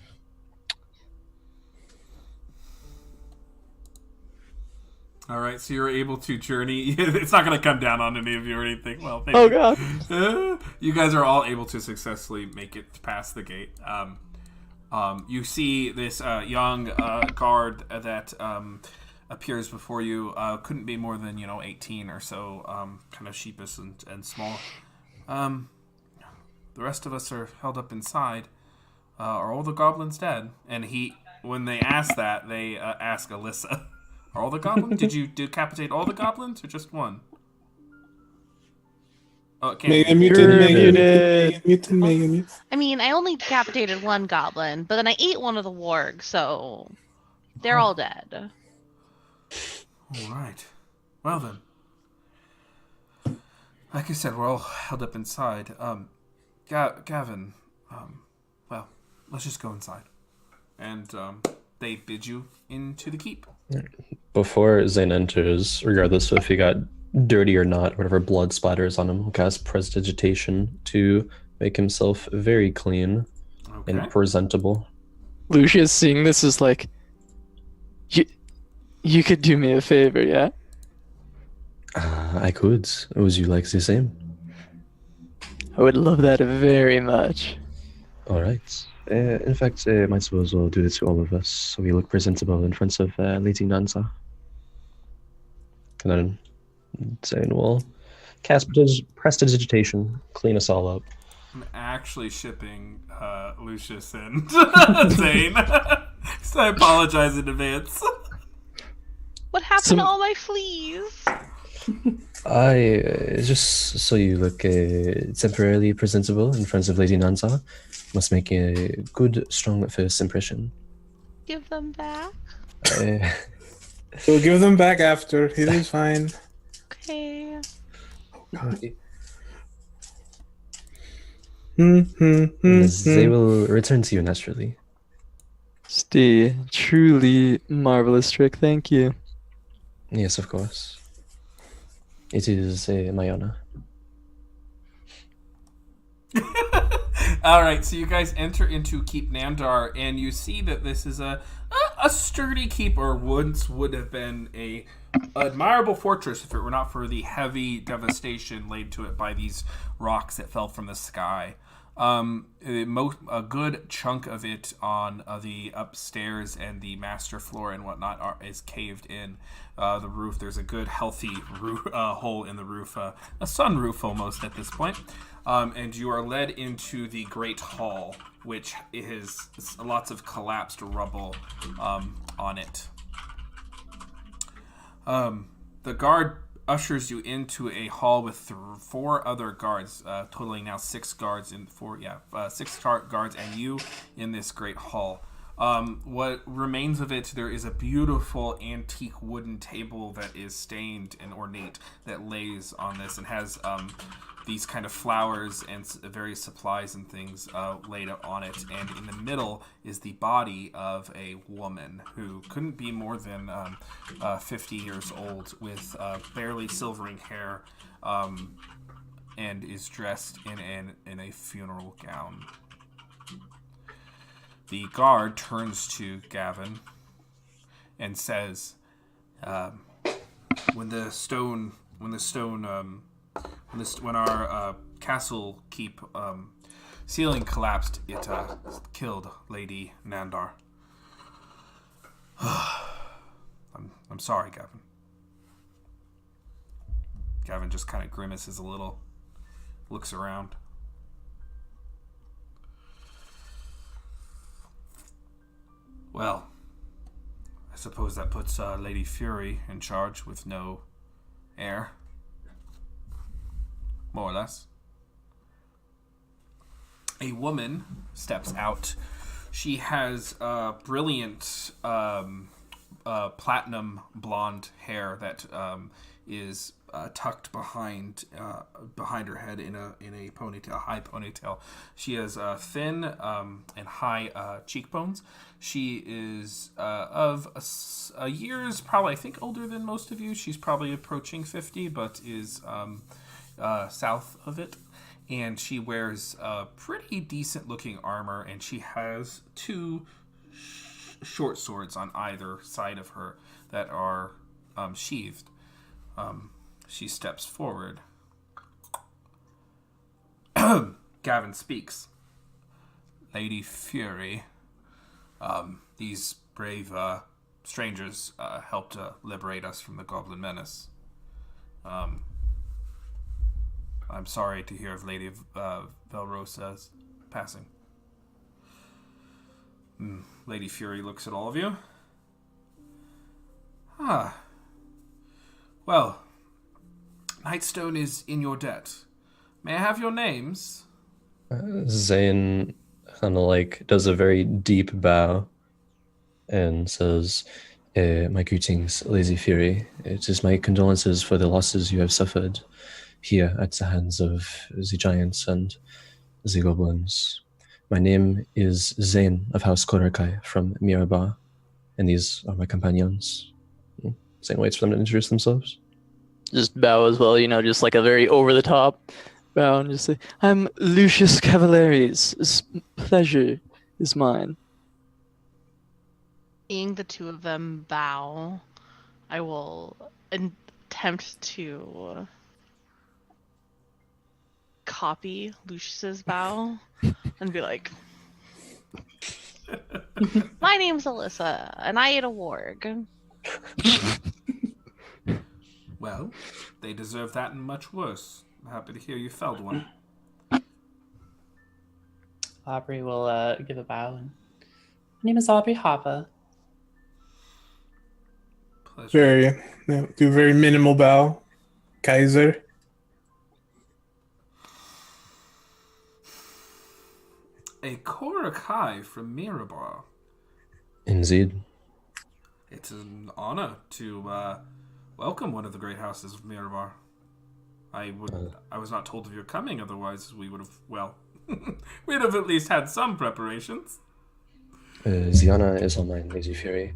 All right, so you're able to journey. It's not going to come down on any of you or anything. Well, thank Oh you. god. You guys are all able to successfully make it past the gate. You see this young guard that appears before you. Couldn't be more than 18 or so. Kind of sheepish and small. The rest of us are held up inside. Are all the goblins dead? And when they ask that, they ask Alyssa, are all the goblins? Did you decapitate all the goblins or just one? Oh, it can't Megan, be. Megan. I mean, I only decapitated one goblin, but then I ate one of the wargs, so they're all dead. All right. Well then. Like I said, we're all held up inside. Gavin, well, let's just go inside. And they bid you into the keep. Before Zane enters, regardless of if he got dirty or not, whatever blood splatters on him, he'll cast Prestidigitation to make himself very clean and presentable. Lucius, seeing this, is like, you could do me a favor, yeah? I could. Would you like the same? I would love that very much. All right. In fact, I might as well do this to all of us, so we look presentable in front of Lady Nansa. And then Zane will cast Prestidigitation, clean us all up. I'm actually shipping Lucius and Zane. So I apologize in advance. What happened to all my fleas? Just so you look temporarily presentable in front of Lady Nansa, must make a good, strong first impression. Give them back. We'll give them back after. It is fine. Okay. They will return to you naturally. Stay, truly marvelous trick, thank you. Yes, of course. It is my honor. All right, so you guys enter into Keep Namdar, and you see that this is a sturdy keep, or once would have been a admirable fortress if it were not for the heavy devastation laid to it by these rocks that fell from the sky. A good chunk of it on the upstairs and the master floor and whatnot is caved in. The roof, there's a good healthy hole in the roof, a sunroof almost at this point. And you are led into the Great Hall, which is lots of collapsed rubble on it. The guard ushers you into a hall with 4 other guards, totaling now 6 guards guards and you in this great hall. What remains of it, there is a beautiful antique wooden table that is stained and ornate that lays on this and has these kind of flowers and various supplies and things laid out on it. And in the middle is the body of a woman who couldn't be more than 50 years old, with barely silvering hair, and is dressed in a funeral gown. The guard turns to Gavin and says, when our castle keep ceiling collapsed, it killed Lady Nandar. I'm sorry, Gavin. Gavin just kind of grimaces a little, looks around. Well, I suppose that puts Lady Fury in charge with no heir. More or less. A woman steps out. She has brilliant platinum blonde hair that is tucked behind her head in a ponytail, high ponytail. She has thin and high cheekbones. She is of a years, probably I think older than most of you. She's probably approaching 50, but is south of it. And she wears pretty decent looking armor, and she has 2 short swords on either side of her that are sheathed. She steps forward. Gavin speaks. Lady Fury, these brave strangers helped I'm sorry to hear of Lady Velrosa's passing. Lady Fury looks at all of you. Well, Nightstone is in your debt. May I have your names? Zane kind of like does a very deep bow and says, my greetings, Lazy Fury. It is my condolences for the losses you have suffered here at the hands of the giants and the goblins. My name is Zane of House Korakai from Mirabar, and these are my companions. Zane waits for them to introduce themselves. Just bow as well, just like a very over-the-top bow, and just say, I'm Lucius Cavaleris. This pleasure is mine. Seeing the two of them bow, I will attempt to copy Lucius's bow and be like, my name's Alyssa, and I ate a warg. Well, they deserve that and much worse. I'm happy to hear you felled one. Aubrey will give a bow. And my name is Aubrey Hava. Pleasure. Do a very minimal bow. Kaiser. A Korakai from Mirabar. Indeed. It's an honor to welcome one of the great houses of Mirabar. I was not told of your coming, otherwise we would have, we'd have at least had some preparations. The honor is all mine, Lazy Fury.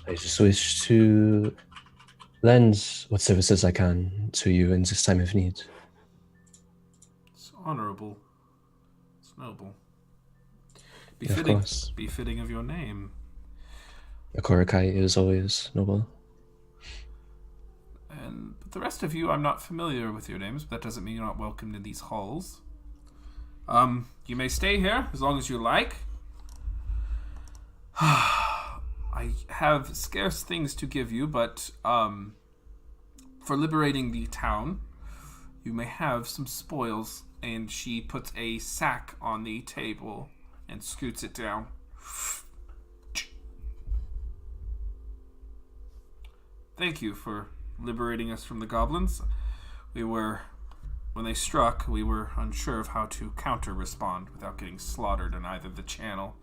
I just wish to lend what services I can to you in this time of need. It's honorable. It's noble. Of course. Befitting of your name. A Korakai is always noble. And the rest of you, I'm not familiar with your names, but that doesn't mean you're not welcome in these halls. You may stay here as long as you like. I have scarce things to give you, but for liberating the town, you may have some spoils. And she puts a sack on the table and scoots it down. Thank you for liberating us from the goblins. When they struck, we were unsure of how to counter-respond without getting slaughtered in either the channel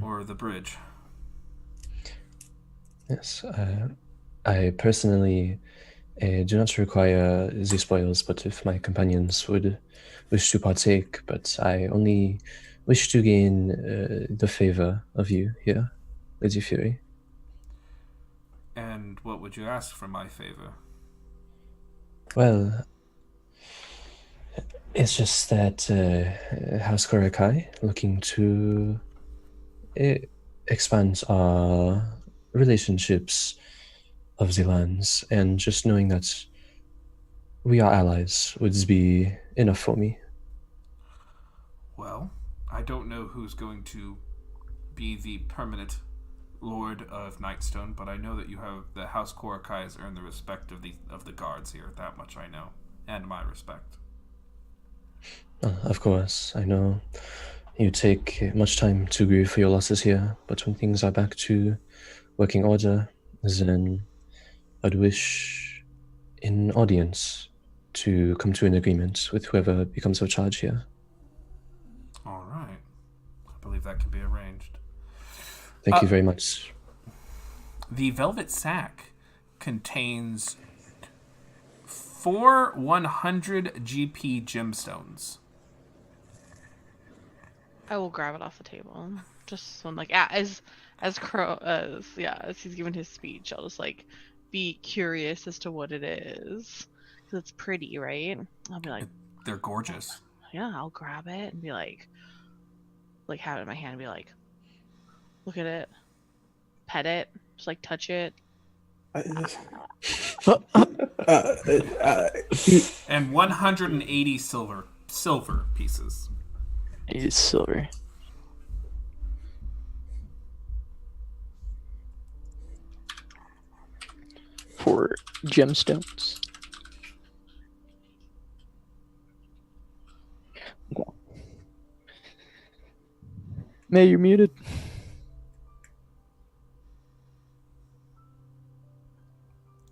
or the bridge. Yes, I personally do not require the spoils, but if my companions would wish to partake, but I only wish to gain the favor of you here, Lady Fury. And what would you ask for my favor? Well, it's just that House Korakai looking to expand our relationships of the lands, and just knowing that we are allies would be enough for me. Well, I don't know who's going to be the permanent Lord of Nightstone, but I know that the House Korakai has earned the respect of the guards here. That much I know, and my respect. Of course, I know you take much time to grieve for your losses here, but when things are back to working order, then I'd wish in audience to come to an agreement with whoever becomes of charge here. All right. I believe that can be arranged. Thank you very much. The velvet sack contains 4 100 GP gemstones. I will grab it off the table. Just so as he's giving his speech, I'll just be curious as to what it is, because it's pretty, right? I'll be like, they're gorgeous. Yeah, I'll grab it and be like have it in my hand and be like, look at it, pet it, just touch it. And 180 silver pieces. It's silver. For gemstones. May, you're muted.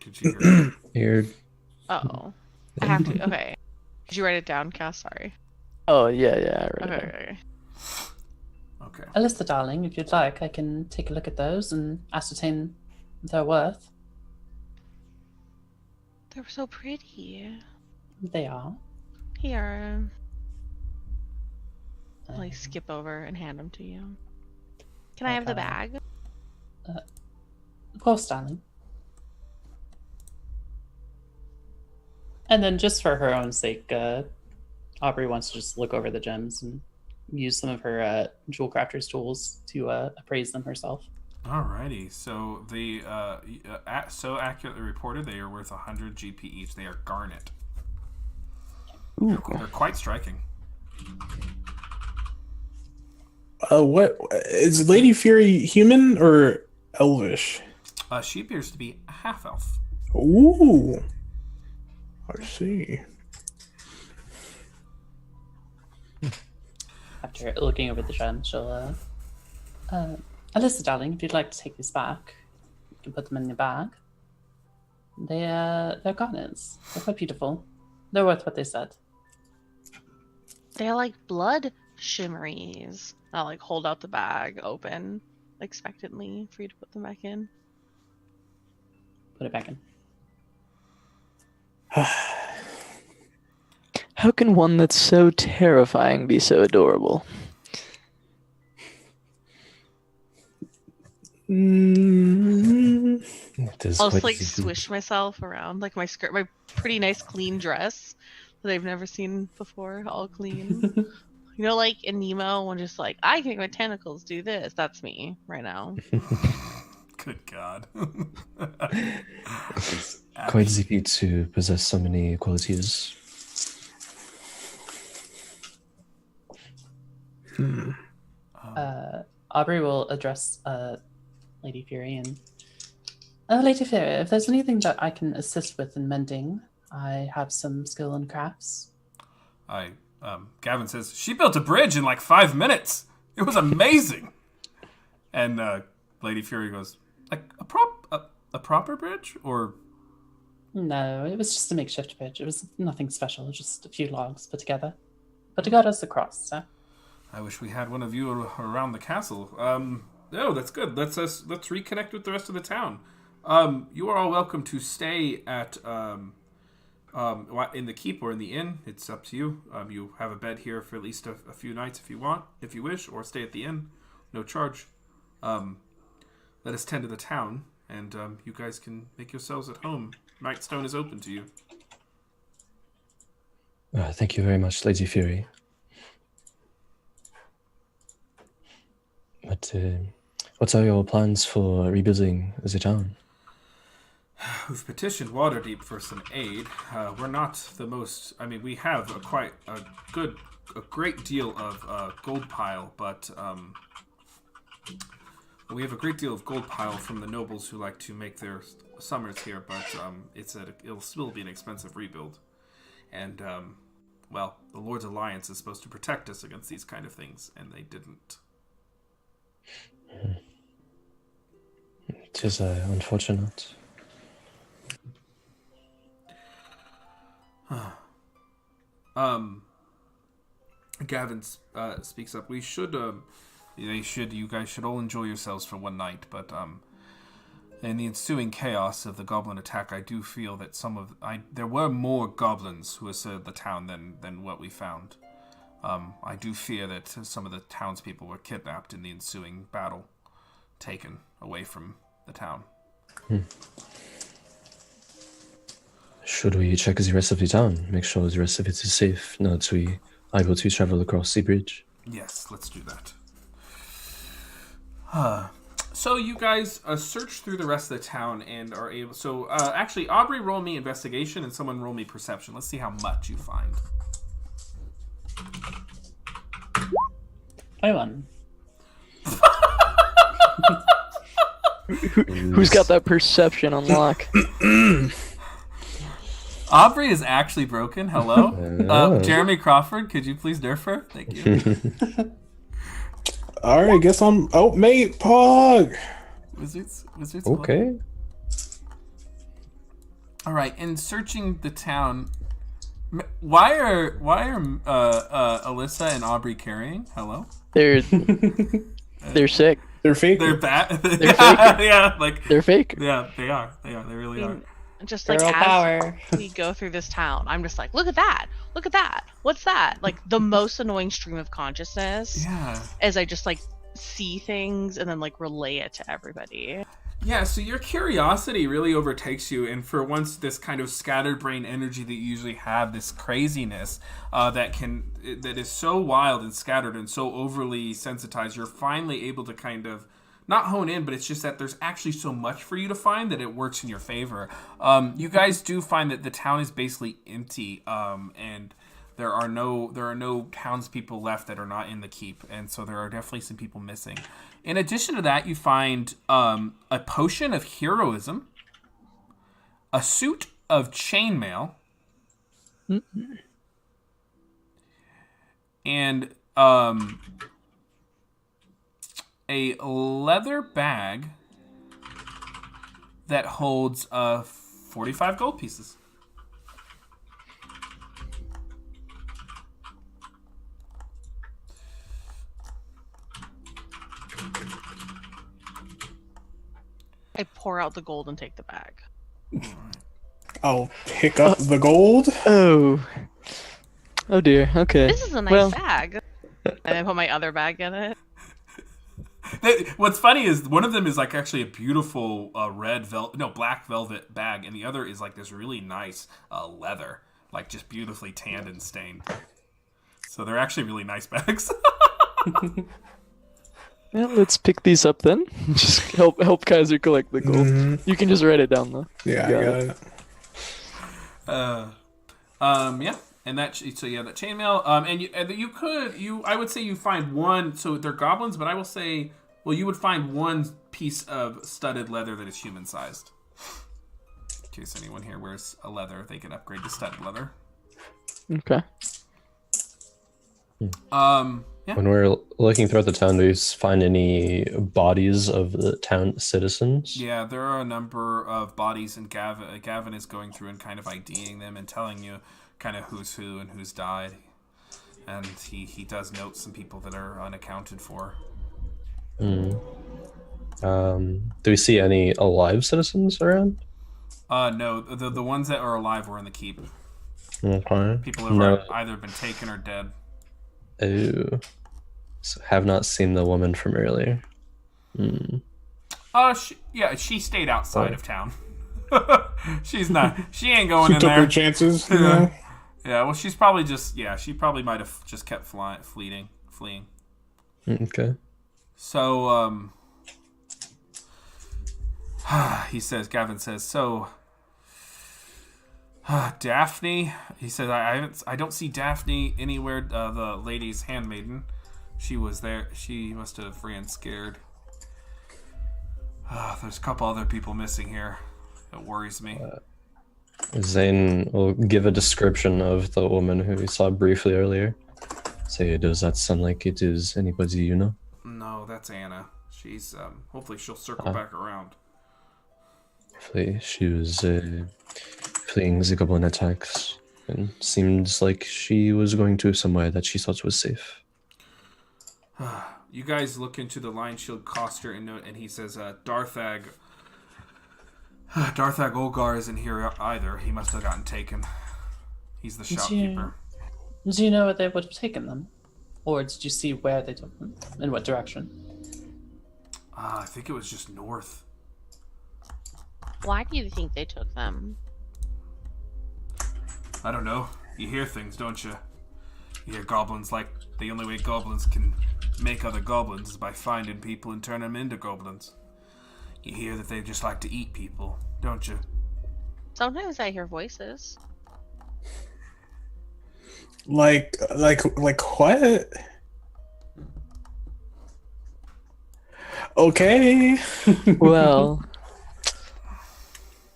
Could she hear? Here. Uh-oh. I have to. Okay. Did you write it down, Cass? Sorry. Oh, yeah, I read Okay, it. okay. Okay. Alyssa, darling, if you'd like, I can take a look at those and ascertain their worth. They were so pretty. They are. Here. I'll Um, like skip over and hand them to you. Can I have the Okay. bag? Of course, darling. And then, just for her own sake, Aubrey wants to just look over the gems and use some of her jewel crafter's tools to appraise them herself. Alrighty. So the so accurately reported, they are worth 100 GP each. They are garnet. Ooh. They're quite striking. What is Lady Fury human or elvish? She appears to be a half elf. Ooh, I see. After looking over the gems, she'll Alyssa, darling, if you'd like to take these back, you can put them in your bag. They're garnets. They're quite beautiful. They're worth what they said. They're like blood shimmeries. I'll like hold out the bag open expectantly for you to put them back in. Put it back in. How can one that's so terrifying be so adorable? Mm, It is I'll just quite like easy. swish myself around like my skirt, my pretty nice clean dress that I've never seen before, all clean. You know, like in Nemo, when just like I can make my tentacles do this. That's me right now. Good God. Quite easy for you to possess so many qualities. Aubrey will address Lady Fury and Lady Fury, if there's anything that I can assist with in mending, I have some skill in crafts. Gavin says, she built a bridge in like 5 minutes. It was amazing. And Lady Fury goes, like a proper bridge? Or No, it was just a makeshift bridge. It was nothing special, just a few logs put together. But it got us across, so. I wish we had one of you around the castle. No, that's good. Let's reconnect with the rest of the town. You are all welcome to stay at in the keep or in the inn. It's up to you. You have a bed here for at least a few nights if you wish, or stay at the inn, no charge. Let us tend to the town, and you guys can make yourselves at home. Nightstone is open to you. Thank you very much, Lady Fury. But what are your plans for rebuilding the town? We've petitioned Waterdeep for some aid. We're not the most. I mean, we have a great deal of gold pile, but we have a great deal of gold pile from the nobles who like to make their summers here. But it'll still be an expensive rebuild, and well, the Lord's Alliance is supposed to protect us against these kind of things, and they didn't. It is unfortunate. Gavin speaks up. We should, you guys should all enjoy yourselves for one night, but in the ensuing chaos of the goblin attack, I do feel that there were more goblins who assailed the town than what we found. I do fear that some of the townspeople were kidnapped in the ensuing battle, taken away from the town. Should we check the rest of the town? Make sure the rest of it is safe, now that we are able to travel across the bridge? Yes, let's do that. So you guys search through the rest of the town and are able... So, actually, Aubrey, roll me investigation, and someone roll me perception. Let's see how much you find. 21. Who's got that perception on lock? Aubrey is actually broken. Hello? Jeremy Crawford, could you please nerf her? Thank you. All right, guess I'm. Oh, mate, Pog. Wizards. Okay. All right. In searching the town, why are Alyssa and Aubrey carrying? Hello. They're sick. They're fake. They're bad. They're fake. Yeah, like They're fake. yeah, they are. They really are. Just like Girl as power. we go through this town, I'm just like, look at that, what's that? Like the most annoying stream of consciousness. Yeah. As I just like see things and then like relay it to everybody. Yeah, so your curiosity really overtakes you, and for once, this kind of scattered brain energy that you usually have, this craziness that is so wild and scattered and so overly sensitized, you're finally able to kind of not hone in, but it's just that there's actually so much for you to find that it works in your favor. You guys do find that the town is basically empty, and there are no townspeople left that are not in the keep, and so there are definitely some people missing. In addition to that, you find a potion of heroism, a suit of chainmail, and a leather bag that holds 45 gold pieces. I pour out the gold and take the bag. I'll pick up the gold. Oh dear. Okay. This is a nice Well- bag. And I put my other bag in it. What's funny is one of them is like actually a beautiful black velvet bag, and the other is like this really nice leather, like just beautifully tanned and stained. So they're actually really nice bags. Yeah, let's pick these up then. Just help Kaiser collect the gold. You can just write it down though. Yeah, I got it. Yeah, and that chainmail. And I would say you find one. So they're goblins, but I will say, well, you would find one piece of studded leather that is human sized. In case anyone here wears a leather, they can upgrade to studded leather. Okay. Yeah. When we're looking throughout the town, do you find any bodies of the town citizens? Yeah, there are a number of bodies, and Gavin is going through and kind of IDing them and telling you kind of who's who and who's died. And he does note some people that are unaccounted for. Do we see any alive citizens around? No, the ones that are alive were in the keep. Okay. People who have either been taken or dead. Oh. So have not seen the woman from earlier. She stayed outside of town. She ain't going She in took there. her chances. You know? Yeah, well, she's probably she probably might have just kept fleeing. Okay. So, Gavin says, so, Daphne, he says, I don't see Daphne anywhere, the lady's handmaiden. She was there. She must have ran scared. There's a couple other people missing here. It worries me. Zane will give a description of the woman who we saw briefly earlier. Say, does that sound like it is anybody you know? No, that's Anna. She's, hopefully she'll circle back around. Hopefully she was fleeing the goblin attacks and seems like she was going to somewhere that she thought was safe. You guys look into the Lion Shield Coster and note, and he says, Darthag Olgar isn't here either. He must have gotten taken. He's the shopkeeper. Do you know where they would have taken them? Or did you see where they took them? In what direction? I think it was just north. Why do you think they took them? I don't know. You hear things, don't you? You hear goblins like the only way goblins can make other goblins is by finding people and turn them into goblins. You hear that they just like to eat people, don't you? Sometimes I hear voices. Like what? Okay. Well,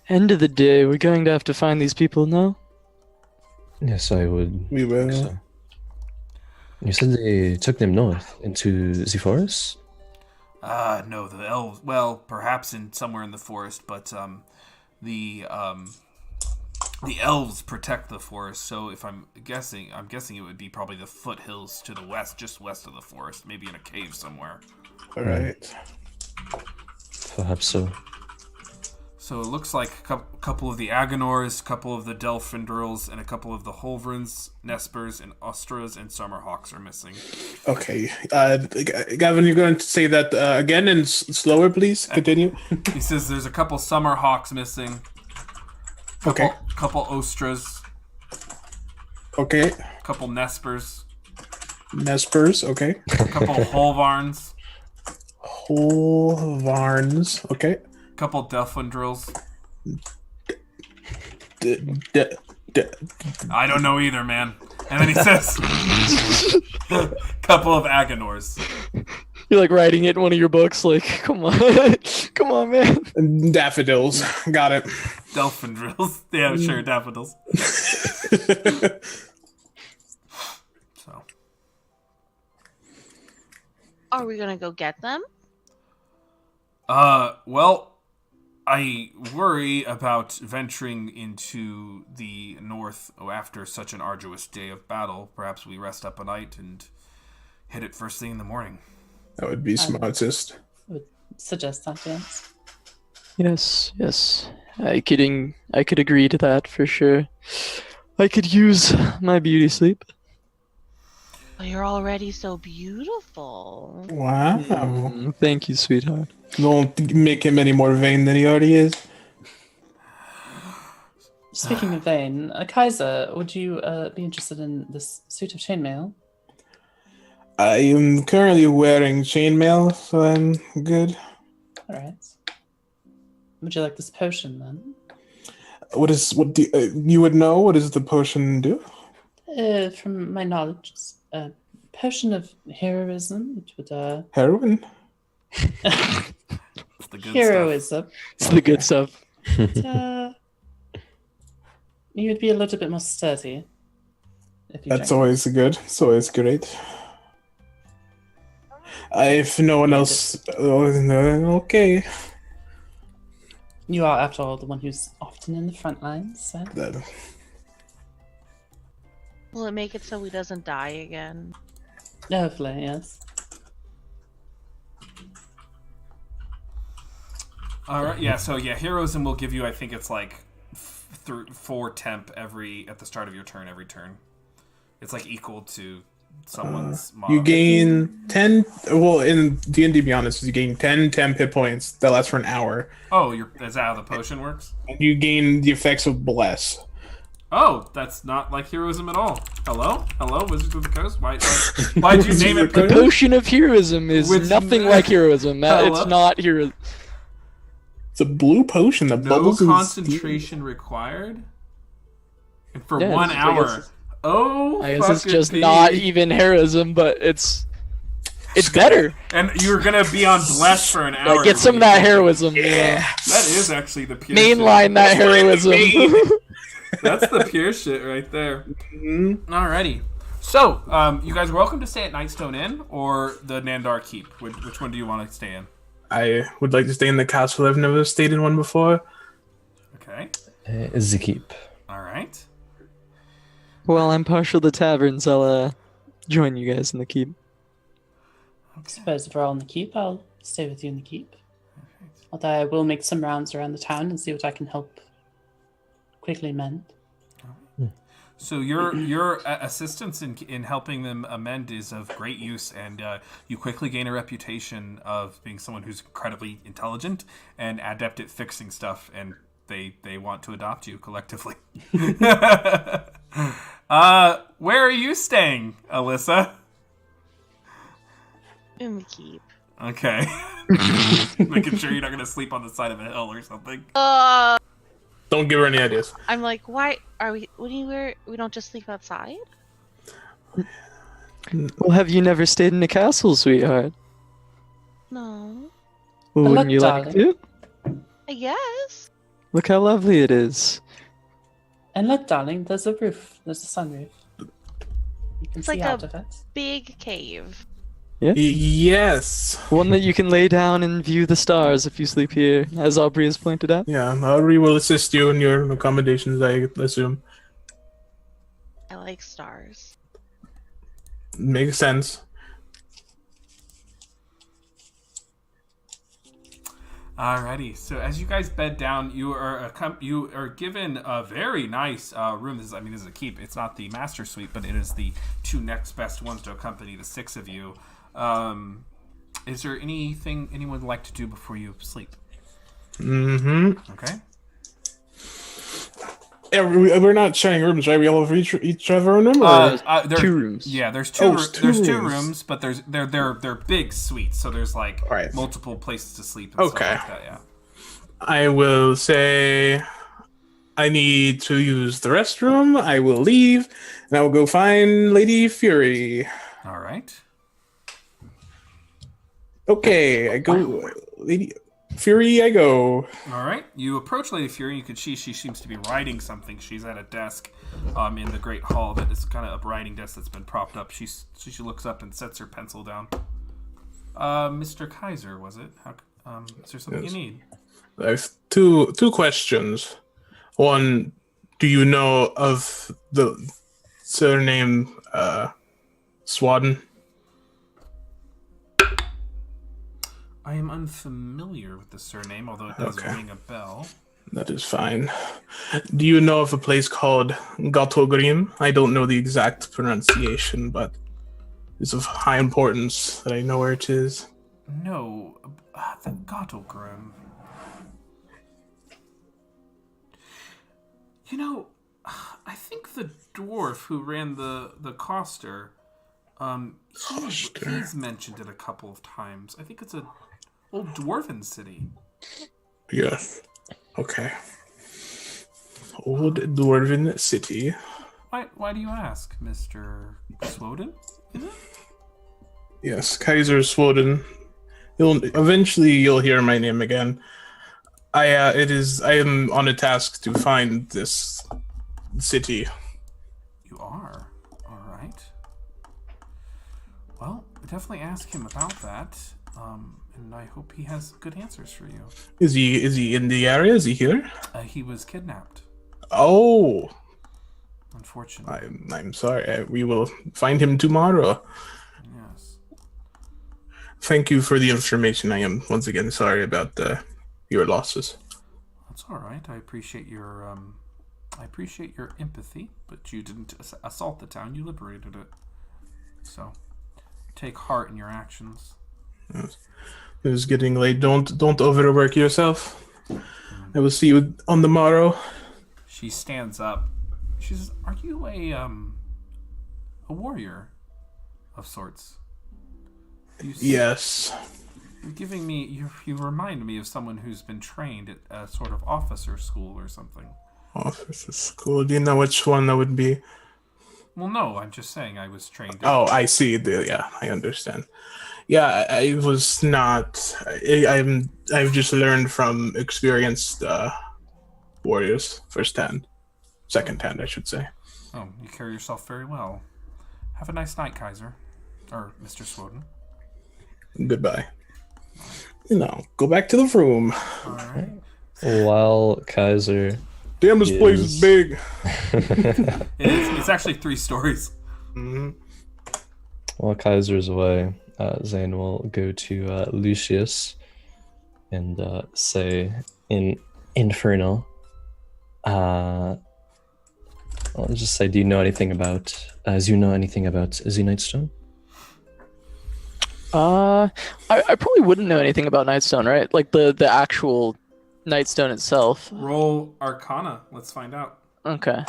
end of the day, we're going to have to find these people now. Yes, I would. We will. think so. You said they took them north into the forest? No, the elves. Well, perhaps somewhere in the forest, but the elves protect the forest. So if I'm guessing it would be probably the foothills to the west, just west of the forest, maybe in a cave somewhere. All right. Perhaps so. So it looks like a couple of the Agonors, a couple of the Delphindrels, and a couple of the Holvrins, Nespers, and Ostras, and Summerhawks are missing. Okay. Gavin, you're going to say that again and slower, please? Continue. He says there's a couple Summerhawks missing. Okay. Couple Ostras. Okay. Couple Nespers. Nespers, okay. Couple Holvarns. Holvarns, okay. Couple Delphindrels. I don't know either, man. And then he says, couple of Agonors. You're like writing it in one of your books. Like, come on, come on, man. Daffodils, got it. Delphindrels. Yeah, sure, daffodils. So, Are we gonna go get them? well, I worry about venturing into the north after such an arduous day of battle. Perhaps we rest up a night and hit it first thing in the morning. That would be smartest. I would suggest that, yes. Yes. I could agree to that for sure. I could use my beauty sleep. Oh, you're already so beautiful. Wow. Thank you, sweetheart. Don't make him any more vain than he already is. Speaking of vain, Kaiser, would you be interested in this suit of chainmail? I am currently wearing chainmail, so I'm good. Alright. Would you like this potion then? What do you would know? What does the potion do? From my knowledge, it's a potion of heroism. It would, Heroin? It's the good heroism. It's the good stuff. But, you would be a little bit more sturdy. If you That's drank. always good. It's always great. If no one else... okay. You are, after all, the one who's often in the front lines, so... Will it make it so he doesn't die again? Hopefully, yes. All right, yeah. So yeah, heroism will give you. I think it's like 4 temp at the start of your turn every turn. It's like equal to someone's. You gain 10. Well, in D&D Beyond, you gain 10 temp hit points that last for an hour. Oh, is that how the potion works? And you gain the effects of Bless. Oh, that's not like heroism at all. Hello, Wizards of the Coast. Why'd you name it? The potion of heroism is nothing like heroism. It's not hero. It's a blue potion that No bubbles in concentration required. And for 1 I hour. guess- Oh, I guess it's fucking just P. not even heroism, but it's better. And you're gonna be on Bless for an hour. Get some of that heroism. Yeah. That is actually the pure Mainline that heroism. That's the pure shit right there. Alrighty. So, you guys are welcome to stay at Nightstone Inn or the Nandar Keep. Which one do you want to stay in? I would like to stay in the castle. I've never stayed in one before. Okay. The keep. Alright. Well, I'm partial to taverns. I'll join you guys in the keep. I suppose if we're all in the keep, I'll stay with you in the keep. Although I will make some rounds around the town and see what I can help quickly mend. So your assistance in helping them amend is of great use, and you quickly gain a reputation of being someone who's incredibly intelligent and adept at fixing stuff, and they want to adopt you collectively. Where are you staying, Alyssa? In the keep. Okay. Making sure you're not going to sleep on the side of a hill or something. Don't give her any ideas. I'm like, why are we? We don't just sleep outside? Well, have you never stayed in a castle, sweetheart? No. Well, Look, wouldn't you like darling. to? I guess. Look how lovely it is. And look, darling, there's a roof. There's a sunroof. You It's see like how a defense. big cave. Yes. One that you can lay down and view the stars if you sleep here, as Aubrey has pointed out. Yeah, Aubrey will assist you in your accommodations, I assume. I like stars. Makes sense. Alrighty, so as you guys bed down, you are given a very nice room. This is a keep. It's not the master suite, but it is the 2 next best ones to accompany the 6 of you. Is there anything anyone would like to do before you sleep? Mm-hmm. Okay. Yeah, we're not sharing rooms, right? We all have each have our own room. There's 2 rooms. Yeah, there's there's there's two two rooms. rooms, but they're big suites, so there's like Right. multiple places to sleep. And Okay. Stuff like that, yeah. I will say I need to use the restroom. I will leave, and I will go find Lady Fury. All right. Okay, I go. Lady Fury, I go. All right. You approach Lady Fury. You can see she seems to be writing something. She's at a desk in the Great Hall that is kind of a writing desk that's been propped up. She looks up and sets her pencil down. Mr. Kaiser, was it? Is there something Yes. you need? I have two questions. One, do you know of the surname Swadden? I am unfamiliar with the surname, although it does Okay. ring a bell. That is fine. Do you know of a place called Gautogrim? I don't know the exact pronunciation, but it's of high importance that I know where it is. No, the Gottlegrim. You know, I think the dwarf who ran the Coster, he's mentioned it a couple of times. I think it's a old dwarven city. Yes. Okay. Old Dwarven City. Why do you ask, Mr. Swoden? Is it? Yes, Kaiser Swoden. Eventually you'll hear my name again. I am on a task to find this city. You are? Alright. Well, definitely ask him about that. And I hope he has good answers for you. Is he in the area? Is he here? He was kidnapped, Oh, unfortunately. I'm sorry. We will find him tomorrow. Yes. Thank you for the information. I am once again sorry about your losses. That's all right. I appreciate your empathy, but you didn't assault the town. You liberated it. So, take heart in your actions. Yes. It is getting late. Don't overwork yourself. I will see you on the morrow. She stands up. She says, "Are you a warrior of sorts?" Yes. You're giving me. You remind me of someone who's been trained at a sort of officer school or something. Officer school. Do you know which one that would be? Well, no. I'm just saying I was trained. Oh, I see. Yeah, I understand. Yeah, I was not. I've just learned from experienced warriors, second hand, I should say. Oh, you carry yourself very well. Have a nice night, Kaiser, or Mr. Swoden. Goodbye. Go back to the room. All right. While Kaiser Damn, this place is big. It's actually 3 stories. Mm-hmm. While Kaiser's away, Zane will go to Lucius and say in Infernal, I'll just say, do you know anything about Z-Nightstone? I probably wouldn't know anything about Nightstone, right? Like the actual Nightstone itself. Roll Arcana. Let's find out. Okay.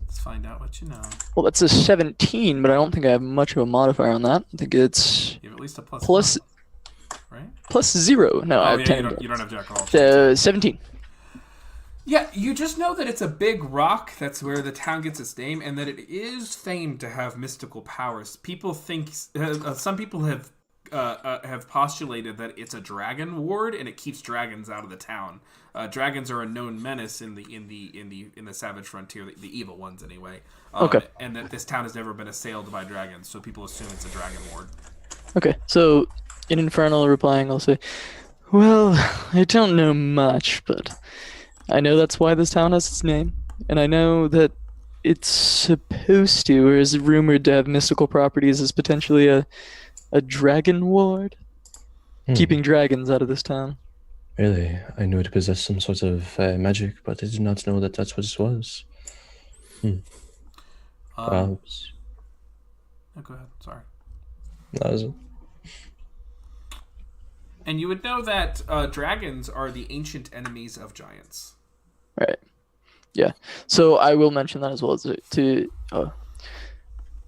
Let's find out what you know. Well, that's a 17, but I don't think I have much of a modifier on that. I think it's You have at least a plus 1, right? plus 0. No, I Oh, have yeah, 10. you don't have Jack of all. So 17. Yeah, you just know that it's a big rock. That's where the town gets its name, and that it is famed to have mystical powers. People think some people have have postulated that it's a dragon ward and it keeps dragons out of the town. Dragons are a known menace in the Savage Frontier, the evil ones anyway. Okay. And that this town has never been assailed by dragons, so people assume it's a dragon ward. Okay, so in Infernal replying, I'll say, well, I don't know much, but I know that's why this town has its name, and I know that it's supposed to, or is rumored to have mystical properties as potentially a dragon ward, keeping dragons out of this town. Really? I knew it possessed some sort of magic, but I did not know that that's what it was. Perhaps. Oh, go ahead. Sorry. That was it. And you would know that dragons are the ancient enemies of giants. Right. Yeah. So I will mention that as well as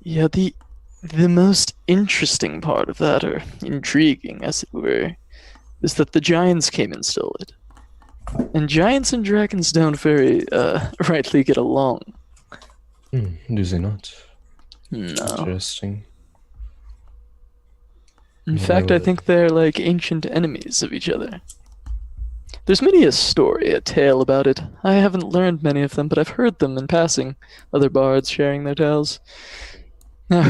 yeah, the most interesting part of that, or intriguing as it were, is that the giants came and stole it. And giants and dragons don't very rightly get along. Do they not? No. Interesting. In fact, I think they're like ancient enemies of each other. There's many a story, a tale about it. I haven't learned many of them, but I've heard them in passing. Other bards sharing their tales. Now,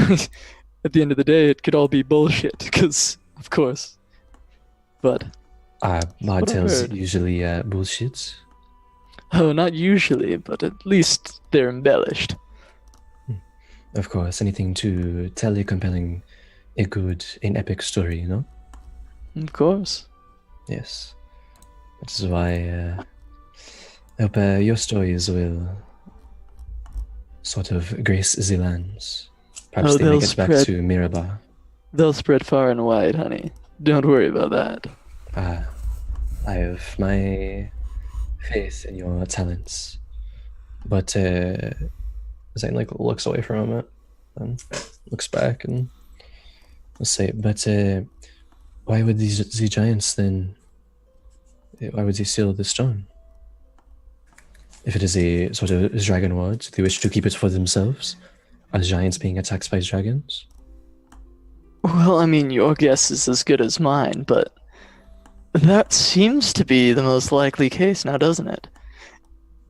at the end of the day, it could all be bullshit, because, of course. But... Bard tales heard. usually bullshit. Oh, not usually, but at least they're embellished. Of course, anything to tell a compelling, an epic story, you know? Of course. Yes. That is why I hope your stories will sort of grace the lands. Perhaps they they'll make it back spread- to Mirabar. They'll spread far and wide, honey. Don't worry about that. I have my faith in your talents. But Zane looks away for a moment and looks back and let's say, but why would the giants then? Why would they steal the stone? If it is a sort of dragon ward, they wish to keep it for themselves. Are giants being attacked by dragons? Well, I mean, your guess is as good as mine, but that seems to be the most likely case now, doesn't it?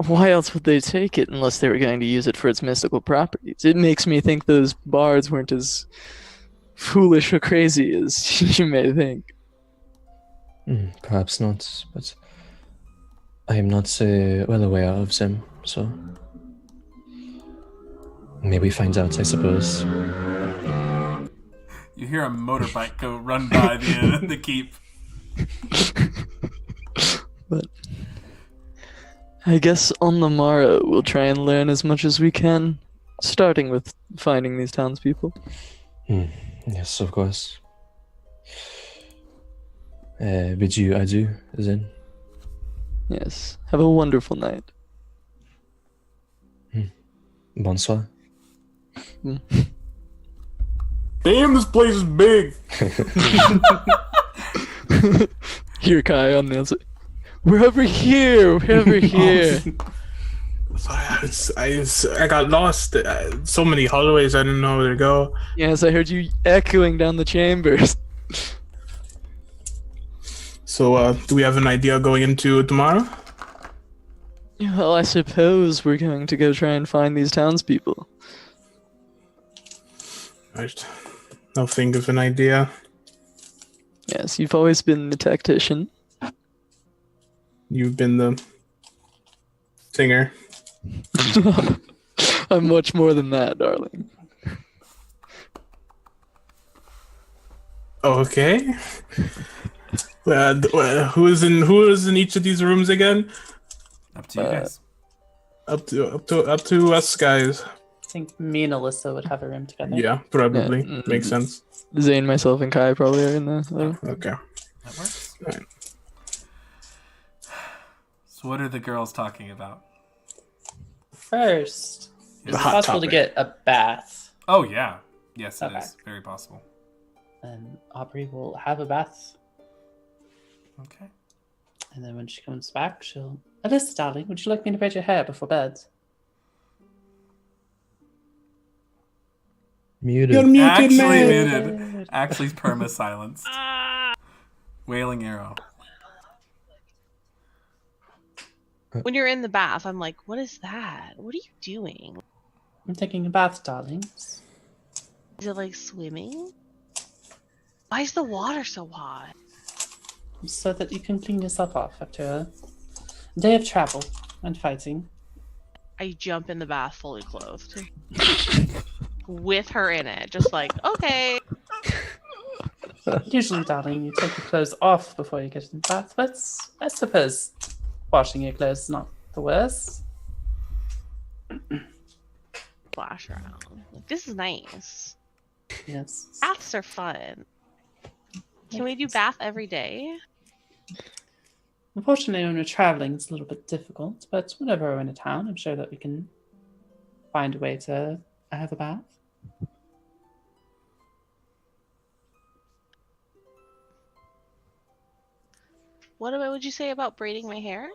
Why else would they take it unless they were going to use it for its mystical properties? It makes me think those bards weren't as foolish or crazy as you may think. Perhaps not, but I am not well aware of them, so maybe find out, I suppose. You hear a motorbike go run by the keep. But I guess on the morrow we'll try and learn as much as we can, starting with finding these townspeople. Yes, of course. Bid you adieu, then. Yes. Have a wonderful night. Bonsoir. Damn, this place is big. Here, Kai, on the outside. We're over here. We're over here. I got lost. So many hallways, I didn't know where to go. Yes, I heard you echoing down the chambers. So, do we have an idea going into tomorrow? Well, I suppose we're going to go try and find these townspeople. Right. I'll think of an idea. Yes, you've always been the tactician. You've been the singer. I'm much more than that, darling. Okay. Who is in each of these rooms again? Up to you guys. Up to us guys. I think me and Alyssa would have a room together. Yeah, probably. Yeah. Makes sense. Zane, myself, and Kai probably are in the... Okay. That works. Right. So what are the girls talking about? First, The is it hot possible to topic. get a bath? Oh yeah. Yes, it Okay. is. Very possible. And Aubrey will have a bath. Okay. And then when she comes back, she'll... Alyssa, darling, would you like me to braid your hair before bed? Muted. You're muted, Actually man. muted. Actually's perma silenced. Wailing arrow. When you're in the bath, I'm like, what is that? What are you doing? I'm taking a bath, darlings. Is it like swimming? Why is the water so hot? So that you can clean yourself off after a day of travel and fighting. I jump in the bath fully clothed. With her in it. Just like, okay. Usually, darling, you take your clothes off before you get in the bath, but I suppose washing your clothes is not the worst. Flash around. Like, this is nice. Yes. Baths are fun. Can we do bath every day? Unfortunately, when we're traveling, it's a little bit difficult, but whenever we're in a town, I'm sure that we can find a way to have a bath. What would you say about braiding my hair?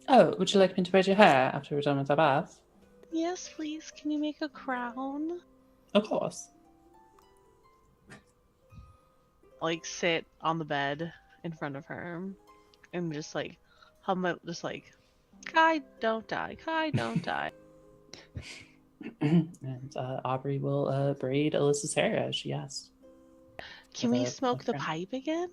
Oh, would you like me to braid your hair after we're done with our bath? Yes, please. Can you make a crown? Of course. Like sit on the bed in front of her and just like just like Kai don't die, Kai don't die. And Aubrey will braid Alyssa's hair as she asked. Can With we a smoke the crown. pipe again?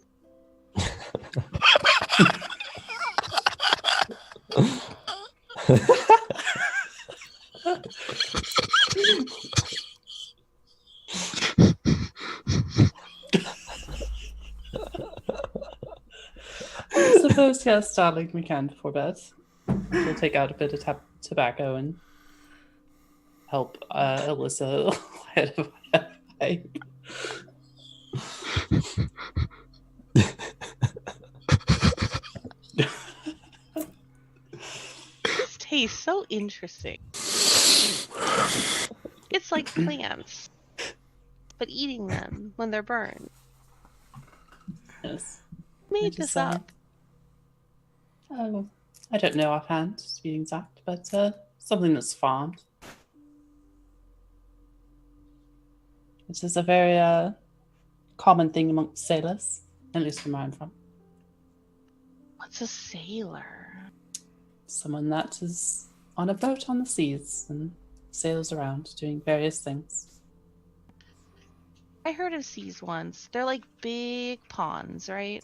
I suppose, yes, darling, we can before bed. We'll take out a bit of tobacco and help Alyssa light a pipe. This tastes so interesting. It's like plants, but eating them when they're burned. Yes. Made It this is, up. Oh, I don't know offhand, to be exact, but something that's farmed. This is a very common thing amongst sailors, at least from where I'm from. What's a sailor? Someone that is on a boat on the seas and sails around doing various things. I heard of seas once. They're like big ponds, right?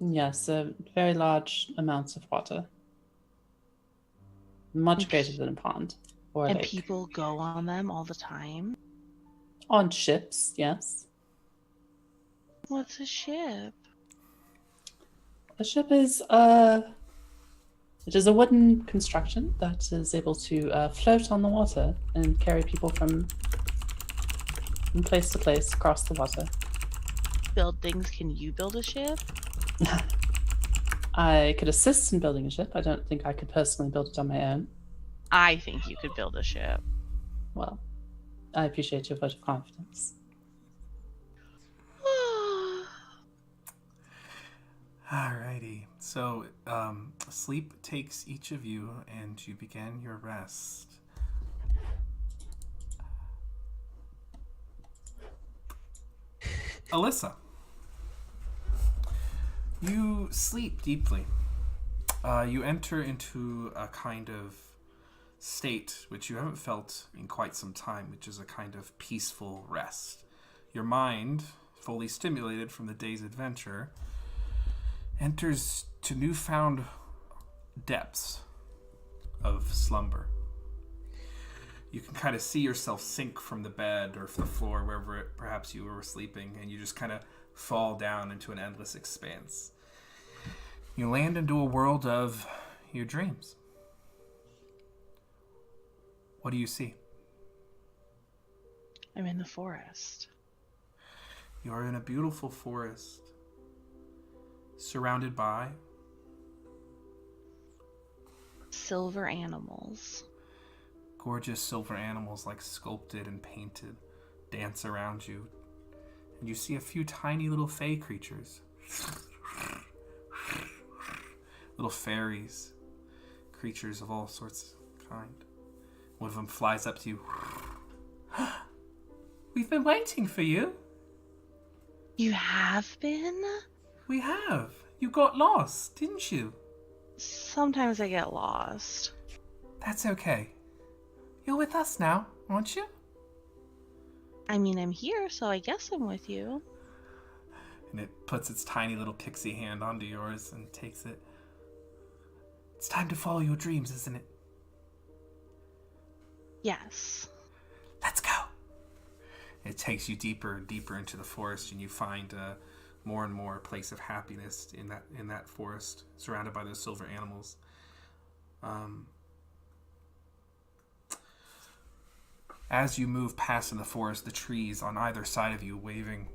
Yes, very large amounts of water. Much greater than a pond or a And lake. people go on them all the time. On ships, yes. What's a ship? A ship is it is a wooden construction that is able to float on the water and carry people from place to place across the water. Build things. Can you build a ship? I could assist in building a ship. I don't think I could personally build it on my own. I think you could build a ship. Well, I appreciate your vote of confidence. Alrighty. So, sleep takes each of you, and you begin your rest. Alyssa, you sleep deeply. You enter into a kind of state which you haven't felt in quite some time, which is a kind of peaceful rest. Your mind, fully stimulated from the day's adventure, enters to newfound depths of slumber. You can kind of see yourself sink from the bed or from the floor, wherever perhaps you were sleeping, and you just kind of fall down into an endless expanse. You land into a world of your dreams. What do you see? I'm in the forest. You are in a beautiful forest, surrounded by Silver animals. gorgeous silver animals, like sculpted and painted, dance around you. And you see a few tiny little fey creatures. Little fairies, creatures of all sorts of kind. One of them flies up to you. We've been waiting for you. You have been? We have. You got lost, didn't you? Sometimes I get lost. That's okay. You're with us now, aren't you? I mean, I'm here, so I guess I'm with you. And it puts its tiny little pixie hand onto yours and takes it. It's time to follow your dreams, isn't it? Yes. Let's go. It takes you deeper and deeper into the forest, and you find more and more a place of happiness in that forest, surrounded by those silver animals. As you move past in the forest, the trees on either side of you waving,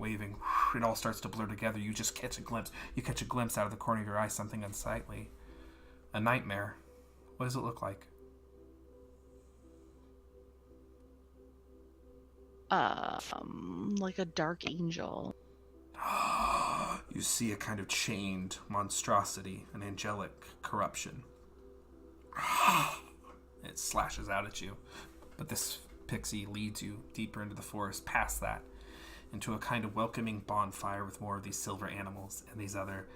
it all starts to blur together. You just catch a glimpse. You catch a glimpse out of the corner of your eye, something unsightly. A nightmare. What does it look like? Like a dark angel. You see a kind of chained monstrosity, an angelic corruption. It slashes out at you. But this pixie leads you deeper into the forest, past that, into a kind of welcoming bonfire with more of these silver animals and these other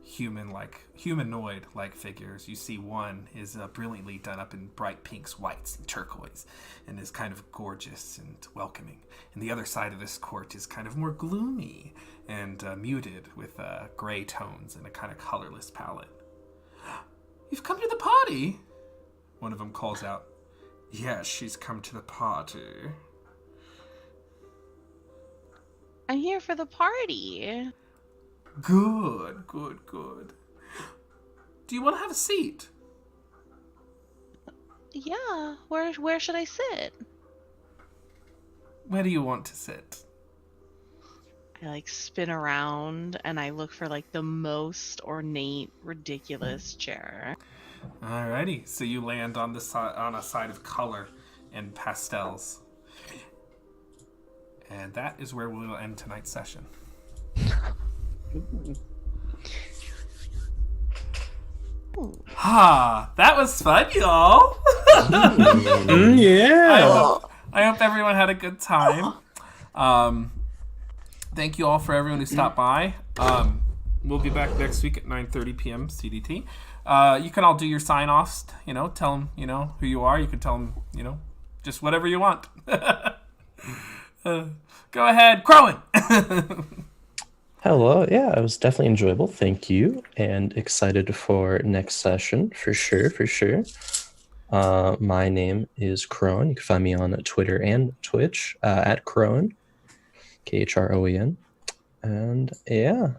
humanoid-like figures. You see one is brilliantly done up in bright pinks, whites, and turquoise, and is kind of gorgeous and welcoming. And the other side of this court is kind of more gloomy and muted with gray tones and a kind of colorless palette. You've come to the party! One of them calls out. Yes, she's come to the party. I'm here for the party. Good. Do you want to have a seat? Yeah, where should I sit? Where do you want to sit? I spin around and I look for the most ornate, ridiculous chair. Alrighty, so you land on a side of color and pastels. And that is where we will end tonight's session. That was fun, y'all. Yeah. I hope everyone had a good time. Thank you all for everyone who stopped by. We'll be back next week at 9:30 p.m. CDT. You can all do your sign-offs. Tell them, who you are. You can tell them, just whatever you want. Go ahead, Crowan. Hello. Yeah, it was definitely enjoyable. Thank you. And excited for next session for sure. My name is Crowan. You can find me on Twitter and Twitch at Crowan, Khroen. And yeah,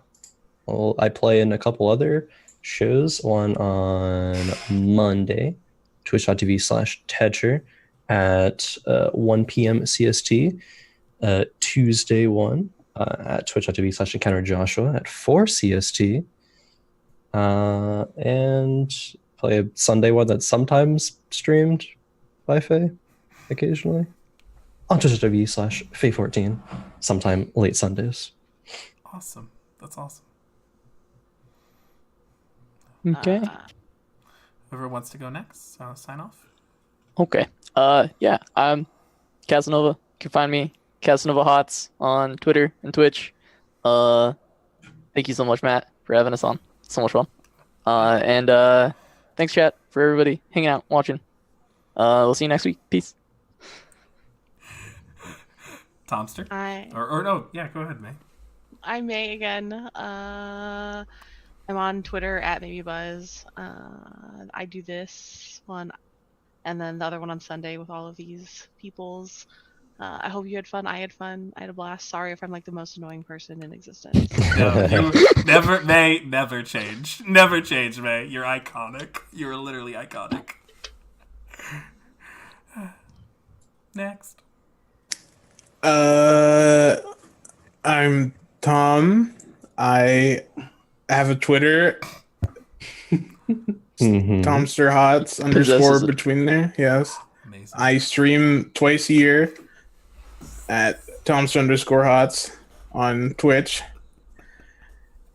well, I play in a couple other shows. One on Monday, twitch.tv/Tetcher at 1 p.m. CST. Tuesday one at twitch.tv/EncounterJoshua at 4 CST. And play a Sunday one that's sometimes streamed by Faye occasionally on twitch.tv/Faye14, sometime late Sundays. Awesome. That's awesome. Okay. Whoever wants to go next, sign off. Okay. Yeah. I'm Casanova. You can find me Casanova Hots on Twitter and Twitch. Thank you so much, Matt, for having us on. So much fun. And thanks, chat, for everybody hanging out, watching. We'll see you next week. Peace. Tomster? Or no, yeah, go ahead, May. I'm May again. I'm on Twitter at MaybeBuzz. I do this one, and then the other one on Sunday with all of these peoples. I hope you had fun. I had fun. I had a blast. Sorry if I'm the most annoying person in existence. No, you never change. Never change, May. You're iconic. You're literally iconic. Next. I'm Tom. I have a Twitter. Tomster Hots _ between there. Yes. Amazing. I stream twice a year at Tomster _Hots on Twitch.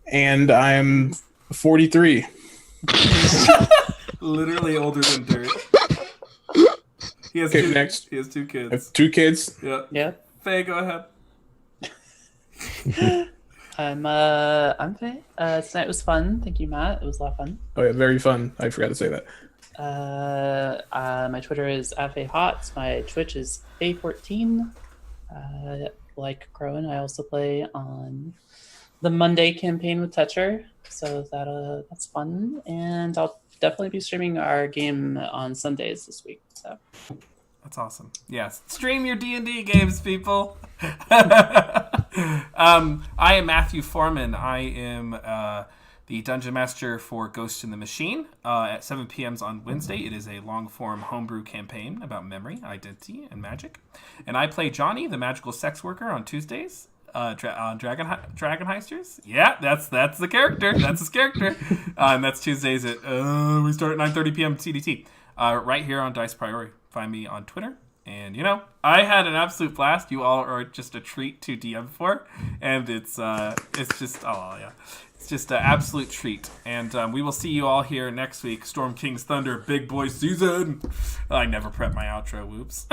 And I'm 43. Literally older than dirt. He has Okay, next. He has 2 I have kids. 2 kids. Yeah. Yep. Faye, go ahead. I'm Faye. Tonight was fun. Thank you, Matt. It was a lot of fun. Oh yeah, very fun. I forgot to say that. My Twitter is @FayeHot. My Twitch is Faye14. Like Crowan, I also play on the Monday campaign with Tetcher, so that's fun. And I'll definitely be streaming our game on Sundays this week. So That's awesome. Yes, stream your D&D games, people. I am Matthew Foreman. I am the Dungeon Master for Ghost in the Machine. At 7 p.m. on Wednesday, it is a long-form homebrew campaign about memory, identity, and magic. And I play Johnny, the magical sex worker, on Tuesdays. On Dragon Heisters. Yeah, that's the character. That's his character. And that's Tuesdays at we start at 9:30 p.m. CDT. Right here on Dice Priority. Find me on Twitter. And I had an absolute blast. You all are just a treat to DM for, and it's just it's just an absolute treat. And we will see you all here next week. Storm King's Thunder, Big Boy Season. I never prep my outro. Whoops.